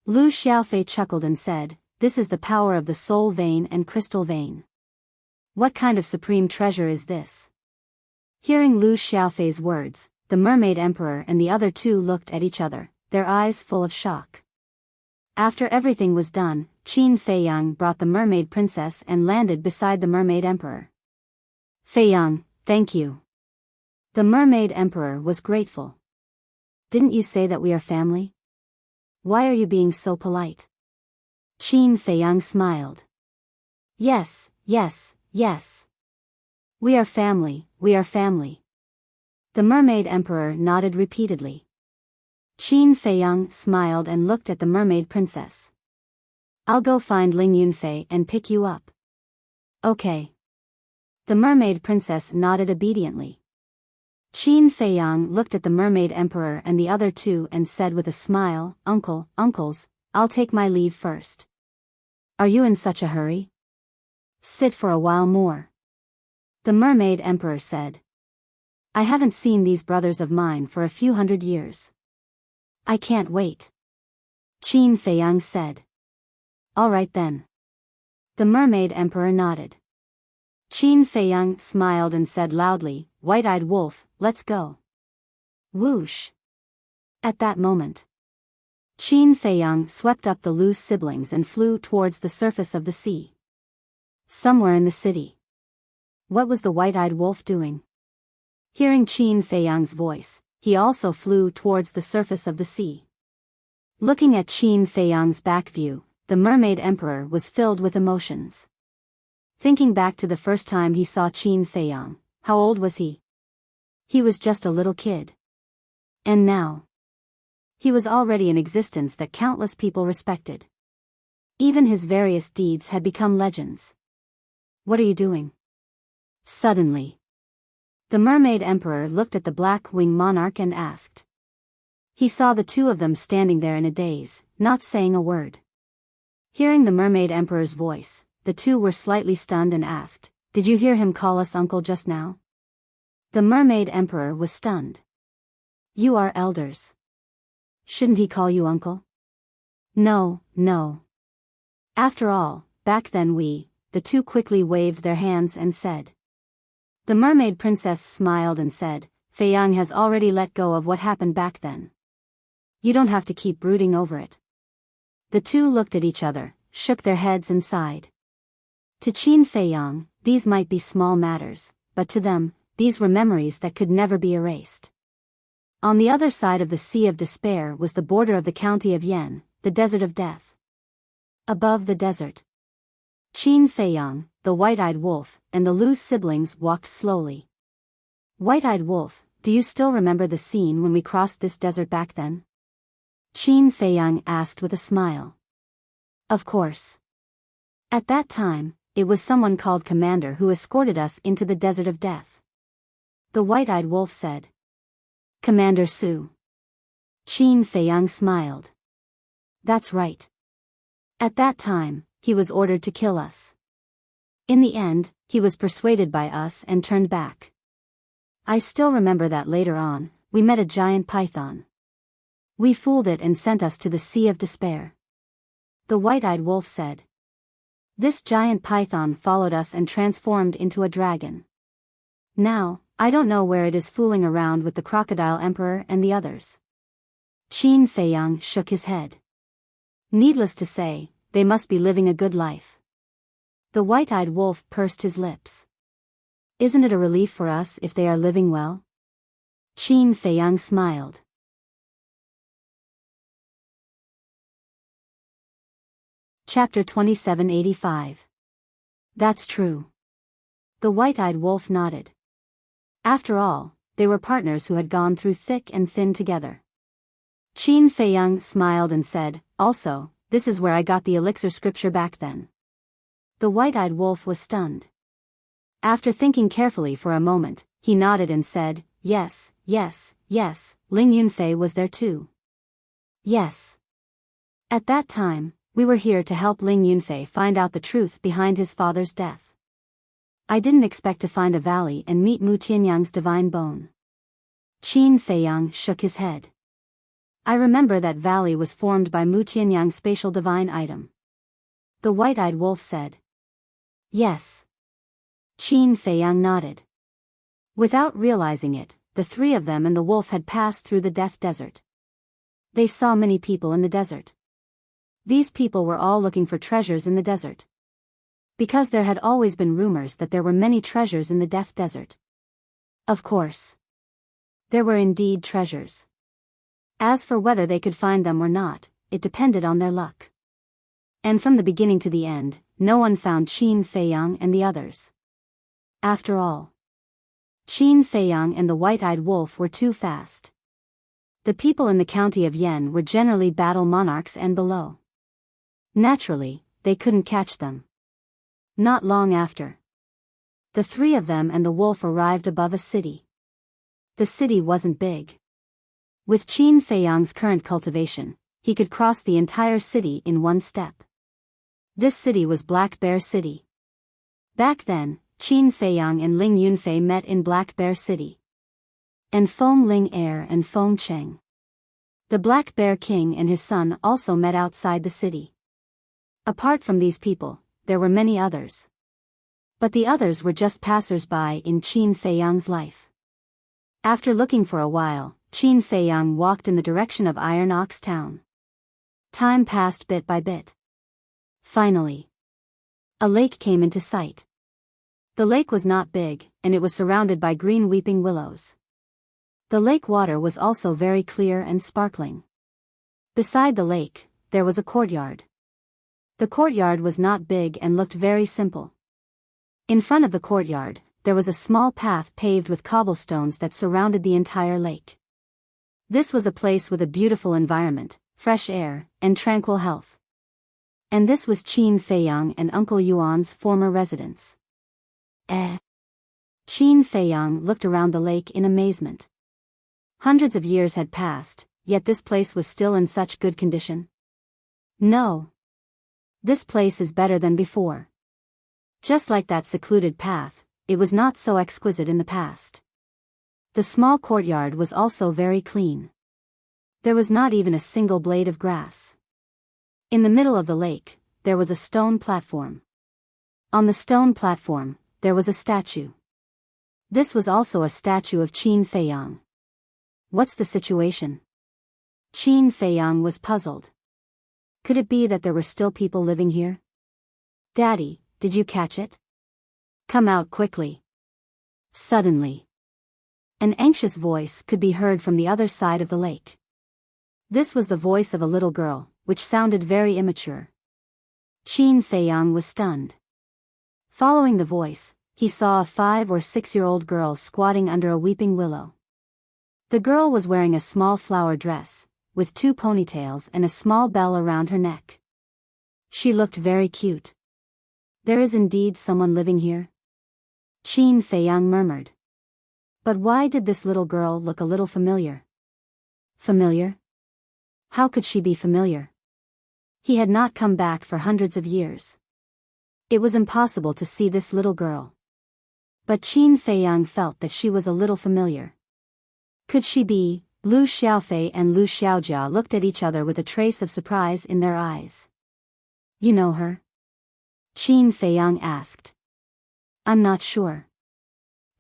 Lu Xiaofei chuckled and said, this is the power of the soul vein and crystal vein. What kind of supreme treasure is this? Hearing Lu Xiaofei's words, the mermaid emperor and the other two looked at each other, their eyes full of shock. After everything was done, Qin Feiyang brought the mermaid princess and landed beside the mermaid emperor. Feiyang, thank you. The mermaid emperor was grateful. Didn't you say that we are family? Why are you being so polite? Qin Feiyang smiled. Yes, yes, yes. We are family, we are family. The mermaid emperor nodded repeatedly. Qin Feiyang smiled and looked at the mermaid princess. I'll go find Ling Yunfei and pick you up. Okay. The mermaid princess nodded obediently. Qin Feiyang looked at the mermaid emperor and the other two and said with a smile, Uncles, I'll take my leave first. Are you in such a hurry? Sit for a while more. The mermaid emperor said. I haven't seen these brothers of mine for a few hundred years. I can't wait. Qin Feiyang said. All right then. The mermaid emperor nodded. Qin Feiyang smiled and said loudly, White-eyed wolf, let's go. Whoosh. At that moment, Qin Feiyang swept up the loose siblings and flew towards the surface of the sea. Somewhere in the city. What was the white-eyed wolf doing? Hearing Qin Feiyang's voice, he also flew towards the surface of the sea. Looking at Qin Feiyang's back view, the mermaid emperor was filled with emotions. Thinking back to the first time he saw Qin Feiyang, how old was he? He was just a little kid. And now, he was already an existence that countless people respected. Even his various deeds had become legends. What are you doing? Suddenly, the mermaid emperor looked at the black-winged monarch and asked. He saw the two of them standing there in a daze, not saying a word. Hearing the mermaid emperor's voice, the two were slightly stunned and asked, Did you hear him call us uncle just now? The mermaid emperor was stunned. You are elders. Shouldn't he call you uncle? No. After all, back then the two quickly waved their hands and said. The mermaid princess smiled and said, Feiyang has already let go of what happened back then. You don't have to keep brooding over it. The two looked at each other, shook their heads and sighed. To Qin Feiyang, these might be small matters, but to them, these were memories that could never be erased. On the other side of the Sea of Despair was the border of the county of Yan, the Desert of Death. Above the desert, Qin Feiyang, the white-eyed wolf, and the loose siblings walked slowly. White-eyed wolf, do you still remember the scene when we crossed this desert back then? Qin Feiyang asked with a smile. Of course. At that time, it was someone called Commander who escorted us into the Desert of Death. The white-eyed wolf said. Commander Su. Qin Feiyang smiled. That's right. At that time, he was ordered to kill us. In the end, he was persuaded by us and turned back. I still remember that later on, we met a giant python. We fooled it and sent us to the Sea of Despair. The white-eyed wolf said. This giant python followed us and transformed into a dragon. Now, I don't know where it is fooling around with the crocodile emperor and the others. Qin Feiyang shook his head. Needless to say, they must be living a good life. The white-eyed wolf pursed his lips. Isn't it a relief for us if they are living well? Qin Feiyang smiled. Chapter 2785. That's true. The white-eyed wolf nodded. After all, they were partners who had gone through thick and thin together. Qin Feiyang smiled and said, Also, this is where I got the elixir scripture back then. The white-eyed wolf was stunned. After thinking carefully for a moment, he nodded and said, Yes, Ling Yunfei was there too. Yes. At that time, we were here to help Ling Yunfei find out the truth behind his father's death. I didn't expect to find a valley and meet Mu Tianyang's divine bone. Qin Feiyang shook his head. I remember that valley was formed by Mu Tianyang's spatial divine item. The white-eyed wolf said. Yes. Qin Feiyang nodded. Without realizing it, the three of them and the wolf had passed through the Death Desert. They saw many people in the desert. These people were all looking for treasures in the desert. Because there had always been rumors that there were many treasures in the Death Desert. Of course. There were indeed treasures. As for whether they could find them or not, it depended on their luck. And from the beginning to the end, no one found Qin Feiyang and the others. After all, Qin Feiyang and the white-eyed wolf were too fast. The people in the county of Yan were generally battle monarchs and below. Naturally, they couldn't catch them. Not long after, the three of them and the wolf arrived above a city. The city wasn't big. With Qin Feiyang's current cultivation, he could cross the entire city in one step. This city was Black Bear City. Back then, Qin Feiyang and Ling Yunfei met in Black Bear City. And Feng Ling Er and Feng Cheng. The Black Bear King and his son also met outside the city. Apart from these people, there were many others. But the others were just passers-by in Qin Feiyang's life. After looking for a while, Qin Feiyang walked in the direction of Iron Ox Town. Time passed bit by bit. Finally, a lake came into sight. The lake was not big, and it was surrounded by green weeping willows. The lake water was also very clear and sparkling. Beside the lake, there was a courtyard. The courtyard was not big and looked very simple. In front of the courtyard, there was a small path paved with cobblestones that surrounded the entire lake. This was a place with a beautiful environment, fresh air, and tranquil health. And this was Qin Feiyang and Uncle Yuan's former residence. Qin Feiyang looked around the lake in amazement. Hundreds of years had passed, yet this place was still in such good condition. No. This place is better than before. Just like that secluded path, it was not so exquisite in the past. The small courtyard was also very clean. There was not even a single blade of grass. In the middle of the lake, there was a stone platform. On the stone platform, there was a statue. This was also a statue of Qin Feiyang. What's the situation? Qin Feiyang was puzzled. Could it be that there were still people living here? Daddy, did you catch it? Come out quickly. Suddenly, an anxious voice could be heard from the other side of the lake. This was the voice of a little girl, which sounded very immature. Qin Feiyang was stunned. Following the voice, he saw a 5 or 6-year-old girl squatting under a weeping willow. The girl was wearing a small flower dress, with 2 ponytails and a small bell around her neck. She looked very cute. There is indeed someone living here? Qin Feiyang murmured. But why did this little girl look a little familiar? Familiar? How could she be familiar? He had not come back for hundreds of years. It was impossible to see this little girl. But Qin Feiyang felt that she was a little familiar. Could she be? Lu Xiaofei and Lu Xiaojia looked at each other with a trace of surprise in their eyes. You know her? Qin Feiyang asked. I'm not sure.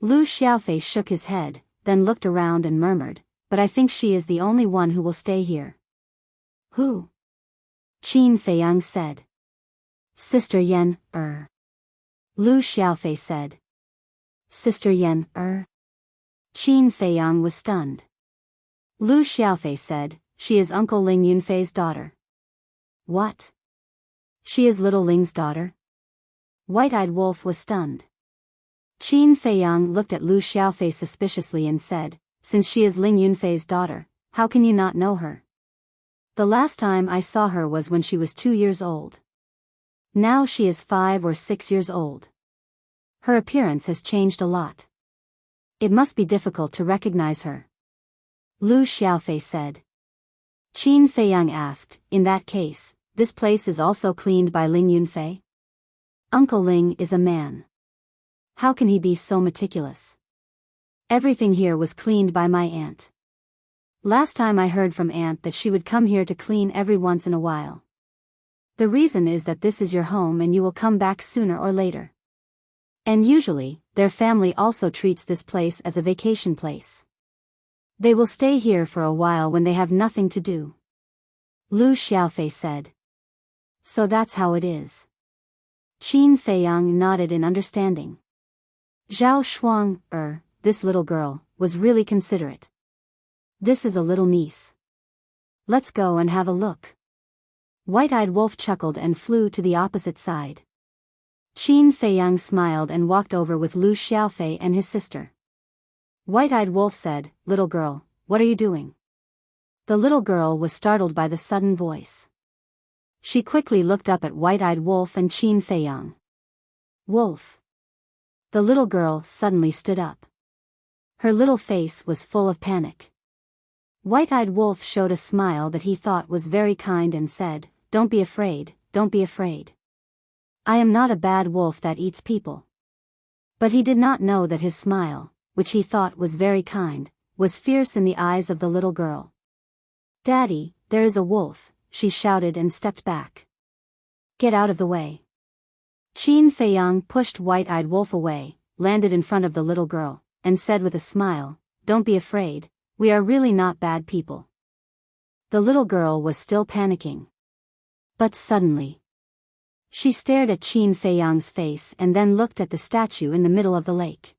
Lu Xiaofei shook his head, then looked around and murmured, but I think she is the only one who will stay here. Who? Qin Feiyang said. Sister Yan, Lu Xiaofei said. Sister Yan, Qin Feiyang was stunned. Lu Xiaofei said, she is Uncle Ling Yunfei's daughter. What? She is little Ling's daughter? White-eyed Wolf was stunned. Qin Feiyang looked at Lu Xiaofei suspiciously and said, since she is Ling Yunfei's daughter, how can you not know her? The last time I saw her was when she was 2 years old. Now she is 5 or 6 years old. Her appearance has changed a lot. It must be difficult to recognize her. Lu Xiaofei said. Qin Feiyang asked, in that case, this place is also cleaned by Ling Yunfei? Uncle Ling is a man. How can he be so meticulous? Everything here was cleaned by my aunt. Last time I heard from aunt that she would come here to clean every once in a while. The reason is that this is your home and you will come back sooner or later. And usually, their family also treats this place as a vacation place. They will stay here for a while when they have nothing to do. Lu Xiaofei said. So that's how it is. Qin Feiyang nodded in understanding. Zhao Shuang, this little girl, was really considerate. This is a little niece. Let's go and have a look. White-eyed Wolf chuckled and flew to the opposite side. Qin Feiyang smiled and walked over with Lu Xiaofei and his sister. White-eyed Wolf said, little girl, what are you doing? The little girl was startled by the sudden voice. She quickly looked up at White-eyed Wolf and Qin Feiyang. Wolf. The little girl suddenly stood up. Her little face was full of panic. White-eyed Wolf showed a smile that he thought was very kind and said, "Don't be afraid, don't be afraid. I am not a bad wolf that eats people." But he did not know that his smile, which he thought was very kind, was fierce in the eyes of the little girl. "Daddy, there is a wolf," she shouted and stepped back. "Get out of the way." Qin Feiyang pushed White-eyed Wolf away, landed in front of the little girl, and said with a smile, "Don't be afraid, we are really not bad people." The little girl was still panicking. But suddenly, she stared at Qin Feiyang's face and then looked at the statue in the middle of the lake.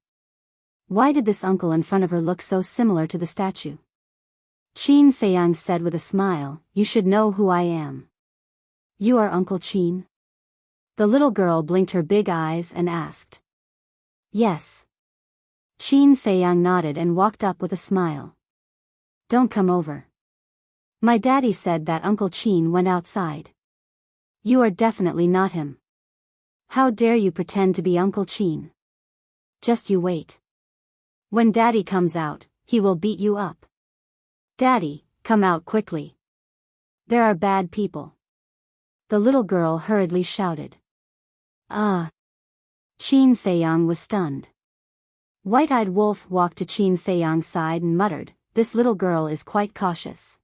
Why did this uncle in front of her look so similar to the statue? Qin Feiyang said with a smile, "You should know who I am." "You are Uncle Qin?" The little girl blinked her big eyes and asked. "Yes." Qin Feiyang nodded and walked up with a smile. "Don't come over. My daddy said that Uncle Qin went outside. You are definitely not him. How dare you pretend to be Uncle Qin? Just you wait. When Daddy comes out, he will beat you up. Daddy, come out quickly. There are bad people." The little girl hurriedly shouted. "Ah!" Qin Feiyang was stunned. White-eyed Wolf walked to Qin Feiyang's side and muttered, "This little girl is quite cautious.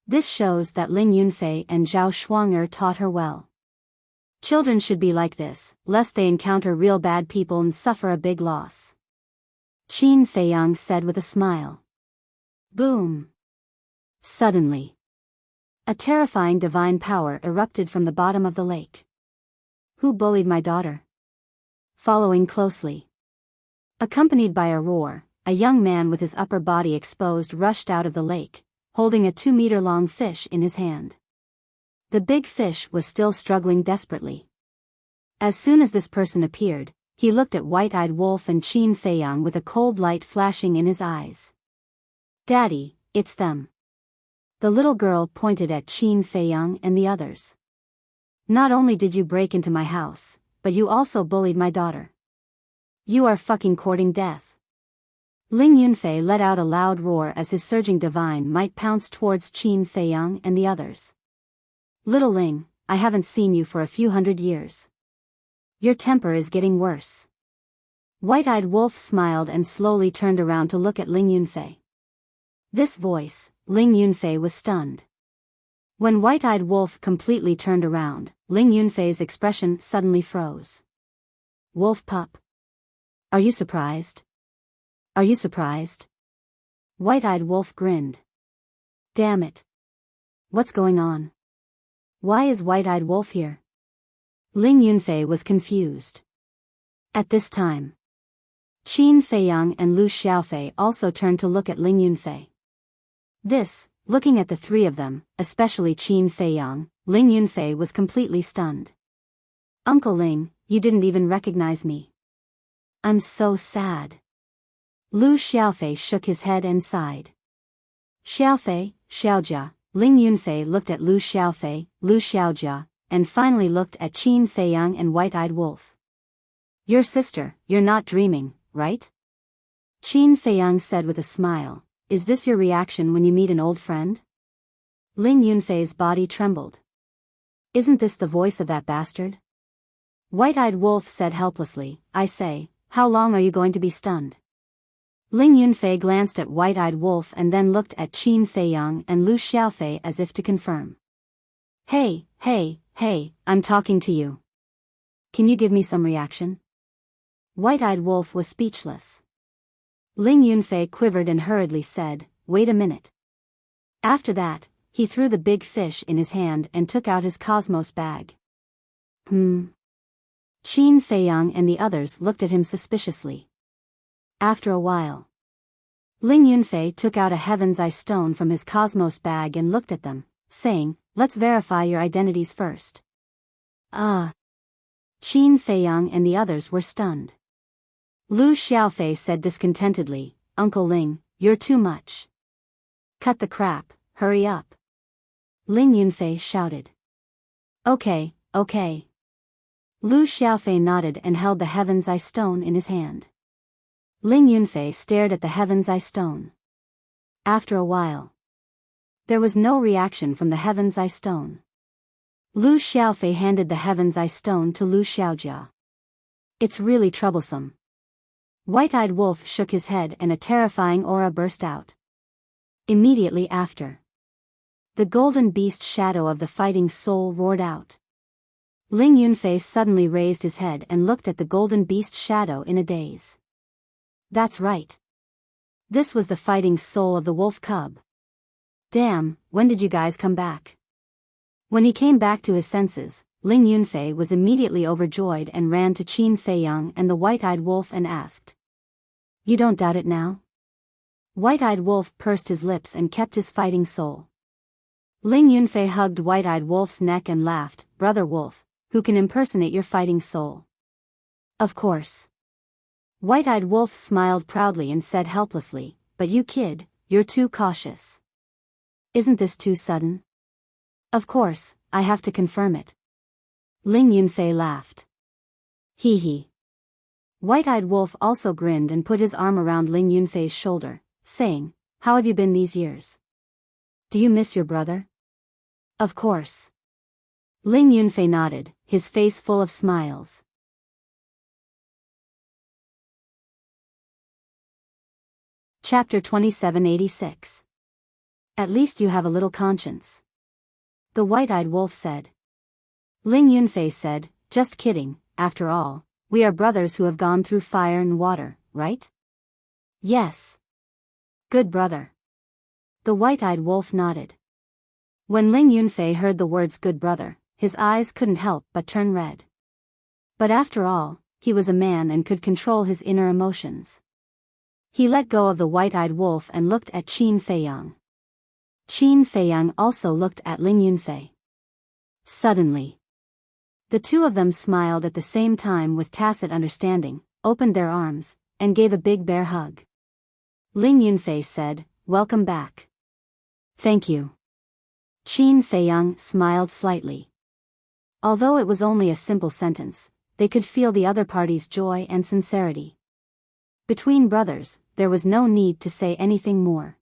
This shows that Ling Yunfei and Zhao Shuang'er taught her well. Children should be like this, lest they encounter real bad people and suffer a big loss." Qin Feiyang said with a smile. Boom! Suddenly, a terrifying divine power erupted from the bottom of the lake. "Who bullied my daughter?" Following closely, accompanied by a roar, a young man with his upper body exposed rushed out of the lake, holding a 2-meter-long fish in his hand. The big fish was still struggling desperately. As soon as this person appeared, he looked at White-eyed Wolf and Qin Feiyang with a cold light flashing in his eyes. "Daddy, it's them." The little girl pointed at Qin Feiyang and the others. "Not only did you break into my house, but you also bullied my daughter. You are fucking courting death." Ling Yunfei let out a loud roar as his surging divine might pounced towards Qin Feiyang and the others. "Little Ling, I haven't seen you for a few hundred years. Your temper is getting worse." White-eyed Wolf smiled and slowly turned around to look at Ling Yunfei. This voice, Ling Yunfei was stunned. When White-eyed Wolf completely turned around, Ling Yunfei's expression suddenly froze. "Wolf pup. Are you surprised? Are you surprised?" White-eyed Wolf grinned. "Damn it. What's going on? Why is White-eyed Wolf here?" Ling Yunfei was confused. At this time, Qin Feiyang and Lu Xiaofei also turned to look at Ling Yunfei. Looking at the three of them, especially Qin Feiyang, Ling Yunfei was completely stunned. "Uncle Ling, you didn't even recognize me. I'm so sad." Lu Xiaofei shook his head and sighed. "Xiaofei, Xiaojia." Ling Yunfei looked at Lu Xiaofei, Lu Xiaojia, and finally looked at Qin Feiyang and White-eyed Wolf. "Your sister, you're not dreaming, right?" Qin Feiyang said with a smile, "Is this your reaction when you meet an old friend?" Ling Yunfei's body trembled. "Isn't this the voice of that bastard?" White-eyed Wolf said helplessly, "I say, how long are you going to be stunned?" Ling Yunfei glanced at White-eyed Wolf and then looked at Qin Feiyang and Lu Xiaofei as if to confirm. Hey, I'm talking to you. Can you give me some reaction?" White-eyed Wolf was speechless. Ling Yunfei quivered and hurriedly said, "Wait a minute." After that, he threw the big fish in his hand and took out his cosmos bag. Qin Feiyang and the others looked at him suspiciously. After a while, Ling Yunfei took out a Heaven's Eye stone from his cosmos bag and looked at them, saying, "Let's verify your identities first." Qin Feiyang and the others were stunned. Lu Xiaofei said discontentedly, "Uncle Ling, you're too much. Cut the crap, hurry up." Ling Yunfei shouted. Okay. Lu Xiaofei nodded and held the Heaven's Eye stone in his hand. Ling Yunfei stared at the heaven's eye stone. After a while, there was no reaction from the heaven's eye stone. Lu Xiaofei handed the heaven's eye stone to Lu Xiaojia. It's really troublesome. White-eyed wolf shook his head and a terrifying aura burst out. Immediately after, the golden beast shadow of the fighting soul roared out. Ling Yunfei suddenly raised his head and looked at the golden beast shadow in a daze. That's right. This was the fighting soul of the wolf cub. Damn, when did you guys come back? When he came back to his senses, Ling Yunfei was immediately overjoyed and ran to Qin Feiyang and the white-eyed wolf and asked. You don't doubt it now? White-eyed wolf pursed his lips and kept his fighting soul. Ling Yunfei hugged white-eyed wolf's neck and laughed, Brother Wolf, who can impersonate your fighting soul? Of course. White-eyed wolf smiled proudly and said helplessly, but you kid, you're too cautious. Isn't this too sudden? Of course, I have to confirm it. Ling Yunfei laughed. Hee hee. White-eyed wolf also grinned and put his arm around Ling Yunfei's shoulder, saying, How have you been these years? Do you miss your brother? Of course. Ling Yunfei nodded, his face full of smiles. Chapter 2786. At least you have a little conscience. The white-eyed wolf said. Ling Yunfei said, Just kidding, after all, we are brothers who have gone through fire and water, right? Yes. Good brother. The white-eyed wolf nodded. When Ling Yunfei heard the words good brother, his eyes couldn't help but turn red. But after all, he was a man and could control his inner emotions. He let go of the white-eyed wolf and looked at Qin Feiyang. Qin Feiyang also looked at Ling Yunfei. Suddenly, the two of them smiled at the same time with tacit understanding, opened their arms, and gave a big bear hug. Ling Yunfei said, Welcome back. Thank you. Qin Feiyang smiled slightly. Although it was only a simple sentence, they could feel the other party's joy and sincerity. Between brothers, there was no need to say anything more.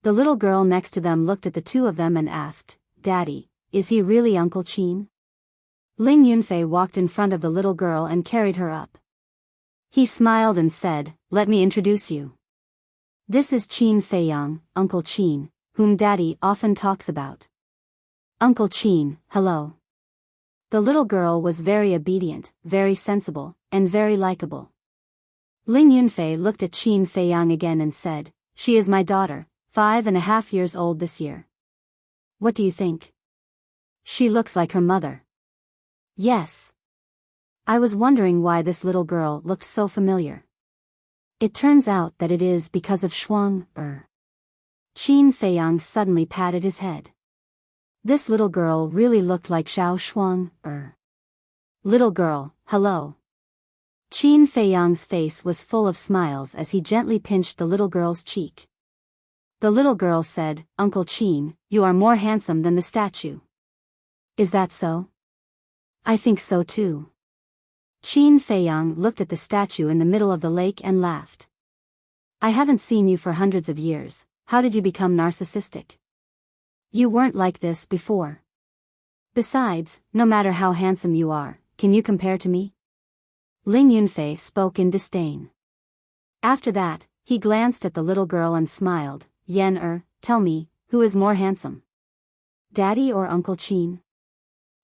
The little girl next to them looked at the two of them and asked, Daddy, is he really Uncle Qin? Ling Yunfei walked in front of the little girl and carried her up. He smiled and said, Let me introduce you. This is Qin Feiyang, Uncle Qin, whom Daddy often talks about. Uncle Qin, hello. The little girl was very obedient, very sensible, and very likable. Ling Yunfei looked at Qin Feiyang again and said, She is my daughter, 5.5 years old this year. What do you think? She looks like her mother. Yes. I was wondering why this little girl looked so familiar. It turns out that it is because of Shuang. Qin Feiyang suddenly patted his head. This little girl really looked like Xiao Shuang. Little girl, hello. Qin Feiyang's face was full of smiles as he gently pinched the little girl's cheek. The little girl said, Uncle Qin, you are more handsome than the statue. Is that so? I think so too. Qin Feiyang looked at the statue in the middle of the lake and laughed. I haven't seen you for hundreds of years, how did you become narcissistic? You weren't like this before. Besides, no matter how handsome you are, can you compare to me? Ling Yunfei spoke in disdain. After that, he glanced at the little girl and smiled, tell me, who is more handsome? Daddy or Uncle Qin?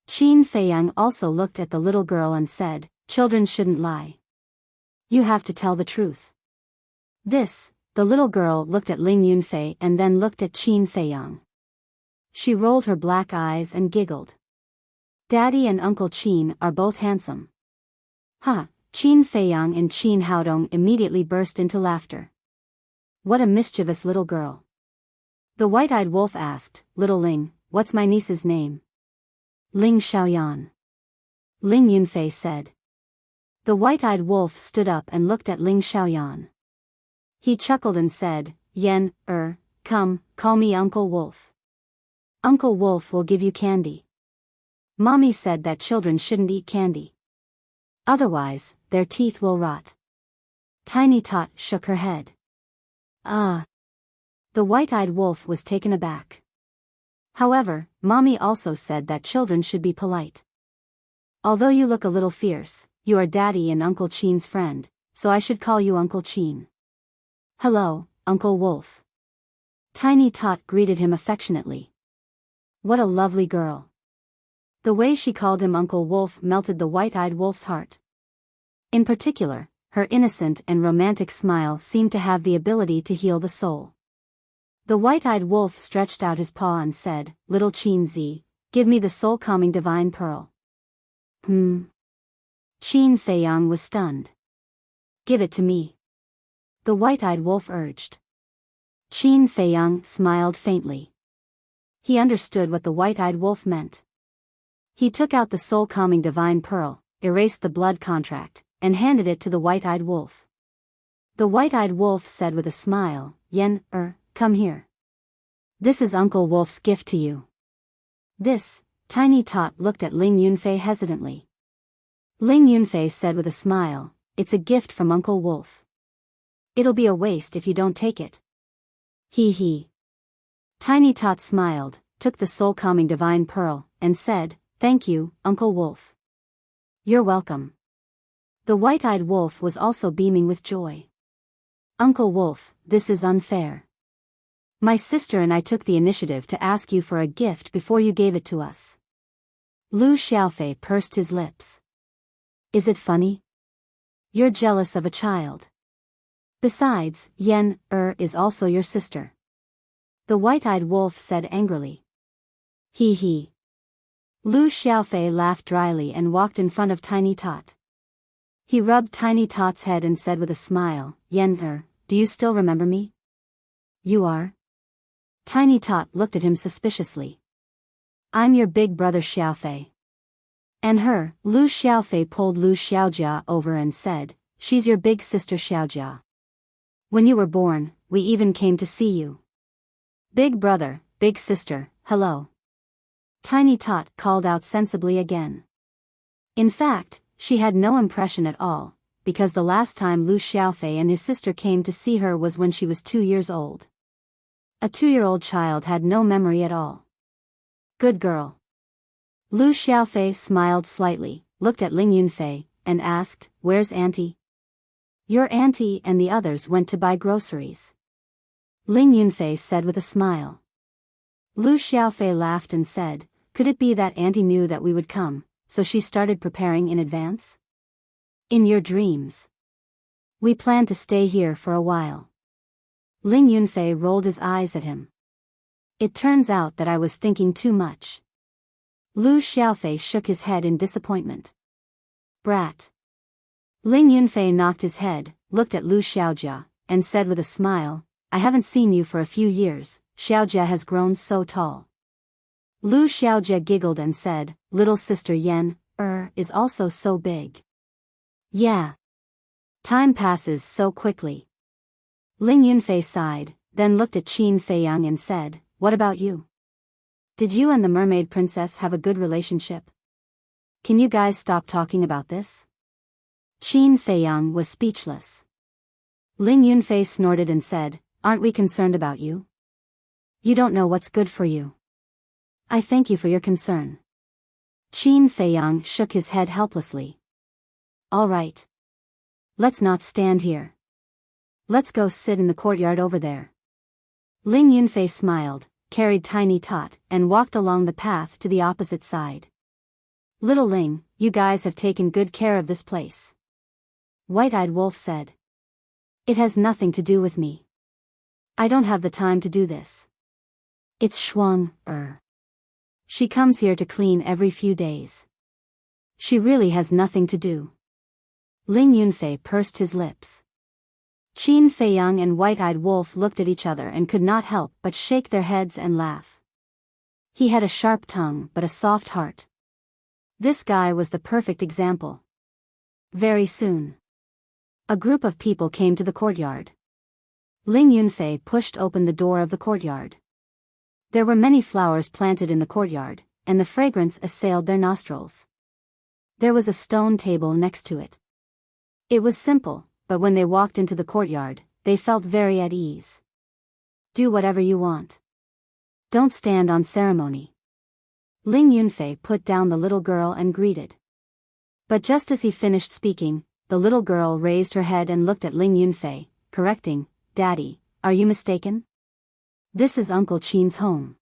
Qin Feiyang also looked at the little girl and said, Children shouldn't lie. You have to tell the truth. The little girl looked at Ling Yunfei and then looked at Qin Feiyang. She rolled her black eyes and giggled. Daddy and Uncle Qin are both handsome. Qin Feiyang and Qin Haodong immediately burst into laughter. What a mischievous little girl. The white-eyed wolf asked, Little Ling, what's my niece's name? Ling Xiaoyan. Ling Yunfei said. The white-eyed wolf stood up and looked at Ling Xiaoyan. He chuckled and said, Come, call me Uncle Wolf. Uncle Wolf will give you candy. Mommy said that children shouldn't eat candy. Otherwise, their teeth will rot. Tiny Tot shook her head. Ah. The white-eyed wolf was taken aback. However, Mommy also said that children should be polite. Although you look a little fierce, you are Daddy and Uncle Chin's friend, so I should call you Uncle Chin. Hello, Uncle Wolf. Tiny Tot greeted him affectionately. What a lovely girl. The way she called him Uncle Wolf melted the white-eyed wolf's heart. In particular, her innocent and romantic smile seemed to have the ability to heal the soul. The white-eyed wolf stretched out his paw and said, Little Chin Zi, give me the soul-calming divine pearl. Chin Feiyang was stunned. Give it to me. The white-eyed wolf urged. Chin Feiyang smiled faintly. He understood what the white-eyed wolf meant. He took out the soul-calming divine pearl, erased the blood contract, and handed it to the white-eyed wolf. The white-eyed wolf said with a smile, Come here. This is Uncle Wolf's gift to you. This, Tiny Tot looked at Ling Yunfei hesitantly. Ling Yunfei said with a smile, It's a gift from Uncle Wolf. It'll be a waste if you don't take it. He. Tiny Tot smiled, took the soul-calming divine pearl, and said, Thank you, Uncle Wolf. You're welcome. The white-eyed wolf was also beaming with joy. Uncle Wolf, this is unfair. My sister and I took the initiative to ask you for a gift before you gave it to us. Lu Xiaofei pursed his lips. Is it funny? You're jealous of a child. Besides, is also your sister. The white-eyed wolf said angrily. He. Lu Xiaofei laughed dryly and walked in front of Tiny Tot. He rubbed Tiny Tot's head and said with a smile, do you still remember me? You are? Tiny Tot looked at him suspiciously. I'm your big brother Xiaofei. And her, Lu Xiaofei pulled Lu Xiaojia over and said, She's your big sister Xiaojia. When you were born, we even came to see you. Big brother, big sister, hello. Tiny Tot called out sensibly again. In fact, she had no impression at all, because the last time Lu Xiaofei and his sister came to see her was when she was 2 years old. A 2-year-old child had no memory at all. Good girl. Lu Xiaofei smiled slightly, looked at Ling Yunfei, and asked, Where's Auntie? Your auntie and the others went to buy groceries. Ling Yunfei said with a smile. Lu Xiaofei laughed and said, Could it be that Auntie knew that we would come, so she started preparing in advance? In your dreams. We plan to stay here for a while. Ling Yunfei rolled his eyes at him. It turns out that I was thinking too much. Lu Xiaofei shook his head in disappointment. Brat. Ling Yunfei knocked his head, looked at Lu Xiaojia, and said with a smile, I haven't seen you for a few years, Xiaojia has grown so tall. Lu Xiaojia giggled and said, Little sister is also so big. Yeah. Time passes so quickly. Ling Yunfei sighed, then looked at Chin Feiyang and said, What about you? Did you and the mermaid princess have a good relationship? Can you guys stop talking about this? Chin Feiyang was speechless. Ling Yunfei snorted and said, Aren't we concerned about you? You don't know what's good for you. I thank you for your concern. Chin Feiyang shook his head helplessly. All right. Let's not stand here. Let's go sit in the courtyard over there. Ling Yunfei smiled, carried Tiny Tot, and walked along the path to the opposite side. Little Ling, you guys have taken good care of this place. White-eyed Wolf said. It has nothing to do with me. I don't have the time to do this. It's Shuang. She comes here to clean every few days. She really has nothing to do. Ling Yunfei pursed his lips. Chin Feiyang and White-eyed Wolf looked at each other and could not help but shake their heads and laugh. He had a sharp tongue but a soft heart. This guy was the perfect example. Very soon, a group of people came to the courtyard. Ling Yunfei pushed open the door of the courtyard. There were many flowers planted in the courtyard, and the fragrance assailed their nostrils. There was a stone table next to it. It was simple, but when they walked into the courtyard, they felt very at ease. Do whatever you want. Don't stand on ceremony. Ling Yunfei put down the little girl and greeted. But just as he finished speaking, the little girl raised her head and looked at Ling Yunfei, correcting, Daddy, are you mistaken? This is Uncle Qin's home.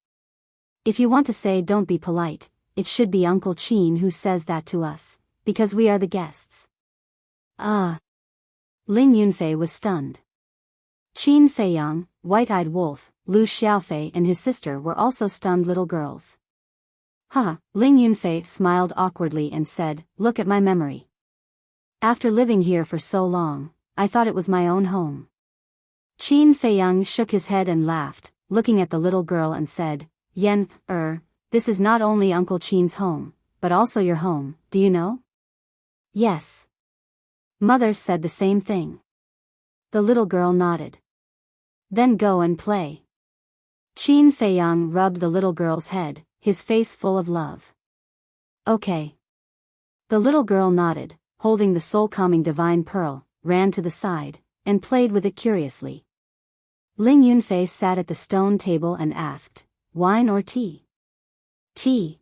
If you want to say don't be polite, it should be Uncle Qin who says that to us, because we are the guests. Ah. Ling Yunfei was stunned. Qin Feiyang, White-Eyed Wolf, Lu Xiaofei and his sister were also stunned little girls. Ha! Ling Yunfei smiled awkwardly and said, Look at my memory. After living here for so long, I thought it was my own home. Qin Feiyang shook his head and laughed, looking at the little girl and said, Yen, this is not only Uncle Qin's home, but also your home, do you know? Yes. Mother said the same thing. The little girl nodded. Then go and play. Qin Feiyang rubbed the little girl's head, his face full of love. Okay. The little girl nodded, holding the soul-calming divine pearl, ran to the side, and played with it curiously. Ling Yunfei sat at the stone table and asked, Wine or tea? Tea.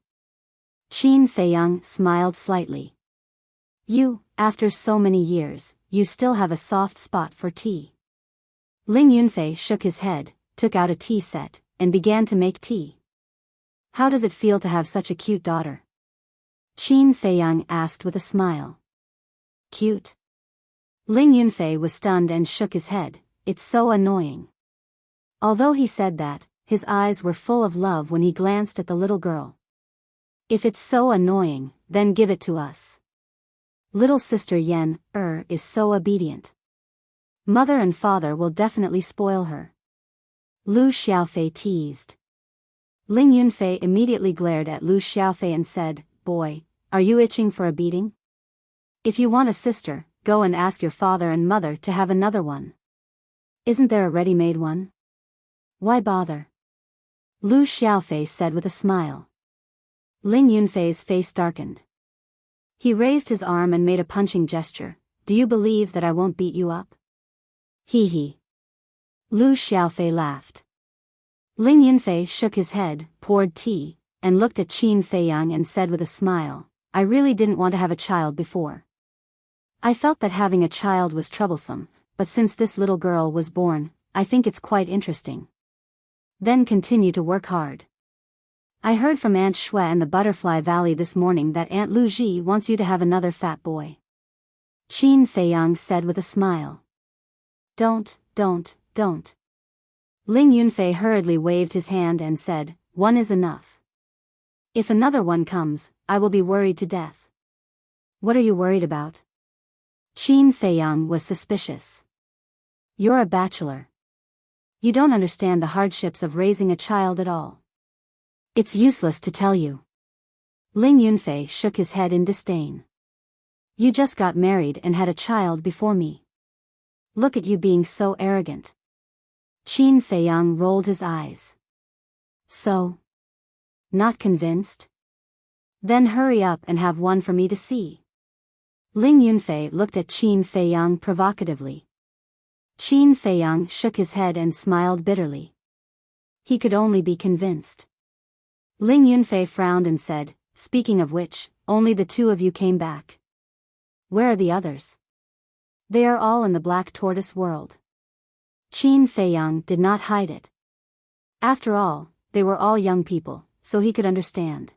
Qin Feiyang smiled slightly. You, after so many years, you still have a soft spot for tea. Ling Yunfei shook his head, took out a tea set, and began to make tea. How does it feel to have such a cute daughter? Qin Feiyang asked with a smile. Cute? Ling Yunfei was stunned and shook his head, it's so annoying. Although he said that, his eyes were full of love when he glanced at the little girl. If it's so annoying, then give it to us. Little sister Yen, is so obedient. Mother and father will definitely spoil her. Lu Xiaofei teased. Ling Yunfei immediately glared at Lu Xiaofei and said, Boy, are you itching for a beating? If you want a sister, go and ask your father and mother to have another one. Isn't there a ready-made one? Why bother? Lu Xiaofei said with a smile. Ling Yunfei's face darkened. He raised his arm and made a punching gesture. Do you believe that I won't beat you up? Hee hee. Lu Xiaofei laughed. Ling Yunfei shook his head, poured tea, and looked at Qin Feiyang and said with a smile, I really didn't want to have a child before. I felt that having a child was troublesome, but since this little girl was born, I think it's quite interesting. Then continue to work hard. I heard from Aunt Xue in the Butterfly Valley this morning that Aunt Lu Ji wants you to have another fat boy. Qin Feiyang said with a smile. Don't. Ling Yunfei hurriedly waved his hand and said, One is enough. If another one comes, I will be worried to death. What are you worried about? Qin Feiyang was suspicious. You're a bachelor. You don't understand the hardships of raising a child at all. It's useless to tell you. Ling Yunfei shook his head in disdain. You just got married and had a child before me. Look at you being so arrogant. Qin Feiyang rolled his eyes. So? Not convinced? Then hurry up and have one for me to see. Ling Yunfei looked at Qin Feiyang provocatively. Qin Feiyang shook his head and smiled bitterly. He could only be convinced. Ling Yunfei frowned and said, Speaking of which, only the two of you came back. Where are the others? They are all in the Black Tortoise world. Qin Feiyang did not hide it. After all, they were all young people, so he could understand.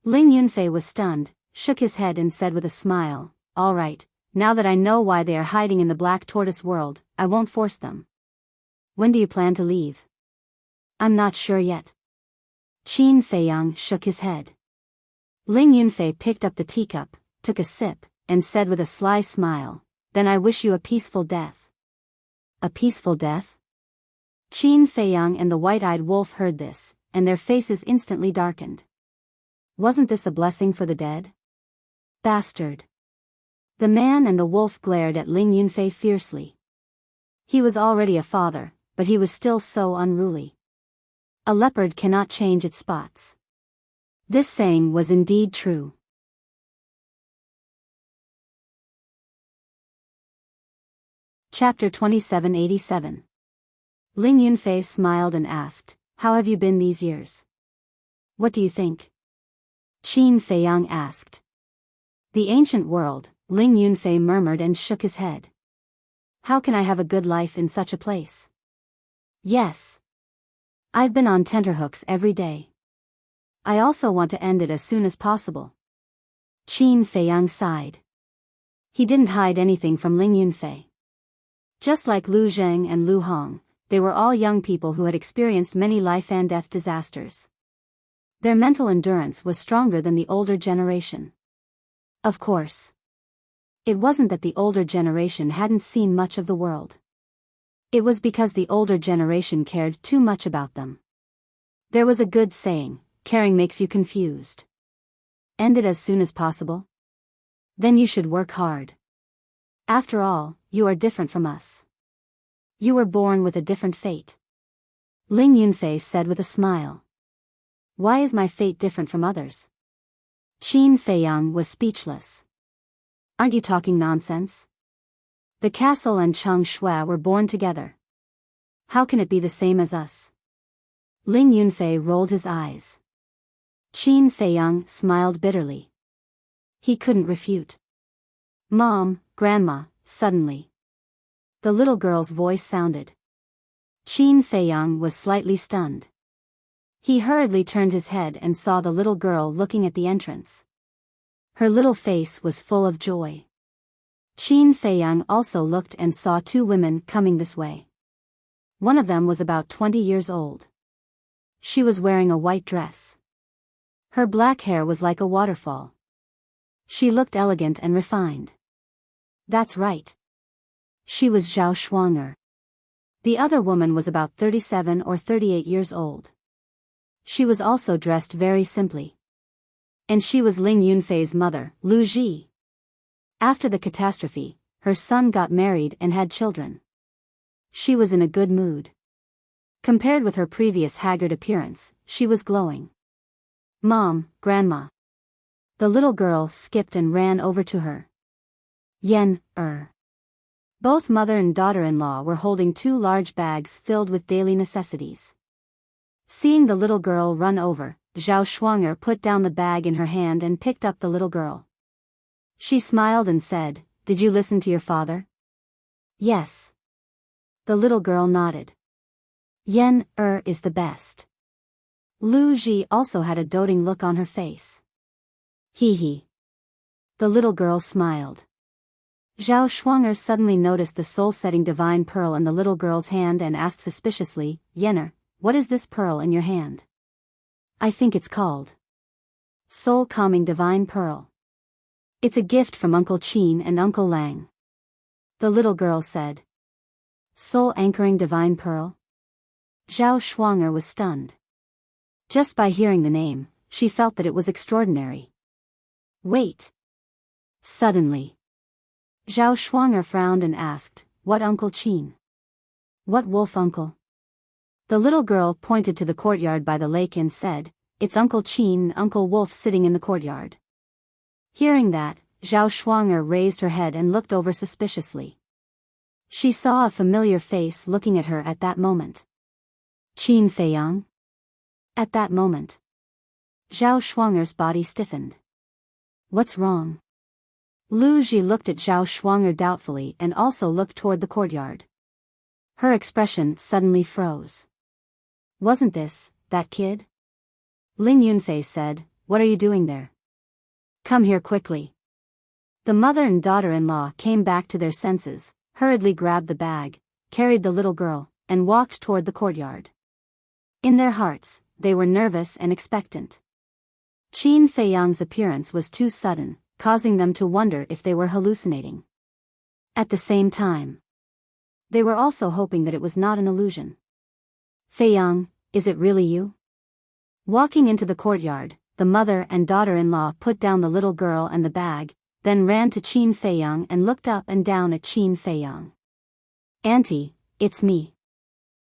Ling Yunfei was stunned, shook his head and said with a smile, All right, now that I know why they are hiding in the Black Tortoise world, I won't force them. When do you plan to leave? I'm not sure yet. Qin Feiyang shook his head. Ling Yunfei picked up the teacup, took a sip, and said with a sly smile, Then I wish you a peaceful death. A peaceful death? Qin Feiyang and the White-Eyed Wolf heard this, and their faces instantly darkened. Wasn't this a blessing for the dead? Bastard. The man and the wolf glared at Ling Yunfei fiercely. He was already a father, but he was still so unruly. A leopard cannot change its spots. This saying was indeed true. Chapter 2787. Ling Yunfei smiled and asked, "How have you been these years?" "What do you think?" Qin Feiyang asked. "The ancient world," Ling Yunfei murmured and shook his head. "How can I have a good life in such a place?" "Yes. I've been on tenterhooks every day. I also want to end it as soon as possible." Qin Feiyang sighed. He didn't hide anything from Ling Yunfei. Just like Lu Zheng and Lu Hong, they were all young people who had experienced many life and death disasters. Their mental endurance was stronger than the older generation. Of course. It wasn't that the older generation hadn't seen much of the world. It was because the older generation cared too much about them. There was a good saying, caring makes you confused. End it as soon as possible? Then you should work hard. After all, you are different from us. You were born with a different fate. Ling Yunfei said with a smile. Why is my fate different from others? Qin Feiyang was speechless. Aren't you talking nonsense? The castle and Cheng Shui were born together. How can it be the same as us? Ling Yunfei rolled his eyes. Qin Feiyang smiled bitterly. He couldn't refute. Mom, Grandma, suddenly. The little girl's voice sounded. Qin Feiyang was slightly stunned. He hurriedly turned his head and saw the little girl looking at the entrance. Her little face was full of joy. Qin Feiyang also looked and saw two women coming this way. One of them was about 20 years old. She was wearing a white dress. Her black hair was like a waterfall. She looked elegant and refined. That's right. She was Zhao Shuang'er. The other woman was about 37 or 38 years old. She was also dressed very simply. And she was Ling Yunfei's mother, Lu Ji. After the catastrophe, her son got married and had children. She was in a good mood. Compared with her previous haggard appearance, she was glowing. Mom, Grandma. The little girl skipped and ran over to her. Both mother and daughter-in-law were holding two large bags filled with daily necessities. Seeing the little girl run over, Zhao Shuang'er put down the bag in her hand and picked up the little girl. She smiled and said, "Did you listen to your father?" "Yes." The little girl nodded. Is the best. Lu Ji also had a doting look on her face. Hee hee. The little girl smiled. Zhao Shuang'er suddenly noticed the soul-setting divine pearl in the little girl's hand and asked suspiciously, "Yenner, what is this pearl in your hand?" "I think it's called soul-calming divine pearl. It's a gift from Uncle Qin and Uncle Lang." The little girl said. Soul-anchoring divine pearl? Zhao Shuang'er was stunned. Just by hearing the name, she felt that it was extraordinary. Wait. Suddenly, Zhao Shuang'er frowned and asked, "What Uncle Qin? What wolf uncle?" The little girl pointed to the courtyard by the lake and said, "It's Uncle Qin and Uncle Wolf sitting in the courtyard." Hearing that, Zhao Shuang'er raised her head and looked over suspiciously. She saw a familiar face looking at her at that moment. Qin Feiyang? At that moment, Zhao Shuang'er's body stiffened. What's wrong? Lu Ji looked at Zhao Shuang'er doubtfully and also looked toward the courtyard. Her expression suddenly froze. Wasn't this that kid? Ling Yunfei said, "What are you doing there? Come here quickly." The mother and daughter-in-law came back to their senses, hurriedly grabbed the bag, carried the little girl, and walked toward the courtyard. In their hearts, they were nervous and expectant. Qin Feiyang's appearance was too sudden, causing them to wonder if they were hallucinating. At the same time, they were also hoping that it was not an illusion. "Feiyang, is it really you?" Walking into the courtyard, the mother and daughter-in-law put down the little girl and the bag, then ran to Qin Feiyang and looked up and down at Qin Feiyang. "Auntie, it's me."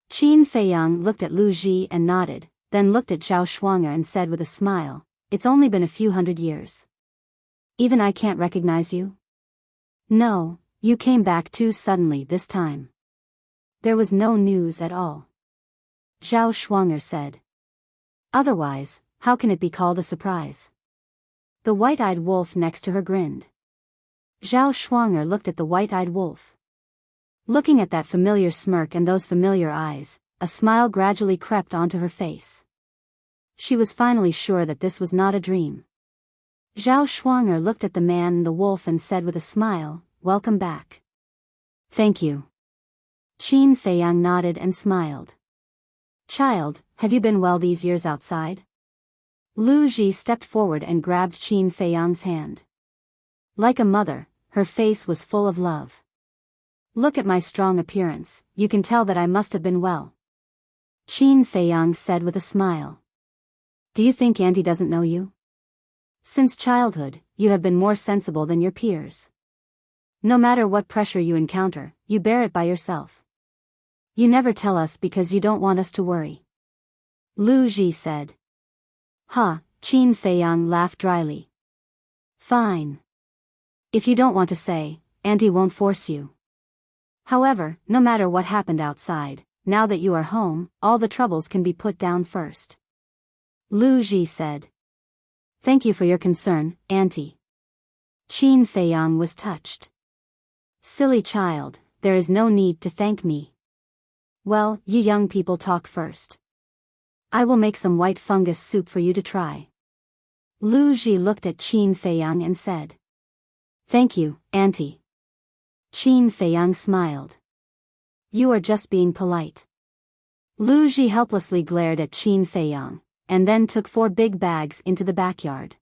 Qin Feiyang looked at Lu Ji and nodded, then looked at Zhao Shuang'er and said with a smile, "It's only been a few hundred years. Even I can't recognize you?" "No, You came back too suddenly this time. There was no news at all. Zhao Shuang'er said. Otherwise, how can it be called a surprise? The white-eyed wolf next to her grinned. Zhao Shuang'er looked at the white-eyed wolf. Looking at that familiar smirk and those familiar eyes, a smile gradually crept onto her face. She was finally sure that this was not a dream. Zhao Shuang'er looked at the man and the wolf and said with a smile, "Welcome back." "Thank you." Qin Feiyang nodded and smiled. "Child, have you been well these years outside?" Lu Ji stepped forward and grabbed Qin Feiyang's hand. Like a mother, her face was full of love. "Look at my strong appearance, you can tell that I must have been well." Qin Feiyang said with a smile. "Do you think Auntie doesn't know you? Since childhood, you have been more sensible than your peers. No matter what pressure you encounter, you bear it by yourself. You never tell us because you don't want us to worry." Lu Ji said. "Ha," Qin Feiyang laughed dryly. "Fine. If you don't want to say, Auntie won't force you. However, no matter what happened outside, now that you are home, all the troubles can be put down first." Lu Ji said. "Thank you for your concern, Auntie." Qin Feiyang was touched. "Silly child, there is no need to thank me. Well, you young people talk first. I will make some white fungus soup for you to try." Lu Ji looked at Qin Feiyang and said. "Thank you, Auntie." Qin Feiyang smiled. "You are just being polite." Lu Ji helplessly glared at Qin Feiyang, and then took 4 big bags into the backyard.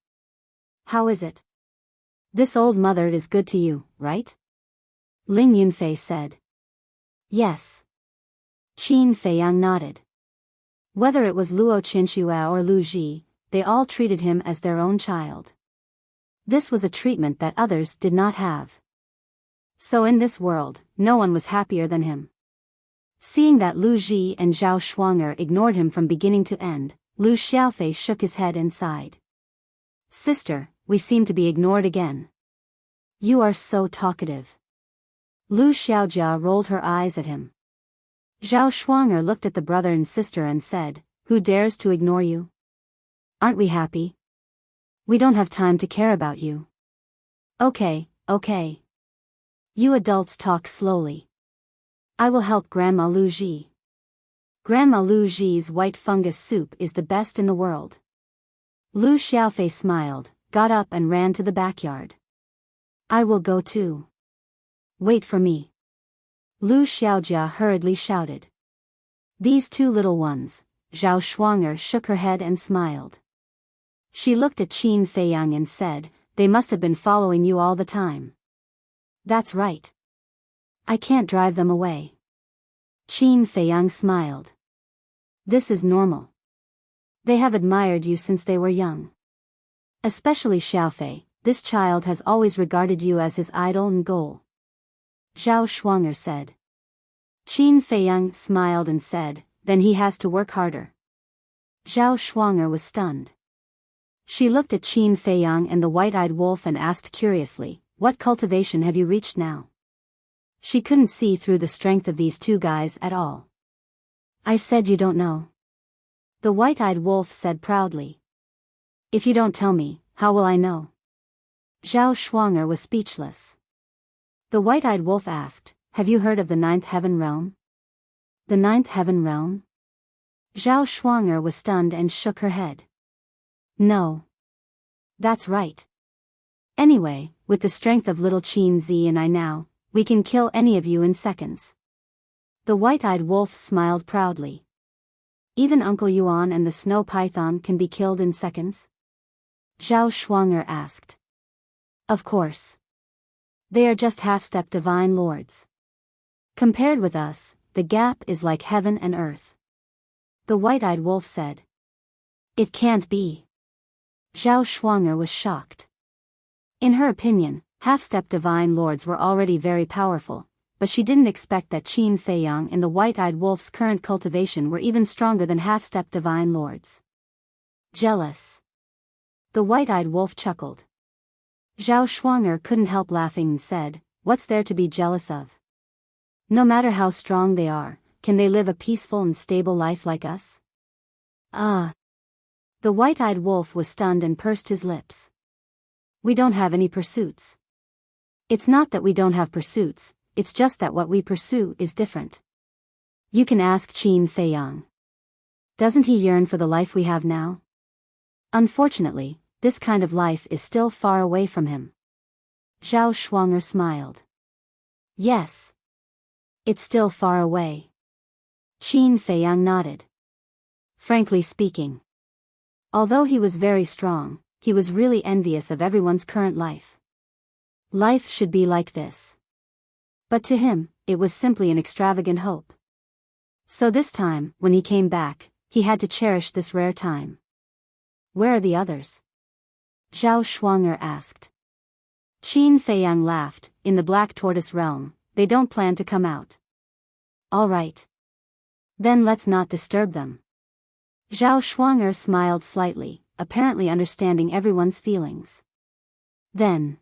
"How is it? This old mother is good to you, right?" Ling Yunfei said. "Yes." Qin Feiyang nodded. Whether it was Luo Qinxue or Lu Ji, they all treated him as their own child. This was a treatment that others did not have. So in this world, no one was happier than him. Seeing that Lu Ji and Zhao Shuang'er ignored him from beginning to end, Lu Xiaofei shook his head and sighed. "Sister, we seem to be ignored again. You are so talkative." Lu Xiaojia rolled her eyes at him. Zhao Shuang'er looked at the brother and sister and said, "Who dares to ignore you? Aren't we happy? We don't have time to care about you." Okay. You adults talk slowly. I will help Grandma Lu Ji. Grandma Lu Ji's white fungus soup is the best in the world." Lu Xiaofei smiled, got up and ran to the backyard. "I will go too." "Wait for me." Lu Xiaojia hurriedly shouted. "These 2 little ones," Zhao Shuang'er shook her head and smiled. She looked at Qin Feiyang and said, "They must have been following you all the time." "That's right. I can't drive them away." Qin Feiyang smiled. "This is normal. They have admired you since they were young. Especially Xiaofei, this child has always regarded you as his idol and goal." Zhao Shuang'er said. Qin Feiyang smiled and said, "Then he has to work harder." Zhao Shuang'er was stunned. She looked at Qin Feiyang and the white-eyed wolf and asked curiously, "What cultivation have you reached now?" She couldn't see through the strength of these 2 guys at all. "I said you don't know." The white-eyed wolf said proudly. "If you don't tell me, how will I know?" Zhao Shuang'er was speechless. The white-eyed wolf asked, "Have you heard of the 9th heaven realm?" "The 9th heaven realm?" Zhao Shuang'er was stunned and shook her head. "No. That's right. Anyway, with the strength of little Qin Zi and I now, we can kill any of you in seconds." The white-eyed wolf smiled proudly. "Even Uncle Yuan and the snow python can be killed in seconds?" Zhao Shuang'er asked. "Of course. They are just half-step divine lords. Compared with us, the gap is like heaven and earth." The white-eyed wolf said. "It can't be." Zhao Shuang'er was shocked. In her opinion, half-step divine lords were already very powerful, but she didn't expect that Qin Feiyang and the white-eyed wolf's current cultivation were even stronger than half-step divine lords. Jealous. The white-eyed wolf chuckled. Zhao Shuang'er couldn't help laughing and said, what's there to be jealous of? No matter how strong they are, can they live a peaceful and stable life like us? Ah. The white-eyed wolf was stunned and pursed his lips. We don't have any pursuits. It's not that we don't have pursuits, it's just that what we pursue is different. You can ask Qin Feiyang. Doesn't he yearn for the life we have now? Unfortunately, this kind of life is still far away from him. Zhao Shuang'er smiled. Yes. It's still far away. Qin Feiyang nodded. Frankly speaking, although he was very strong, he was really envious of everyone's current life. Life should be like this. But to him, it was simply an extravagant hope. So this time, when he came back, he had to cherish this rare time. Where are the others? Zhao Shuang'er asked. Qin Feiyang laughed. In the Black Tortoise realm, they don't plan to come out. All right. Then let's not disturb them. Zhao Shuang'er smiled slightly, apparently understanding everyone's feelings. Then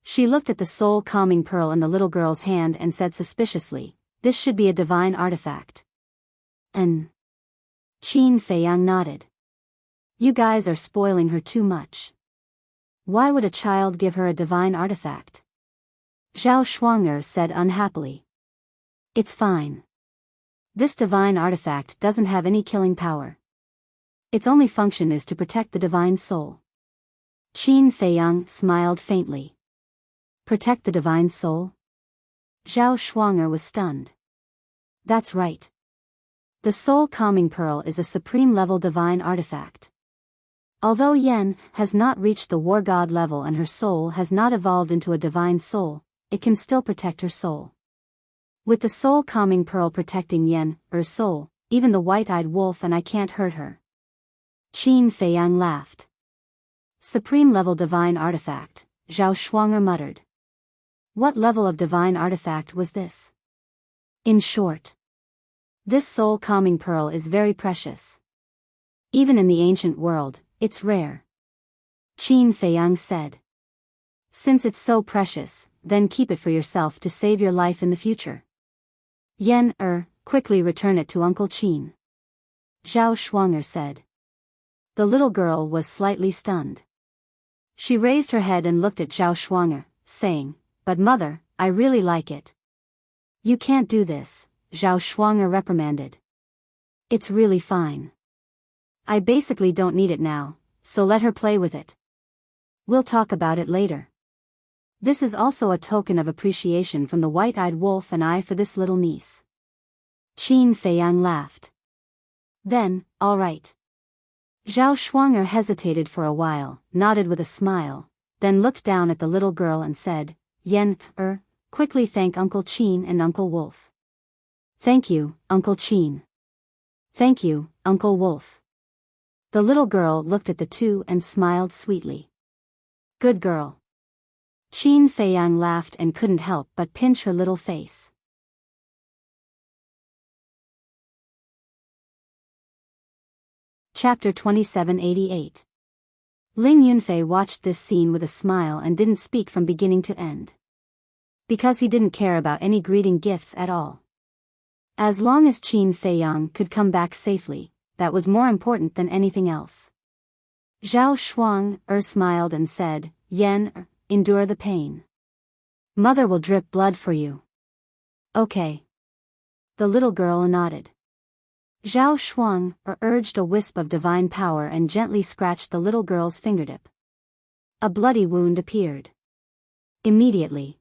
she looked at the soul calming pearl in the little girl's hand and said suspiciously, "This should be a divine artifact." And Qin Feiyang nodded. You guys are spoiling her too much. Why would a child give her a divine artifact? Zhao Shuang'er said unhappily. It's fine. This divine artifact doesn't have any killing power. Its only function is to protect the divine soul. Qin Feiyang smiled faintly. Protect the divine soul? Zhao Shuang'er was stunned. That's right. The soul calming pearl is a supreme level divine artifact. Although Yen has not reached the war god level and her soul has not evolved into a divine soul, it can still protect her soul. With the soul calming pearl protecting Yen, her soul, even the white-eyed wolf and I can't hurt her. Qin Feiyang laughed. Supreme level divine artifact, Zhao Shuang'er muttered. What level of divine artifact was this? In short, this soul calming pearl is very precious. Even in the ancient world, it's rare. Qin Feiyang said. Since it's so precious, then keep it for yourself to save your life in the future. Yen, quickly return it to Uncle Qin. Zhao Shuang'er said. The little girl was slightly stunned. She raised her head and looked at Zhao Shuang'er, saying, But mother, I really like it. You can't do this, Zhao Shuang'er reprimanded. It's really fine. I basically don't need it now, so let her play with it. We'll talk about it later. This is also a token of appreciation from the white-eyed wolf and I for this little niece. Qin Feiyang laughed. Then, all right. Zhao Shuang'er hesitated for a while, nodded with a smile, then looked down at the little girl and said, Yen, quickly thank Uncle Qin and Uncle Wolf. Thank you, Uncle Qin. Thank you, Uncle Wolf. The little girl looked at the two and smiled sweetly. Good girl. Qin Feiyang laughed and couldn't help but pinch her little face. Chapter 2788. Ling Yunfei watched this scene with a smile and didn't speak from beginning to end. Because he didn't care about any greeting gifts at all. As long as Qin Feiyang could come back safely, that was more important than anything else. Zhao Shuang'er smiled and said, Yen, endure the pain. Mother will drip blood for you. Okay. The little girl nodded. Zhao Shuang'er urged a wisp of divine power and gently scratched the little girl's fingertip. A bloody wound appeared. Immediately,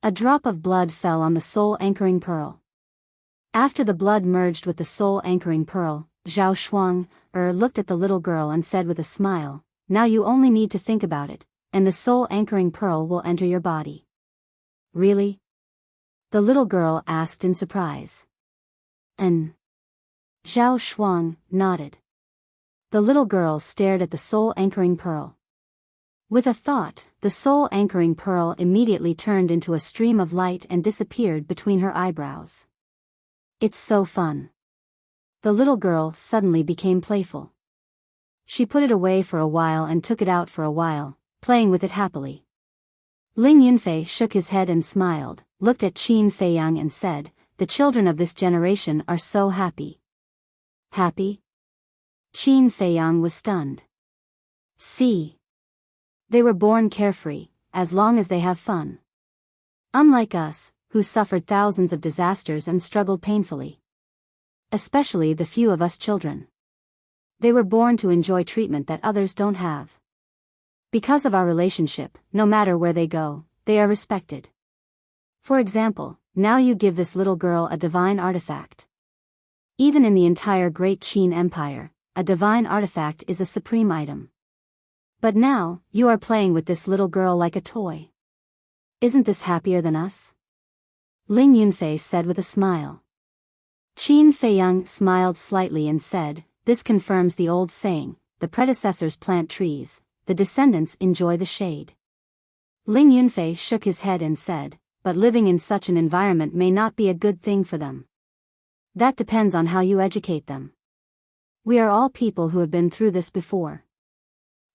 a drop of blood fell on the soul anchoring pearl. After the blood merged with the soul anchoring pearl, Zhao Shuang'er looked at the little girl and said with a smile, Now you only need to think about it, and the soul anchoring pearl will enter your body. Really? The little girl asked in surprise. And Zhao Shuang nodded. The little girl stared at the soul anchoring pearl. With a thought, the soul anchoring pearl immediately turned into a stream of light and disappeared between her eyebrows. It's so fun. The little girl suddenly became playful. She put it away for a while and took it out for a while, playing with it happily. Ling Yunfei shook his head and smiled, looked at Qin Feiyang and said, "The children of this generation are so happy." Happy? Qin Feiyang was stunned. See? They were born carefree, as long as they have fun. Unlike us, who suffered thousands of disasters and struggled painfully. Especially the few of us children. They were born to enjoy treatment that others don't have. Because of our relationship, no matter where they go, they are respected. For example, now you give this little girl a divine artifact. Even in the entire Great Qin Empire, a divine artifact is a supreme item. But now, you are playing with this little girl like a toy. Isn't this happier than us? Ling Yunfei said with a smile. Qin Feiyang smiled slightly and said, "This confirms the old saying, the predecessors plant trees, the descendants enjoy the shade." Ling Yunfei shook his head and said, "But living in such an environment may not be a good thing for them. That depends on how you educate them. We are all people who have been through this before.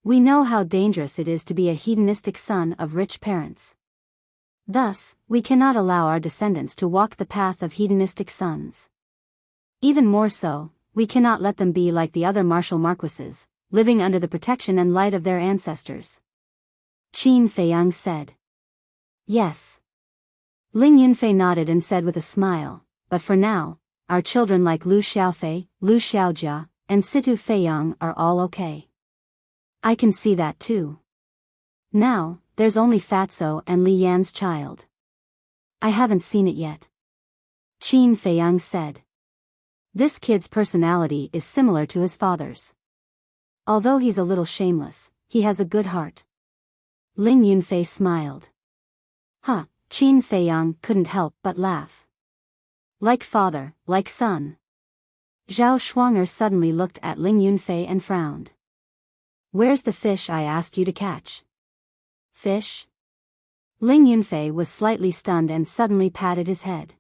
We know how dangerous it is to be a hedonistic son of rich parents. Thus, we cannot allow our descendants to walk the path of hedonistic sons. Even more so, we cannot let them be like the other martial marquises, living under the protection and light of their ancestors." Qin Feiyang said. "Yes." Ling Yunfei nodded and said with a smile, "But for now, our children like Lu Xiaofei, Lu Xiaojia, and Situ Feiyang are all okay." "I can see that too. Now, there's only Fatso and Li Yan's child. I haven't seen it yet." Qin Feiyang said. "This kid's personality is similar to his father's. Although he's a little shameless, he has a good heart." Ling Yunfei smiled. "Huh," Qin Feiyang couldn't help but laugh. "Like father, like son." Zhao Shuang'er suddenly looked at Ling Yunfei and frowned. "Where's the fish I asked you to catch?" "Fish?" Ling Yunfei was slightly stunned and suddenly patted his head.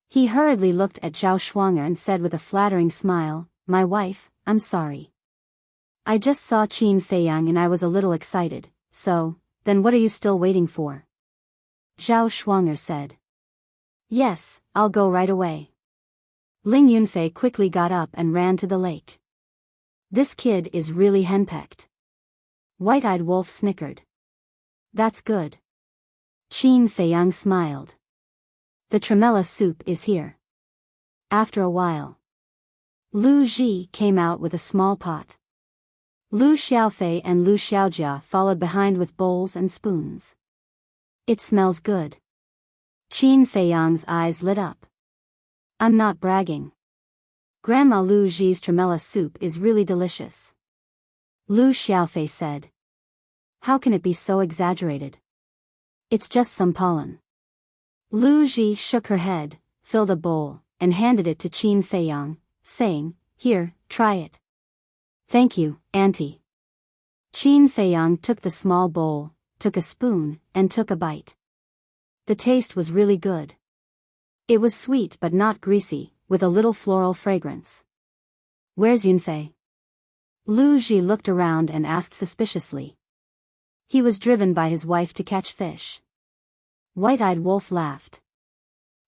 He hurriedly looked at Zhao Shuang'er and said with a flattering smile, "My wife, I'm sorry. I just saw Qin Feiyang and I was a little excited, so, then what are you still waiting for?" Zhao Shuang'er said. "Yes, I'll go right away." Ling Yunfei quickly got up and ran to the lake. "This kid is really henpecked." White-eyed Wolf snickered. "That's good." Qin Feiyang smiled. "The tremella soup is here." After a while, Lu Ji came out with a small pot. Lu Xiaofei and Lu Xiaojia followed behind with bowls and spoons. "It smells good." Qin Feiyang's eyes lit up. "I'm not bragging. Grandma Lu Ji's tremella soup is really delicious." Lu Xiaofei said. "How can it be so exaggerated? It's just some pollen." Lu Ji shook her head, filled a bowl, and handed it to Qin Feiyang, saying, "Here, try it." "Thank you, Auntie." Qin Feiyang took the small bowl, took a spoon, and took a bite. The taste was really good. It was sweet but not greasy, with a little floral fragrance. "Where's Yunfei?" Lu Ji looked around and asked suspiciously. "He was driven by his wife to catch fish." White-eyed Wolf laughed.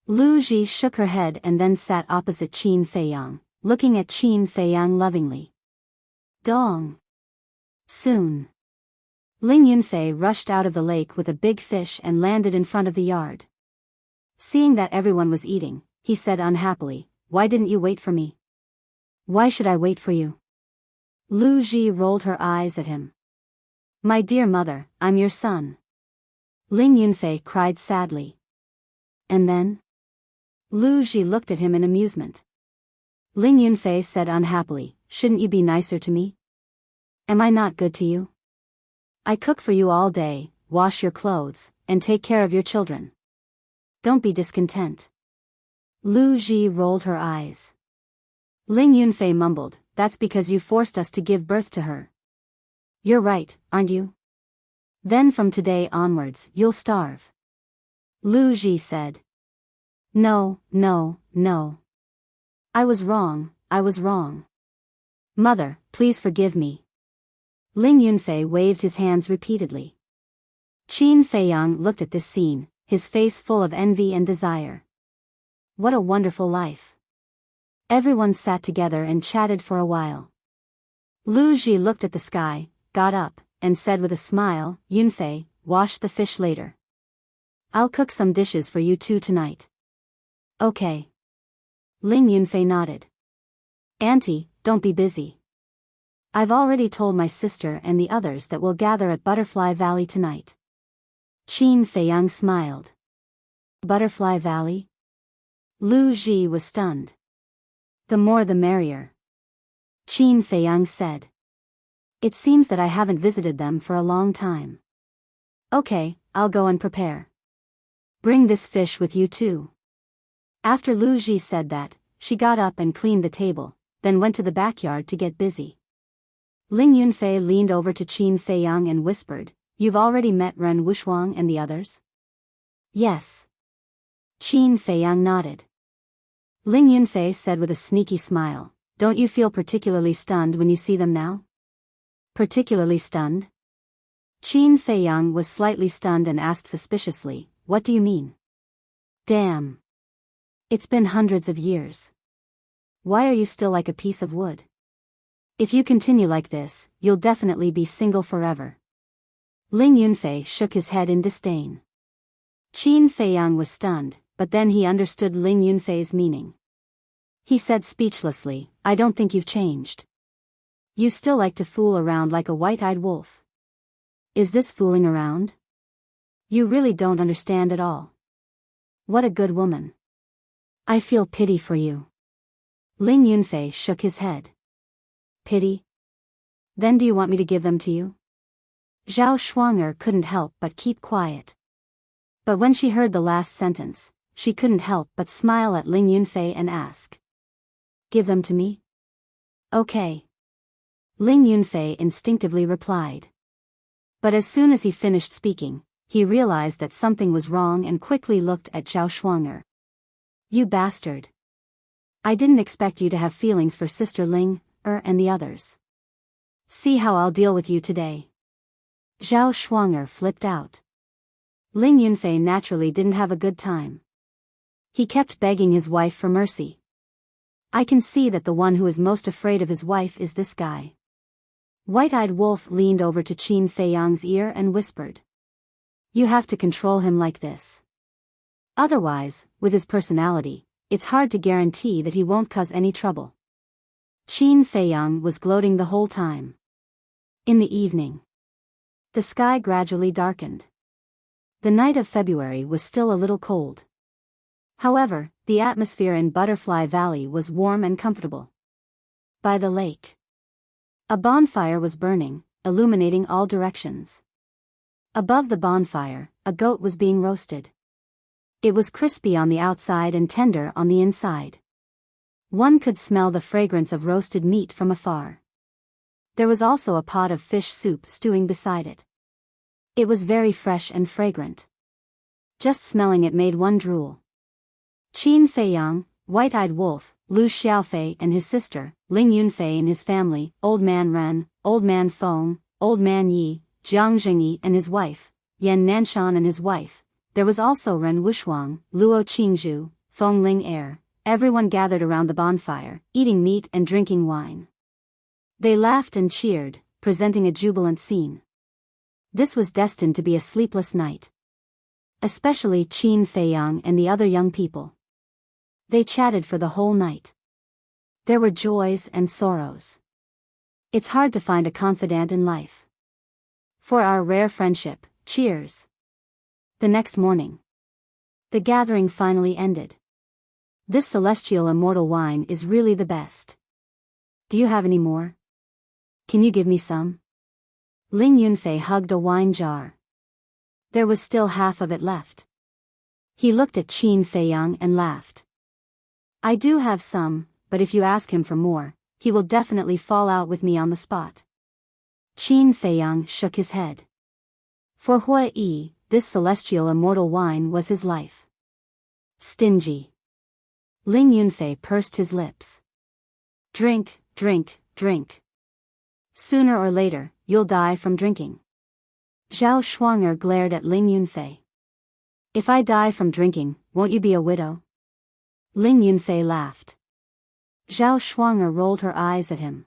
Lu Ji shook her head and then sat opposite Qin Feiyang, looking at Qin Feiyang lovingly. Dong. Soon. Ling Yunfei rushed out of the lake with a big fish and landed in front of the yard. Seeing that everyone was eating, he said unhappily, "Why didn't you wait for me?" "Why should I wait for you?" Lu Ji rolled her eyes at him. "My dear mother, I'm your son." Ling Yunfei cried sadly. "And then?" Lu Ji looked at him in amusement. Ling Yunfei said unhappily, "Shouldn't you be nicer to me? Am I not good to you? I cook for you all day, wash your clothes, and take care of your children. Don't be discontent." Lu Ji rolled her eyes. Ling Yunfei mumbled, "That's because you forced us to give birth to her." "You're right, aren't you? Then from today onwards, you'll starve." Lu Ji said. No. I was wrong. Mother, please forgive me." Ling Yunfei waved his hands repeatedly. Qin Feiyang looked at this scene, his face full of envy and desire. What a wonderful life. Everyone sat together and chatted for a while. Lu Ji looked at the sky, got up, and said with a smile, Yunfei, wash the fish later. I'll cook some dishes for you two tonight. Okay. Ling Yunfei nodded. Auntie, don't be busy. I've already told my sister and the others that we'll gather at Butterfly Valley tonight. Qin Feiyang smiled. Butterfly Valley? Lu Ji was stunned. The more the merrier. Qin Feiyang said. It seems that I haven't visited them for a long time. Okay, I'll go and prepare. Bring this fish with you too. After Lu Ji said that, she got up and cleaned the table, then went to the backyard to get busy. Ling Yunfei leaned over to Qin Feiyang and whispered, You've already met Ren Wuxuang and the others? Yes. Qin Feiyang nodded. Ling Yunfei said with a sneaky smile, Don't you feel particularly stunned when you see them now? Particularly stunned? Qin Feiyang was slightly stunned and asked suspiciously, What do you mean? Damn. It's been hundreds of years. Why are you still like a piece of wood? If you continue like this, you'll definitely be single forever. Ling Yunfei shook his head in disdain. Qin Feiyang was stunned, but then he understood Ling Yunfei's meaning. He said speechlessly, I don't think you've changed. You still like to fool around like a white-eyed wolf. Is this fooling around? You really don't understand at all. What a good woman. I feel pity for you. Ling Yunfei shook his head. Pity? Then do you want me to give them to you? Zhao Shuang'er couldn't help but keep quiet. But when she heard the last sentence, she couldn't help but smile at Ling Yunfei and ask. Give them to me? Okay. Ling Yunfei instinctively replied. But as soon as he finished speaking, he realized that something was wrong and quickly looked at Zhao Shuang'er. You bastard. I didn't expect you to have feelings for Sister Ling, and the others. See how I'll deal with you today. Zhao Shuang'er flipped out. Ling Yunfei naturally didn't have a good time. He kept begging his wife for mercy. I can see that the one who is most afraid of his wife is this guy. White-eyed Wolf leaned over to Qin Feiyang's ear and whispered. You have to control him like this. Otherwise, with his personality, it's hard to guarantee that he won't cause any trouble. Qin Feiyang was gloating the whole time. In the evening, the sky gradually darkened. The night of February was still a little cold. However, the atmosphere in Butterfly Valley was warm and comfortable. By the lake, a bonfire was burning, illuminating all directions. Above the bonfire, a goat was being roasted. It was crispy on the outside and tender on the inside. One could smell the fragrance of roasted meat from afar. There was also a pot of fish soup stewing beside it. It was very fresh and fragrant. Just smelling it made one drool. Qin Feiyang, White-Eyed Wolf, Lu Xiaofei and his sister, Ling Yunfei and his family, Old Man Ren, Old Man Feng, Old Man Yi, Jiang Zhengyi and his wife, Yan Nanshan and his wife. There was also Ren Wuxuang, Luo Qingzhu, Feng Ling Er. Everyone gathered around the bonfire, eating meat and drinking wine. They laughed and cheered, presenting a jubilant scene. This was destined to be a sleepless night. Especially Qin Feiyang and the other young people. They chatted for the whole night. There were joys and sorrows. It's hard to find a confidant in life. For our rare friendship, cheers. The next morning, the gathering finally ended. This celestial immortal wine is really the best. Do you have any more? Can you give me some? Ling Yunfei hugged a wine jar. There was still half of it left. He looked at Qin Feiyang and laughed. I do have some, but if you ask him for more, he will definitely fall out with me on the spot. Qin Feiyang shook his head. For Hui Yi, this celestial immortal wine was his life. Stingy. Ling Yunfei pursed his lips. Drink, drink, drink. Sooner or later, you'll die from drinking. Zhao Shuang'er glared at Ling Yunfei. If I die from drinking, won't you be a widow? Ling Yunfei laughed. Zhao Shuang'er rolled her eyes at him.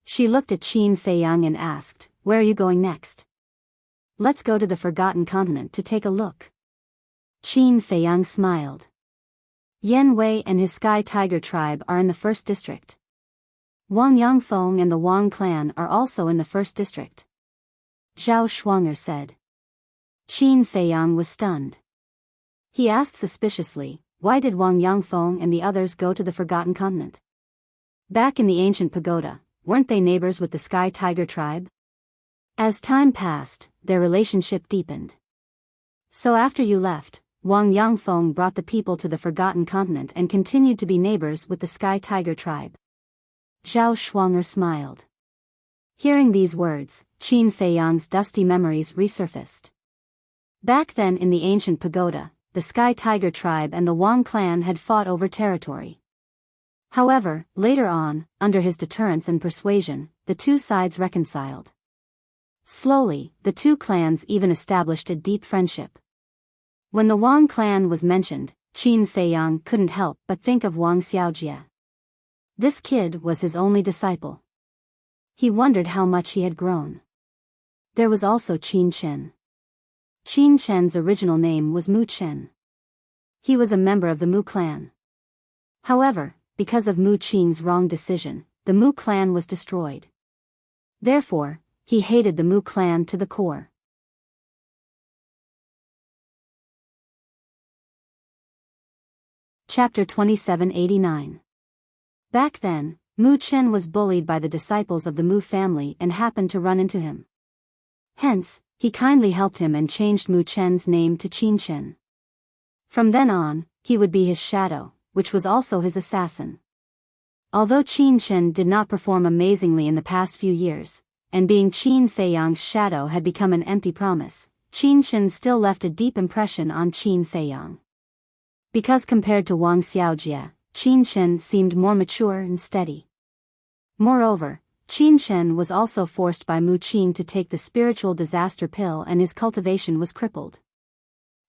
She looked at Qin Feiyang and asked, where are you going next? Let's go to the Forgotten Continent to take a look. Qin Feiyang smiled. Yan Wei and his Sky Tiger tribe are in the 1st district. Wang Yangfeng and the Wang clan are also in the 1st district. Zhao Shuang'er said. Qin Feiyang was stunned. He asked suspiciously, why did Wang Yangfeng and the others go to the Forgotten Continent? Back in the ancient pagoda, weren't they neighbors with the Sky Tiger tribe? As time passed, their relationship deepened. So after you left, Wang Yangfeng brought the people to the Forgotten Continent and continued to be neighbors with the Sky Tiger tribe. Zhao Shuang'er smiled. Hearing these words, Qin Feiyang's dusty memories resurfaced. Back then in the ancient pagoda, the Sky Tiger tribe and the Wang clan had fought over territory. However, later on, under his deterrence and persuasion, the two sides reconciled. Slowly, the two clans even established a deep friendship. When the Wang clan was mentioned, Qin Feiyang couldn't help but think of Wang Xiaojie. This kid was his only disciple. He wondered how much he had grown. There was also Qin Chen. Qin Chen's original name was Mu Chen. He was a member of the Mu clan. However, because of Mu Qin's wrong decision, the Mu clan was destroyed. Therefore, he hated the Mu clan to the core. Chapter 2789. Back then, Mu Chen was bullied by the disciples of the Mu family and happened to run into him. Hence, he kindly helped him and changed Mu Chen's name to Qin Chen. From then on, he would be his shadow, which was also his assassin. Although Qin Chen did not perform amazingly in the past few years, and being Qin Feiyang's shadow had become an empty promise, Qin Chen still left a deep impression on Qin Feiyang. Because compared to Wang Xiaojie, Qin Chen seemed more mature and steady. Moreover, Qin Chen was also forced by Mu Qin to take the spiritual disaster pill and his cultivation was crippled.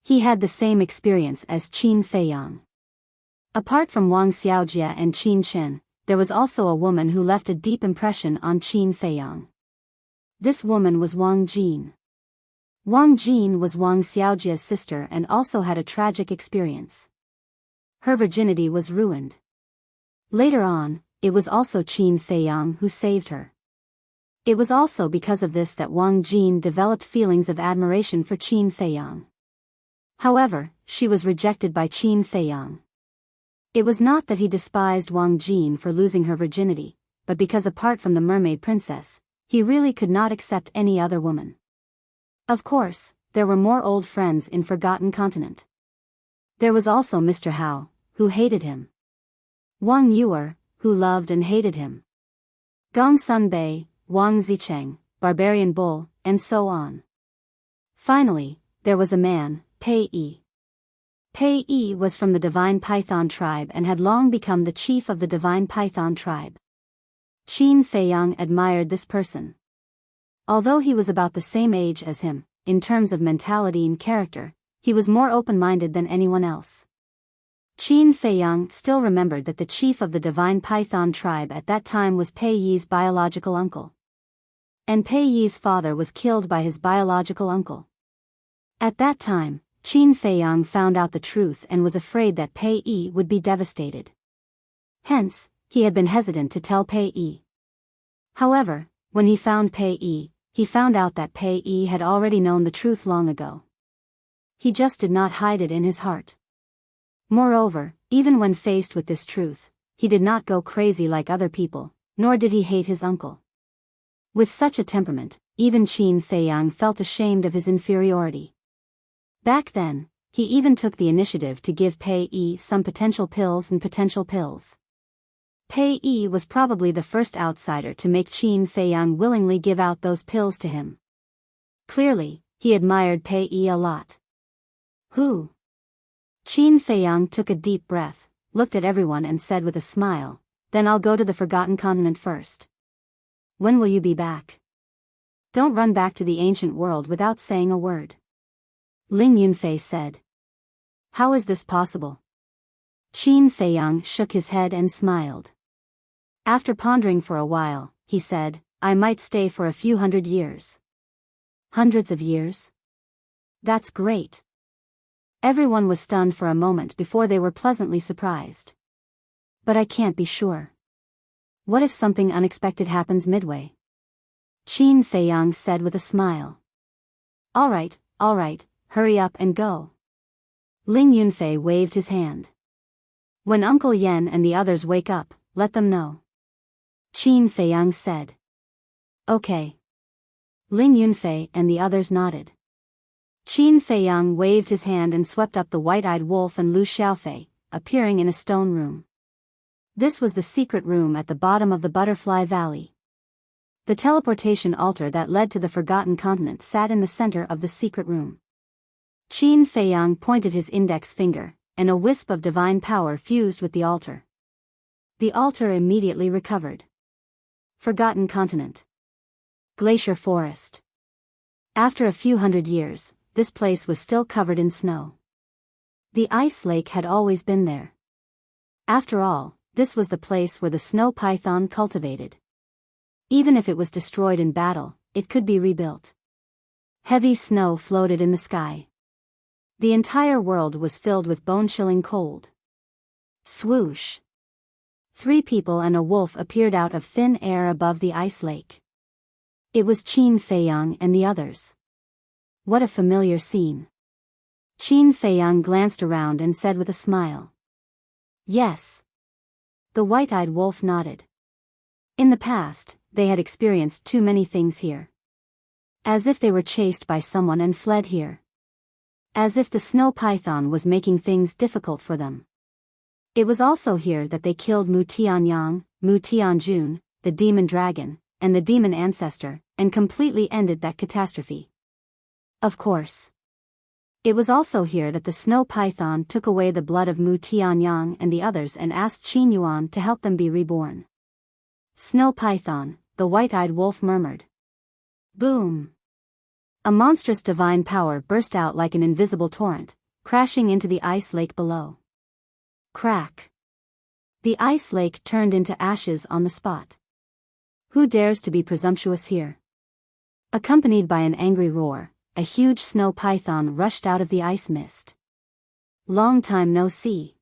He had the same experience as Qin Feiyang. Apart from Wang Xiaojie and Qin Chen, there was also a woman who left a deep impression on Qin Feiyang. This woman was Wang Jin. Wang Jin was Wang Xiaojie's sister and also had a tragic experience. Her virginity was ruined. Later on, it was also Qin Feiyang who saved her. It was also because of this that Wang Jin developed feelings of admiration for Qin Feiyang. However, she was rejected by Qin Feiyang. It was not that he despised Wang Jin for losing her virginity, but because apart from the mermaid princess, he really could not accept any other woman. Of course, there were more old friends in Forgotten Continent. There was also Mr. Hao, who hated him. Wang Yuer, who loved and hated him. Gong Sun Bei, Wang Zicheng, Barbarian Bull, and so on. Finally, there was a man, Pei Yi. Pei Yi was from the Divine Python tribe and had long become the chief of the Divine Python tribe. Qin Feiyang admired this person. Although he was about the same age as him, in terms of mentality and character, he was more open-minded than anyone else. Qin Feiyang still remembered that the chief of the Divine Python tribe at that time was Pei Yi's biological uncle. And Pei Yi's father was killed by his biological uncle. At that time, Qin Feiyang found out the truth and was afraid that Pei Yi would be devastated. Hence, he had been hesitant to tell Pei Yi. However, when he found Pei Yi, he found out that Pei Yi had already known the truth long ago. He just did not hide it in his heart. Moreover, even when faced with this truth, he did not go crazy like other people, nor did he hate his uncle. With such a temperament, even Qin Feiyang felt ashamed of his inferiority. Back then, he even took the initiative to give Pei Yi some potential pills and potential pills. Pei Yi was probably the first outsider to make Qin Feiyang willingly give out those pills to him. Clearly, he admired Pei Yi a lot. Who? Qin Feiyang took a deep breath, looked at everyone and said with a smile, "Then I'll go to the Forgotten Continent first. When will you be back?" Don't run back to the ancient world without saying a word. Ling Yunfei said. How is this possible? Qin Feiyang shook his head and smiled. After pondering for a while, he said, I might stay for a few 100 years. Hundreds of years? That's great. Everyone was stunned for a moment before they were pleasantly surprised. But I can't be sure. What if something unexpected happens midway? Qin Feiyang said with a smile. All right, hurry up and go. Ling Yunfei waved his hand. When Uncle Yen and the others wake up, let them know. Qin Feiyang said. Okay. Ling Yunfei and the others nodded. Qin Feiyang waved his hand and swept up the white-eyed wolf and Lu Xiaofei, appearing in a stone room. This was the secret room at the bottom of the Butterfly Valley. The teleportation altar that led to the Forgotten Continent sat in the center of the secret room. Qin Feiyang pointed his index finger, and a wisp of divine power fused with the altar. The altar immediately recovered. Forgotten Continent. Glacier Forest. After a few 100 years, this place was still covered in snow. The ice lake had always been there. After all, this was the place where the snow python cultivated. Even if it was destroyed in battle, it could be rebuilt. Heavy snow floated in the sky. The entire world was filled with bone-chilling cold. Swoosh! 3 people and a wolf appeared out of thin air above the ice lake. It was Qin Feiyang and the others. What a familiar scene. Qin Feiyang glanced around and said with a smile. Yes. The white-eyed wolf nodded. In the past, they had experienced too many things here. As if they were chased by someone and fled here. As if the snow python was making things difficult for them. It was also here that they killed Mu Tianyang, Mu Tianjun, the demon dragon, and the demon ancestor, and completely ended that catastrophe. Of course. It was also here that the snow python took away the blood of Mu Tianyang and the others and asked Qin Yuan to help them be reborn. Snow python, the white-eyed wolf murmured. Boom! A monstrous divine power burst out like an invisible torrent, crashing into the ice lake below. Crack! The ice lake turned into ashes on the spot. Who dares to be presumptuous here? Accompanied by an angry roar, a huge snow python rushed out of the ice mist. Long time no see.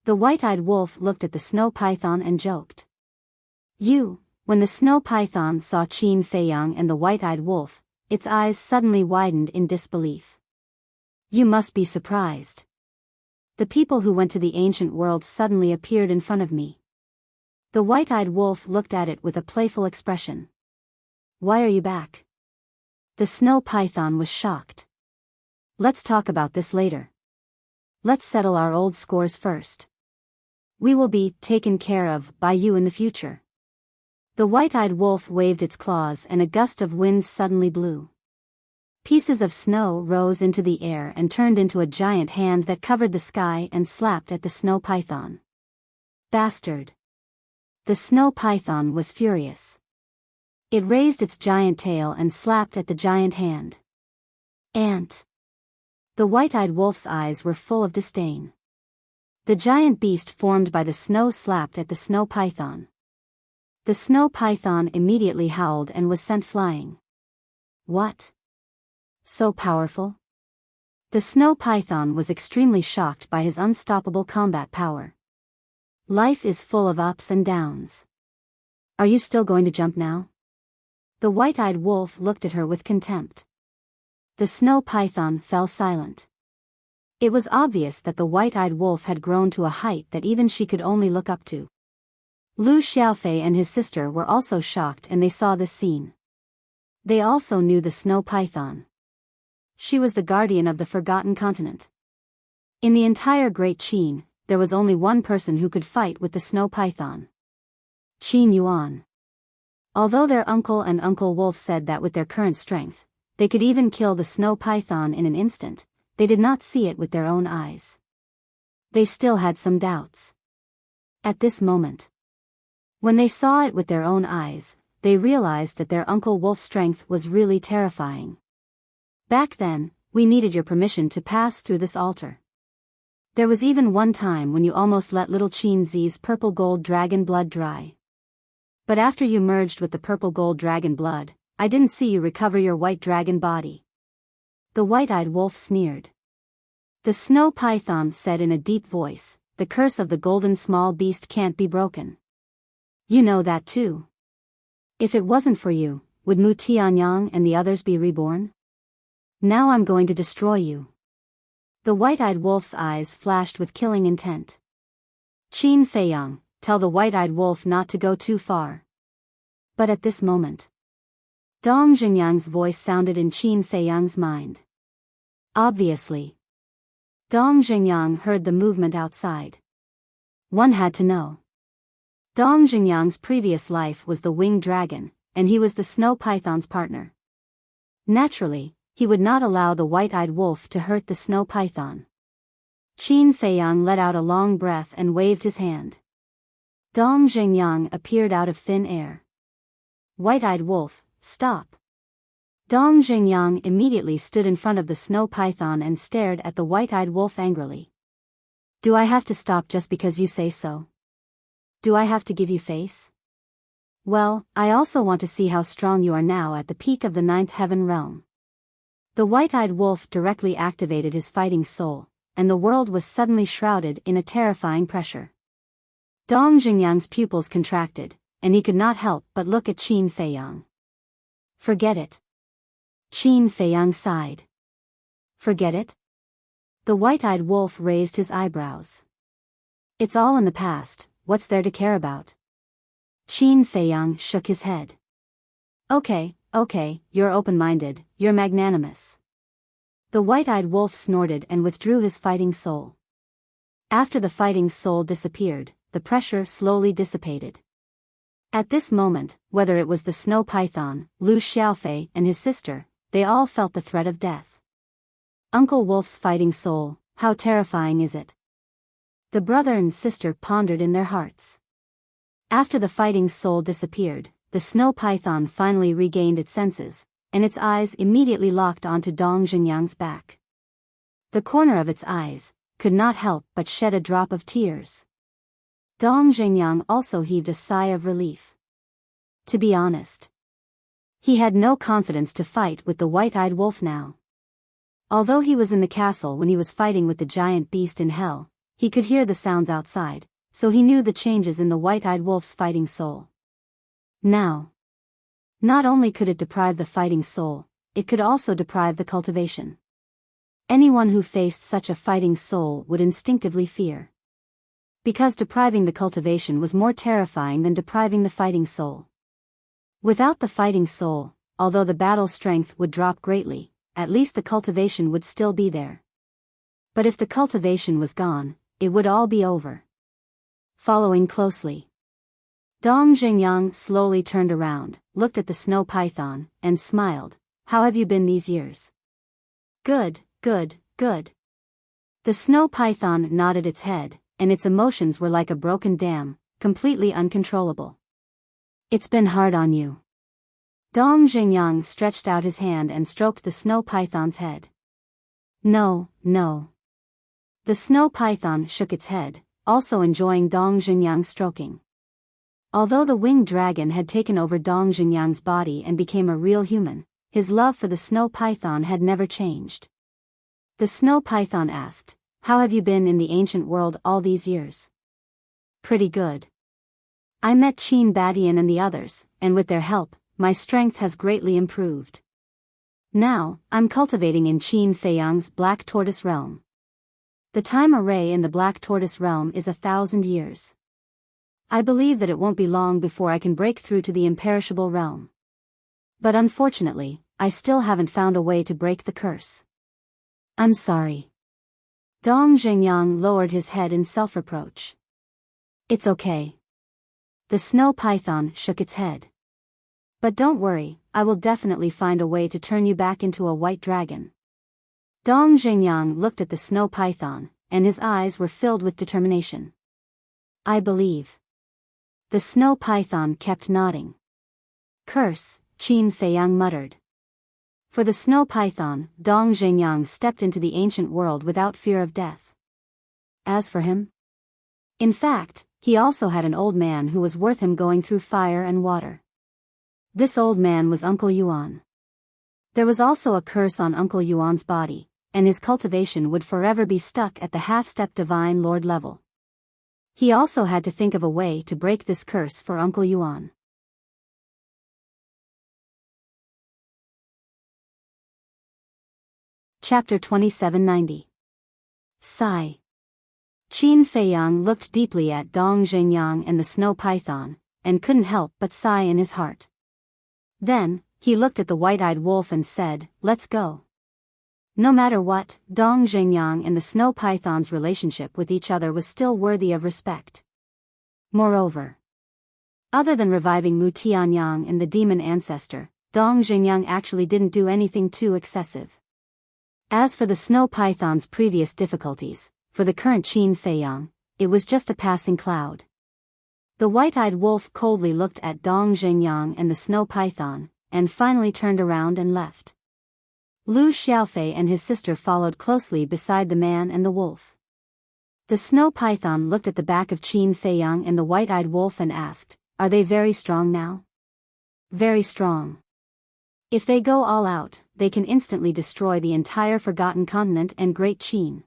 The white-eyed wolf looked at the snow python and joked. When the snow python saw Qin Feiyang and the white-eyed wolf, its eyes suddenly widened in disbelief. You must be surprised. The people who went to the ancient world suddenly appeared in front of me. The white-eyed wolf looked at it with a playful expression. Why are you back? The snow python was shocked. Let's talk about this later. Let's settle our old scores first. We will be taken care of by you in the future. The white-eyed wolf waved its claws and a gust of wind suddenly blew. Pieces of snow rose into the air and turned into a giant hand that covered the sky and slapped at the snow python. Bastard! The snow python was furious. It raised its giant tail and slapped at the giant hand. Ant! The white-eyed wolf's eyes were full of disdain. The giant beast formed by the snow slapped at the snow python. The snow python immediately howled and was sent flying. What? So powerful? The snow python was extremely shocked by his unstoppable combat power. Life is full of ups and downs. Are you still going to jump now? The white-eyed wolf looked at her with contempt. The snow python fell silent. It was obvious that the white-eyed wolf had grown to a height that even she could only look up to. Lu Xiaofei and his sister were also shocked and they saw this scene. They also knew the snow python. She was the guardian of the Forgotten Continent. In the entire Great Qin, there was only one person who could fight with the snow python. Qin Yuan. Although their uncle and Uncle Wolf said that with their current strength, they could even kill the snow python in an instant, they did not see it with their own eyes. They still had some doubts. At this moment, when they saw it with their own eyes, they realized that their Uncle Wolf's strength was really terrifying. Back then, we needed your permission to pass through this altar. There was even one time when you almost let little Qin Zi's purple gold dragon blood dry. But after you merged with the purple gold dragon blood, I didn't see you recover your white dragon body. The white-eyed wolf sneered. The snow python said in a deep voice, the curse of the golden small beast can't be broken. You know that too. If it wasn't for you, would Mu Tianyang and the others be reborn? Now I'm going to destroy you. The white-eyed wolf's eyes flashed with killing intent. Qin Feiyang, tell the white-eyed wolf not to go too far. But at this moment, Dong Xingyang's voice sounded in Qin Feiyang's mind. Obviously, Dong Xingyang heard the movement outside. One had to know. Dong Xingyang's previous life was the winged dragon, and he was the snow python's partner. Naturally, he would not allow the white-eyed wolf to hurt the snow python. Qin Feiyang let out a long breath and waved his hand. Dong Xingyang appeared out of thin air. White-eyed wolf, stop. Dong Xingyang immediately stood in front of the snow python and stared at the white-eyed wolf angrily. Do I have to stop just because you say so? Do I have to give you face? Well, I also want to see how strong you are now at the peak of the 9th heaven realm. The white-eyed wolf directly activated his fighting soul, and the world was suddenly shrouded in a terrifying pressure. Dong Xingyang's pupils contracted, and he could not help but look at Qin Feiyang. Forget it. Qin Feiyang sighed. Forget it? The white-eyed wolf raised his eyebrows. It's all in the past, what's there to care about? Qin Feiyang shook his head. Okay, you're open-minded, you're magnanimous. The white-eyed wolf snorted and withdrew his fighting soul. After the fighting soul disappeared, the pressure slowly dissipated. At this moment, whether it was the snow python, Lu Xiaofei and his sister, they all felt the threat of death. Uncle Wolf's fighting soul, how terrifying is it? The brother and sister pondered in their hearts. After the fighting soul disappeared, the snow python finally regained its senses, and its eyes immediately locked onto Dong Xingyang's back. The corner of its eyes could not help but shed a drop of tears. Dong Xingyang also heaved a sigh of relief. To be honest, he had no confidence to fight with the white-eyed wolf now. Although he was in the castle when he was fighting with the giant beast in hell, he could hear the sounds outside, so he knew the changes in the white-eyed wolf's fighting soul. Now, not only could it deprive the fighting soul, it could also deprive the cultivation. Anyone who faced such a fighting soul would instinctively fear. Because depriving the cultivation was more terrifying than depriving the fighting soul. Without the fighting soul, although the battle strength would drop greatly, at least the cultivation would still be there. But if the cultivation was gone, it would all be over. Following closely, Dong Xingyang slowly turned around, looked at the snow python, and smiled. How have you been these years? Good. The snow python nodded its head, and its emotions were like a broken dam, completely uncontrollable. It's been hard on you. Dong Xingyang stretched out his hand and stroked the snow python's head. No. The snow python shook its head, also enjoying Dong Xingyang's stroking. Although the winged dragon had taken over Dong Xingyang's body and became a real human, his love for the snow python had never changed. The snow python asked, how have you been in the ancient world all these years? Pretty good. I met Qin Badian and the others, and with their help, my strength has greatly improved. Now, I'm cultivating in Qin Feiyang's Black Tortoise realm. The time array in the Black Tortoise realm is 1,000 years. I believe that it won't be long before I can break through to the imperishable realm. But unfortunately, I still haven't found a way to break the curse. I'm sorry. Dong Xingyang lowered his head in self-reproach. It's okay. The snow python shook its head. But don't worry, I will definitely find a way to turn you back into a white dragon. Dong Xingyang looked at the snow python, and his eyes were filled with determination. I believe. The snow python kept nodding. Curse, Qin Feiyang muttered. For the snow python, Dong Zhengyang stepped into the ancient world without fear of death. As for him, in fact, he also had an old man who was worth him going through fire and water. This old man was Uncle Yuan. There was also a curse on Uncle Yuan's body, and his cultivation would forever be stuck at the half-step divine lord level. He also had to think of a way to break this curse for Uncle Yuan. Chapter 2790. Sigh. Qin Feiyang looked deeply at Dong Zhengyang and the snow python, and couldn't help but sigh in his heart. Then, he looked at the white-eyed wolf and said, "Let's go." No matter what, Dong Zhengyang and the snow python's relationship with each other was still worthy of respect. Moreover, other than reviving Mu Tianyang and the demon ancestor, Dong Zhengyang actually didn't do anything too excessive. As for the snow python's previous difficulties, for the current Qin Feiyang, it was just a passing cloud. The white-eyed wolf coldly looked at Dong Zhengyang and the snow python, and finally turned around and left. Lu Xiaofei and his sister followed closely beside the man and the wolf. The snow python looked at the back of Qin Feiyang and the white-eyed wolf and asked, "Are they very strong now?" "Very strong. If they go all out, they can instantly destroy the entire Forgotten Continent and Great Qin."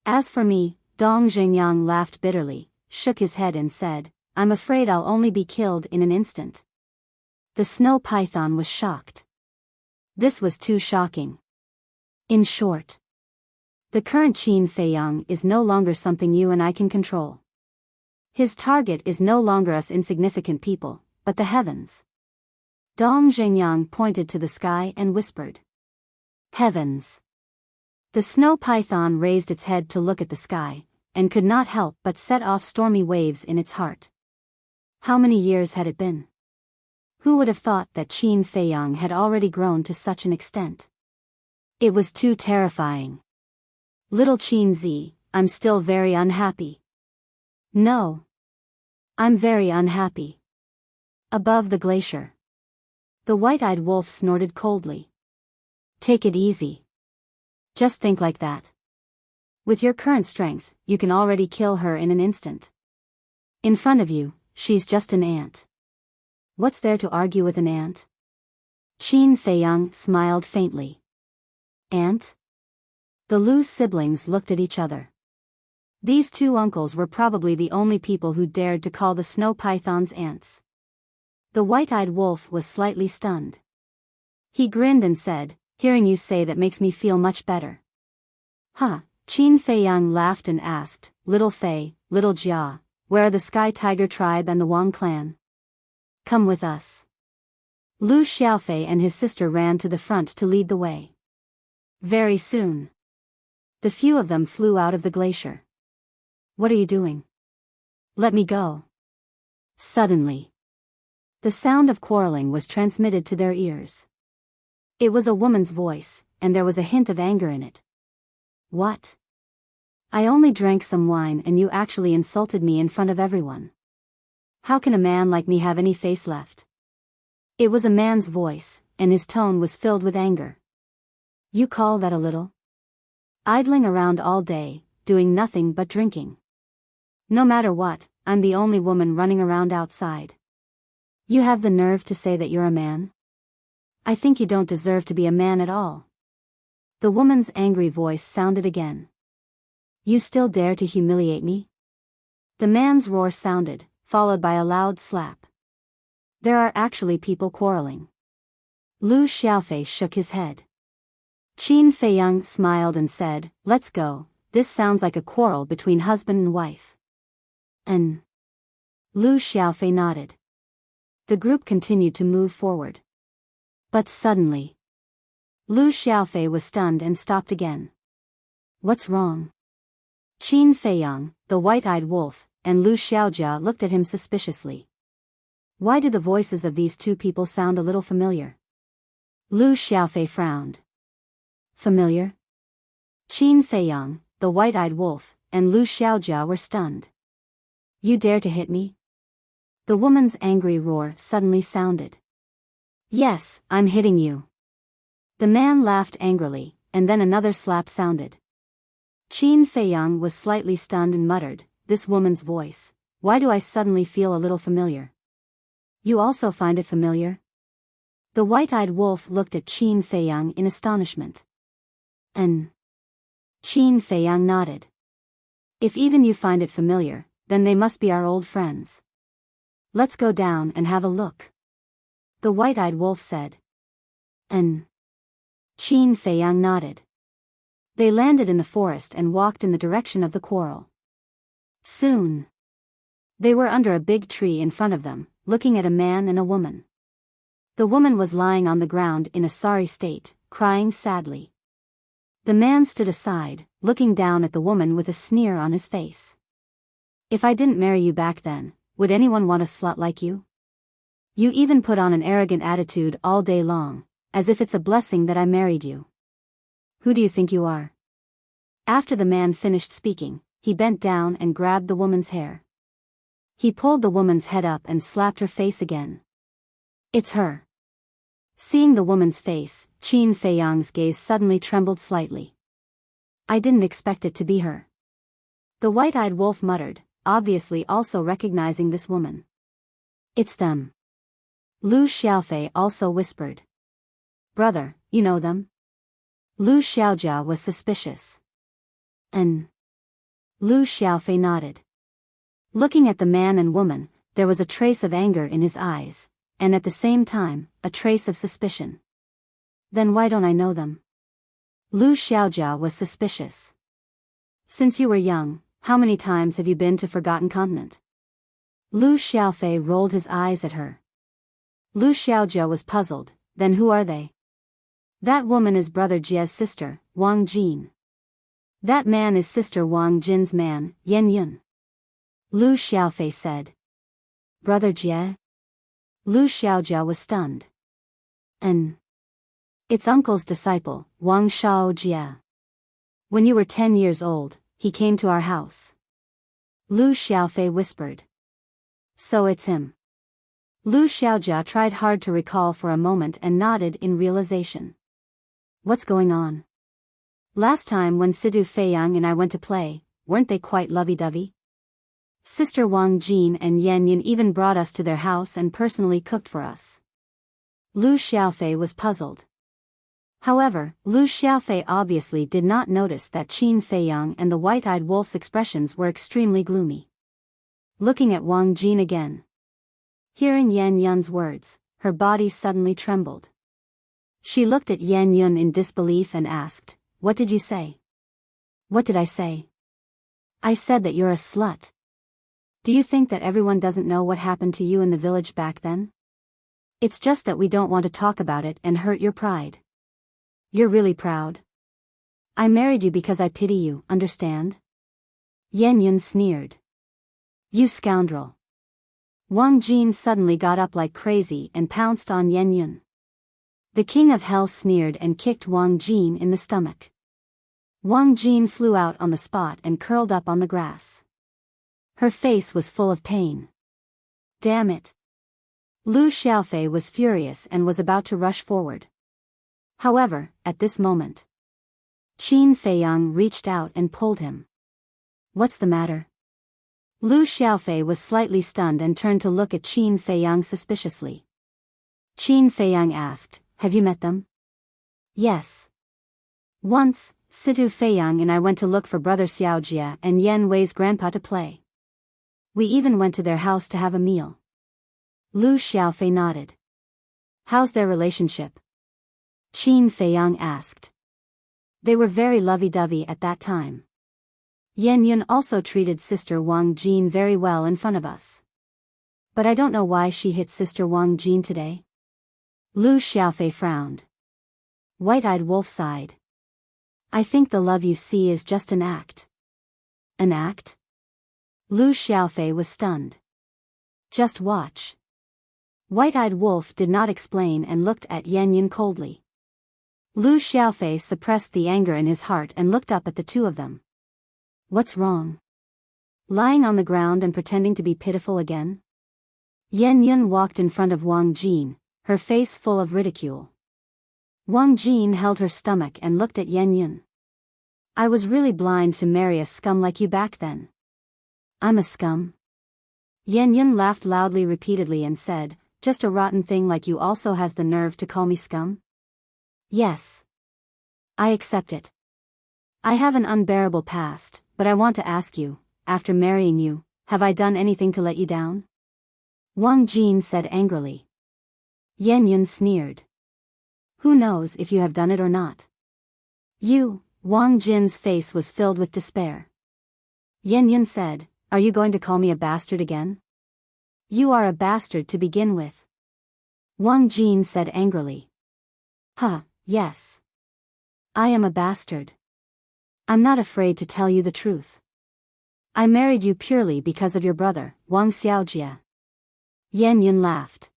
As for me, Dong Zhengyang laughed bitterly, shook his head and said, "I'm afraid I'll only be killed in an instant." The snow python was shocked. This was too shocking. In short, the current Qin Feiyang is no longer something you and I can control. His target is no longer us insignificant people, but the heavens. Dong Zhengyang pointed to the sky and whispered, "Heavens." The snow python raised its head to look at the sky, and could not help but set off stormy waves in its heart. How many years had it been? Who would have thought that Qin Feiyang had already grown to such an extent? It was too terrifying. Little Qin Zi, I'm still very unhappy. No. I'm very unhappy. Above the glacier. The white-eyed wolf snorted coldly. Take it easy. Just think like that. With your current strength, you can already kill her in an instant. In front of you, she's just an ant. What's there to argue with an ant? Qin Feiyang smiled faintly. Ant? The Lu siblings looked at each other. These two uncles were probably the only people who dared to call the snow pythons ants. The white-eyed wolf was slightly stunned. He grinned and said, "Hearing you say that makes me feel much better." Huh? Qin Feiyang laughed and asked, "Little Fei, little Jia, where are the Sky Tiger tribe and the Wang clan? Come with us." Lu Xiaofei and his sister ran to the front to lead the way. Very soon, the few of them flew out of the glacier. "What are you doing? Let me go." Suddenly, the sound of quarreling was transmitted to their ears. It was a woman's voice, and there was a hint of anger in it. "What? I only drank some wine and you actually insulted me in front of everyone. How can a man like me have any face left?" It was a man's voice, and his tone was filled with anger. "You call that a little? Idling around all day, doing nothing but drinking. No matter what, I'm the only woman running around outside. You have the nerve to say that you're a man? I think you don't deserve to be a man at all." The woman's angry voice sounded again. "You still dare to humiliate me?" The man's roar sounded, followed by a loud slap. "There are actually people quarreling." Lu Xiaofei shook his head. Qin Feiyang smiled and said, "Let's go, this sounds like a quarrel between husband and wife." Lu Xiaofei nodded. The group continued to move forward. But suddenly, Lu Xiaofei was stunned and stopped again. "What's wrong?" Qin Feiyang, the white-eyed wolf, and Lu Xiaojia looked at him suspiciously. Why did the voices of these two people sound a little familiar? Lu Xiaofei frowned. Familiar? Qin Feiyang, the white-eyed wolf, and Lu Xiaojia were stunned. "You dare to hit me?" The woman's angry roar suddenly sounded. Yes, I'm hitting you. The man laughed angrily, and then another slap sounded. Qin Feiyang was slightly stunned and muttered, "This woman's voice. Why do I suddenly feel a little familiar?" "You also find it familiar?" The white-eyed wolf looked at Qin Feiyang in astonishment. "And?" Qin Feiyang nodded. "If even you find it familiar, then they must be our old friends. Let's go down and have a look," the white-eyed wolf said. "And?" Qin Feiyang nodded. They landed in the forest and walked in the direction of the quarrel. Soon, they were under a big tree in front of them, looking at a man and a woman. The woman was lying on the ground in a sorry state, crying sadly. The man stood aside, looking down at the woman with a sneer on his face. "If I didn't marry you back then, would anyone want a slut like you? You even put on an arrogant attitude all day long, as if it's a blessing that I married you. Who do you think you are?" After the man finished speaking, he bent down and grabbed the woman's hair. He pulled the woman's head up and slapped her face again. "It's her." Seeing the woman's face, Qin Feiyang's gaze suddenly trembled slightly. "I didn't expect it to be her," the white-eyed wolf muttered, obviously also recognizing this woman. "It's them," Lu Xiaofei also whispered. "Brother, you know them?" Lu Xiaojia was suspicious. "And?" Lu Xiaofei nodded. Looking at the man and woman, there was a trace of anger in his eyes, and at the same time, a trace of suspicion. "Then why don't I know them?" Lu Xiaojia was suspicious. "Since you were young, how many times have you been to Forgotten Continent?" Lu Xiaofei rolled his eyes at her. Lu Xiaojia was puzzled. "Then who are they?" "That woman is Brother Jie's sister, Wang Jin. That man is Sister Wang Jin's man, Yan Yun," Lu Xiaofei said. "Brother Jie?" Lu Xiaojia was stunned. "And?" "It's uncle's disciple, Wang Shaojie. When you were 10 years old, he came to our house." Lu Xiaofei whispered. "So it's him." Lu Xiaojia tried hard to recall for a moment and nodded in realization. "What's going on? Last time when Sidu Feiyang and I went to play, weren't they quite lovey-dovey? Sister Wang Jin and Yan Yun even brought us to their house and personally cooked for us." Lu Xiaofei was puzzled. However, Lu Xiaofei obviously did not notice that Qin Feiyang and the white-eyed wolf's expressions were extremely gloomy. Looking at Wang Jin again. Hearing Yan Yun's words, her body suddenly trembled. She looked at Yan Yun in disbelief and asked, "What did you say?" "What did I say?" "I said that you're a slut. Do you think that everyone doesn't know what happened to you in the village back then? It's just that we don't want to talk about it and hurt your pride. You're really proud. I married you because I pity you, understand?" Yan Yun sneered. "You scoundrel." Wang Jin suddenly got up like crazy and pounced on Yan Yun. The king of hell sneered and kicked Wang Jin in the stomach. Wang Jin flew out on the spot and curled up on the grass. Her face was full of pain. "Damn it." Lu Xiaofei was furious and was about to rush forward. However, at this moment, Qin Feiyang reached out and pulled him. "What's the matter?" Lu Xiaofei was slightly stunned and turned to look at Qin Feiyang suspiciously. Qin Feiyang asked, "Have you met them?" "Yes. Once, Situ Feiyang and I went to look for Brother Xiaojia and Yan Wei's grandpa to play. We even went to their house to have a meal." Lu Xiaofei nodded. "How's their relationship?" Qin Feiyang asked. "They were very lovey-dovey at that time. Yan Yun also treated Sister Wang Jin very well in front of us. But I don't know why she hit Sister Wang Jin today." Lu Xiaofei frowned. White-eyed wolf sighed. "I think the love you see is just an act." "An act?" Lu Xiaofei was stunned. "Just watch." White-eyed wolf did not explain and looked at Yan Yun coldly. Lu Xiaofei suppressed the anger in his heart and looked up at the two of them. "What's wrong? Lying on the ground and pretending to be pitiful again?" Yan Yun walked in front of Wang Jin, her face full of ridicule. Wang Jin held her stomach and looked at Yan Yun. I was really blind to marry a scum like you back then. I'm a scum? Yan Yun laughed loudly repeatedly and said, just a rotten thing like you also has the nerve to call me scum? Yes. I accept it. I have an unbearable past, but I want to ask you, after marrying you, have I done anything to let you down? Wang Jin said angrily. Yan Yun sneered. Who knows if you have done it or not? You, Wang Jin's face was filled with despair. Yan Yun said, are you going to call me a bastard again? You are a bastard to begin with. Wang Jin said angrily. Huh, yes. I am a bastard. I'm not afraid to tell you the truth. I married you purely because of your brother, Wang Xiaojia. Yan Yun laughed.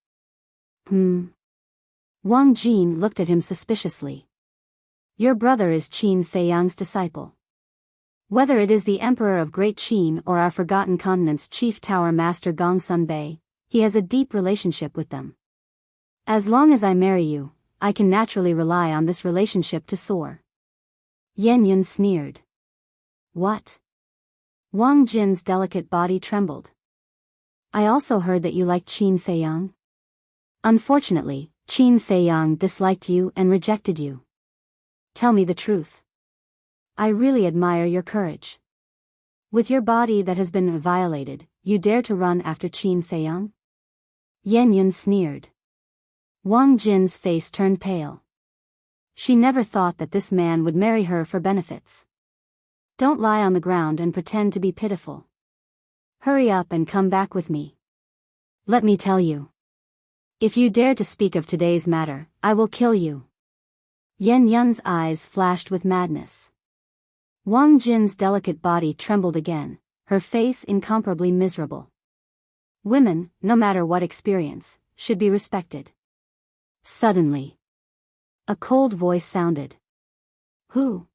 Wang Jin looked at him suspiciously. Your brother is Qin Feiyang's disciple. Whether it is the Emperor of Great Qin or our Forgotten Continent's Chief Tower Master Gongsun Bei, he has a deep relationship with them. As long as I marry you, I can naturally rely on this relationship to soar. Yan Yun sneered. What? Wang Jin's delicate body trembled. I also heard that you liked Qin Feiyang. Unfortunately, Qin Feiyang disliked you and rejected you. Tell me the truth. I really admire your courage. With your body that has been violated, you dare to run after Qin Feiyang? Yan Yun sneered. Wang Jin's face turned pale. She never thought that this man would marry her for benefits. Don't lie on the ground and pretend to be pitiful. Hurry up and come back with me. Let me tell you. If you dare to speak of today's matter, I will kill you. Yan Yun's eyes flashed with madness. Wang Jin's delicate body trembled again, her face incomparably miserable. Women, no matter what experience, should be respected. Suddenly, a cold voice sounded. Who?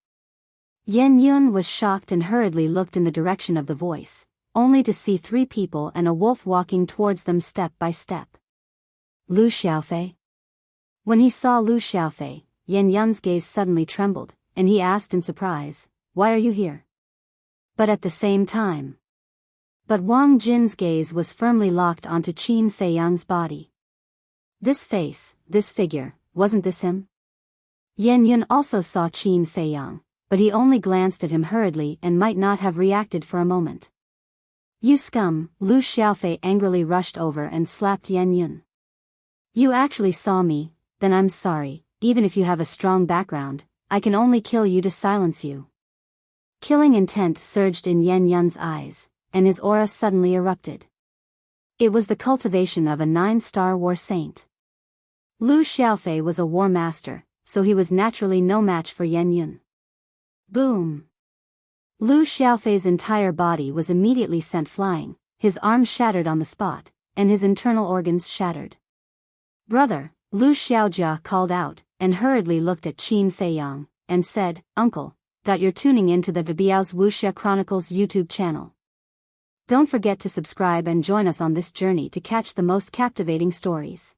Yan Yun was shocked and hurriedly looked in the direction of the voice, only to see 3 people and a wolf walking towards them step by step. Lu Xiaofei? When he saw Lu Xiaofei, Yan Yun's gaze suddenly trembled, and he asked in surprise, why are you here? But at the same time. But Wang Jin's gaze was firmly locked onto Qin Feiyang's body. This face, this figure, wasn't this him? Yan Yun also saw Qin Feiyang, but he only glanced at him hurriedly and might not have reacted for a moment. You scum, Lu Xiaofei angrily rushed over and slapped Yan Yun. You actually saw me, then I'm sorry, even if you have a strong background, I can only kill you to silence you. Killing intent surged in Yan Yun's eyes, and his aura suddenly erupted. It was the cultivation of a 9-star war saint. Lu Xiaofei was a war master, so he was naturally no match for Yan Yun. Boom! Lu Xiaofei's entire body was immediately sent flying, his arms shattered on the spot, and his internal organs shattered. Brother, Lu Xiaojia called out, and hurriedly looked at Qin Feiyang, and said, Uncle, you're tuning into the Biyao's Wuxia Chronicles YouTube channel. Don't forget to subscribe and join us on this journey to catch the most captivating stories.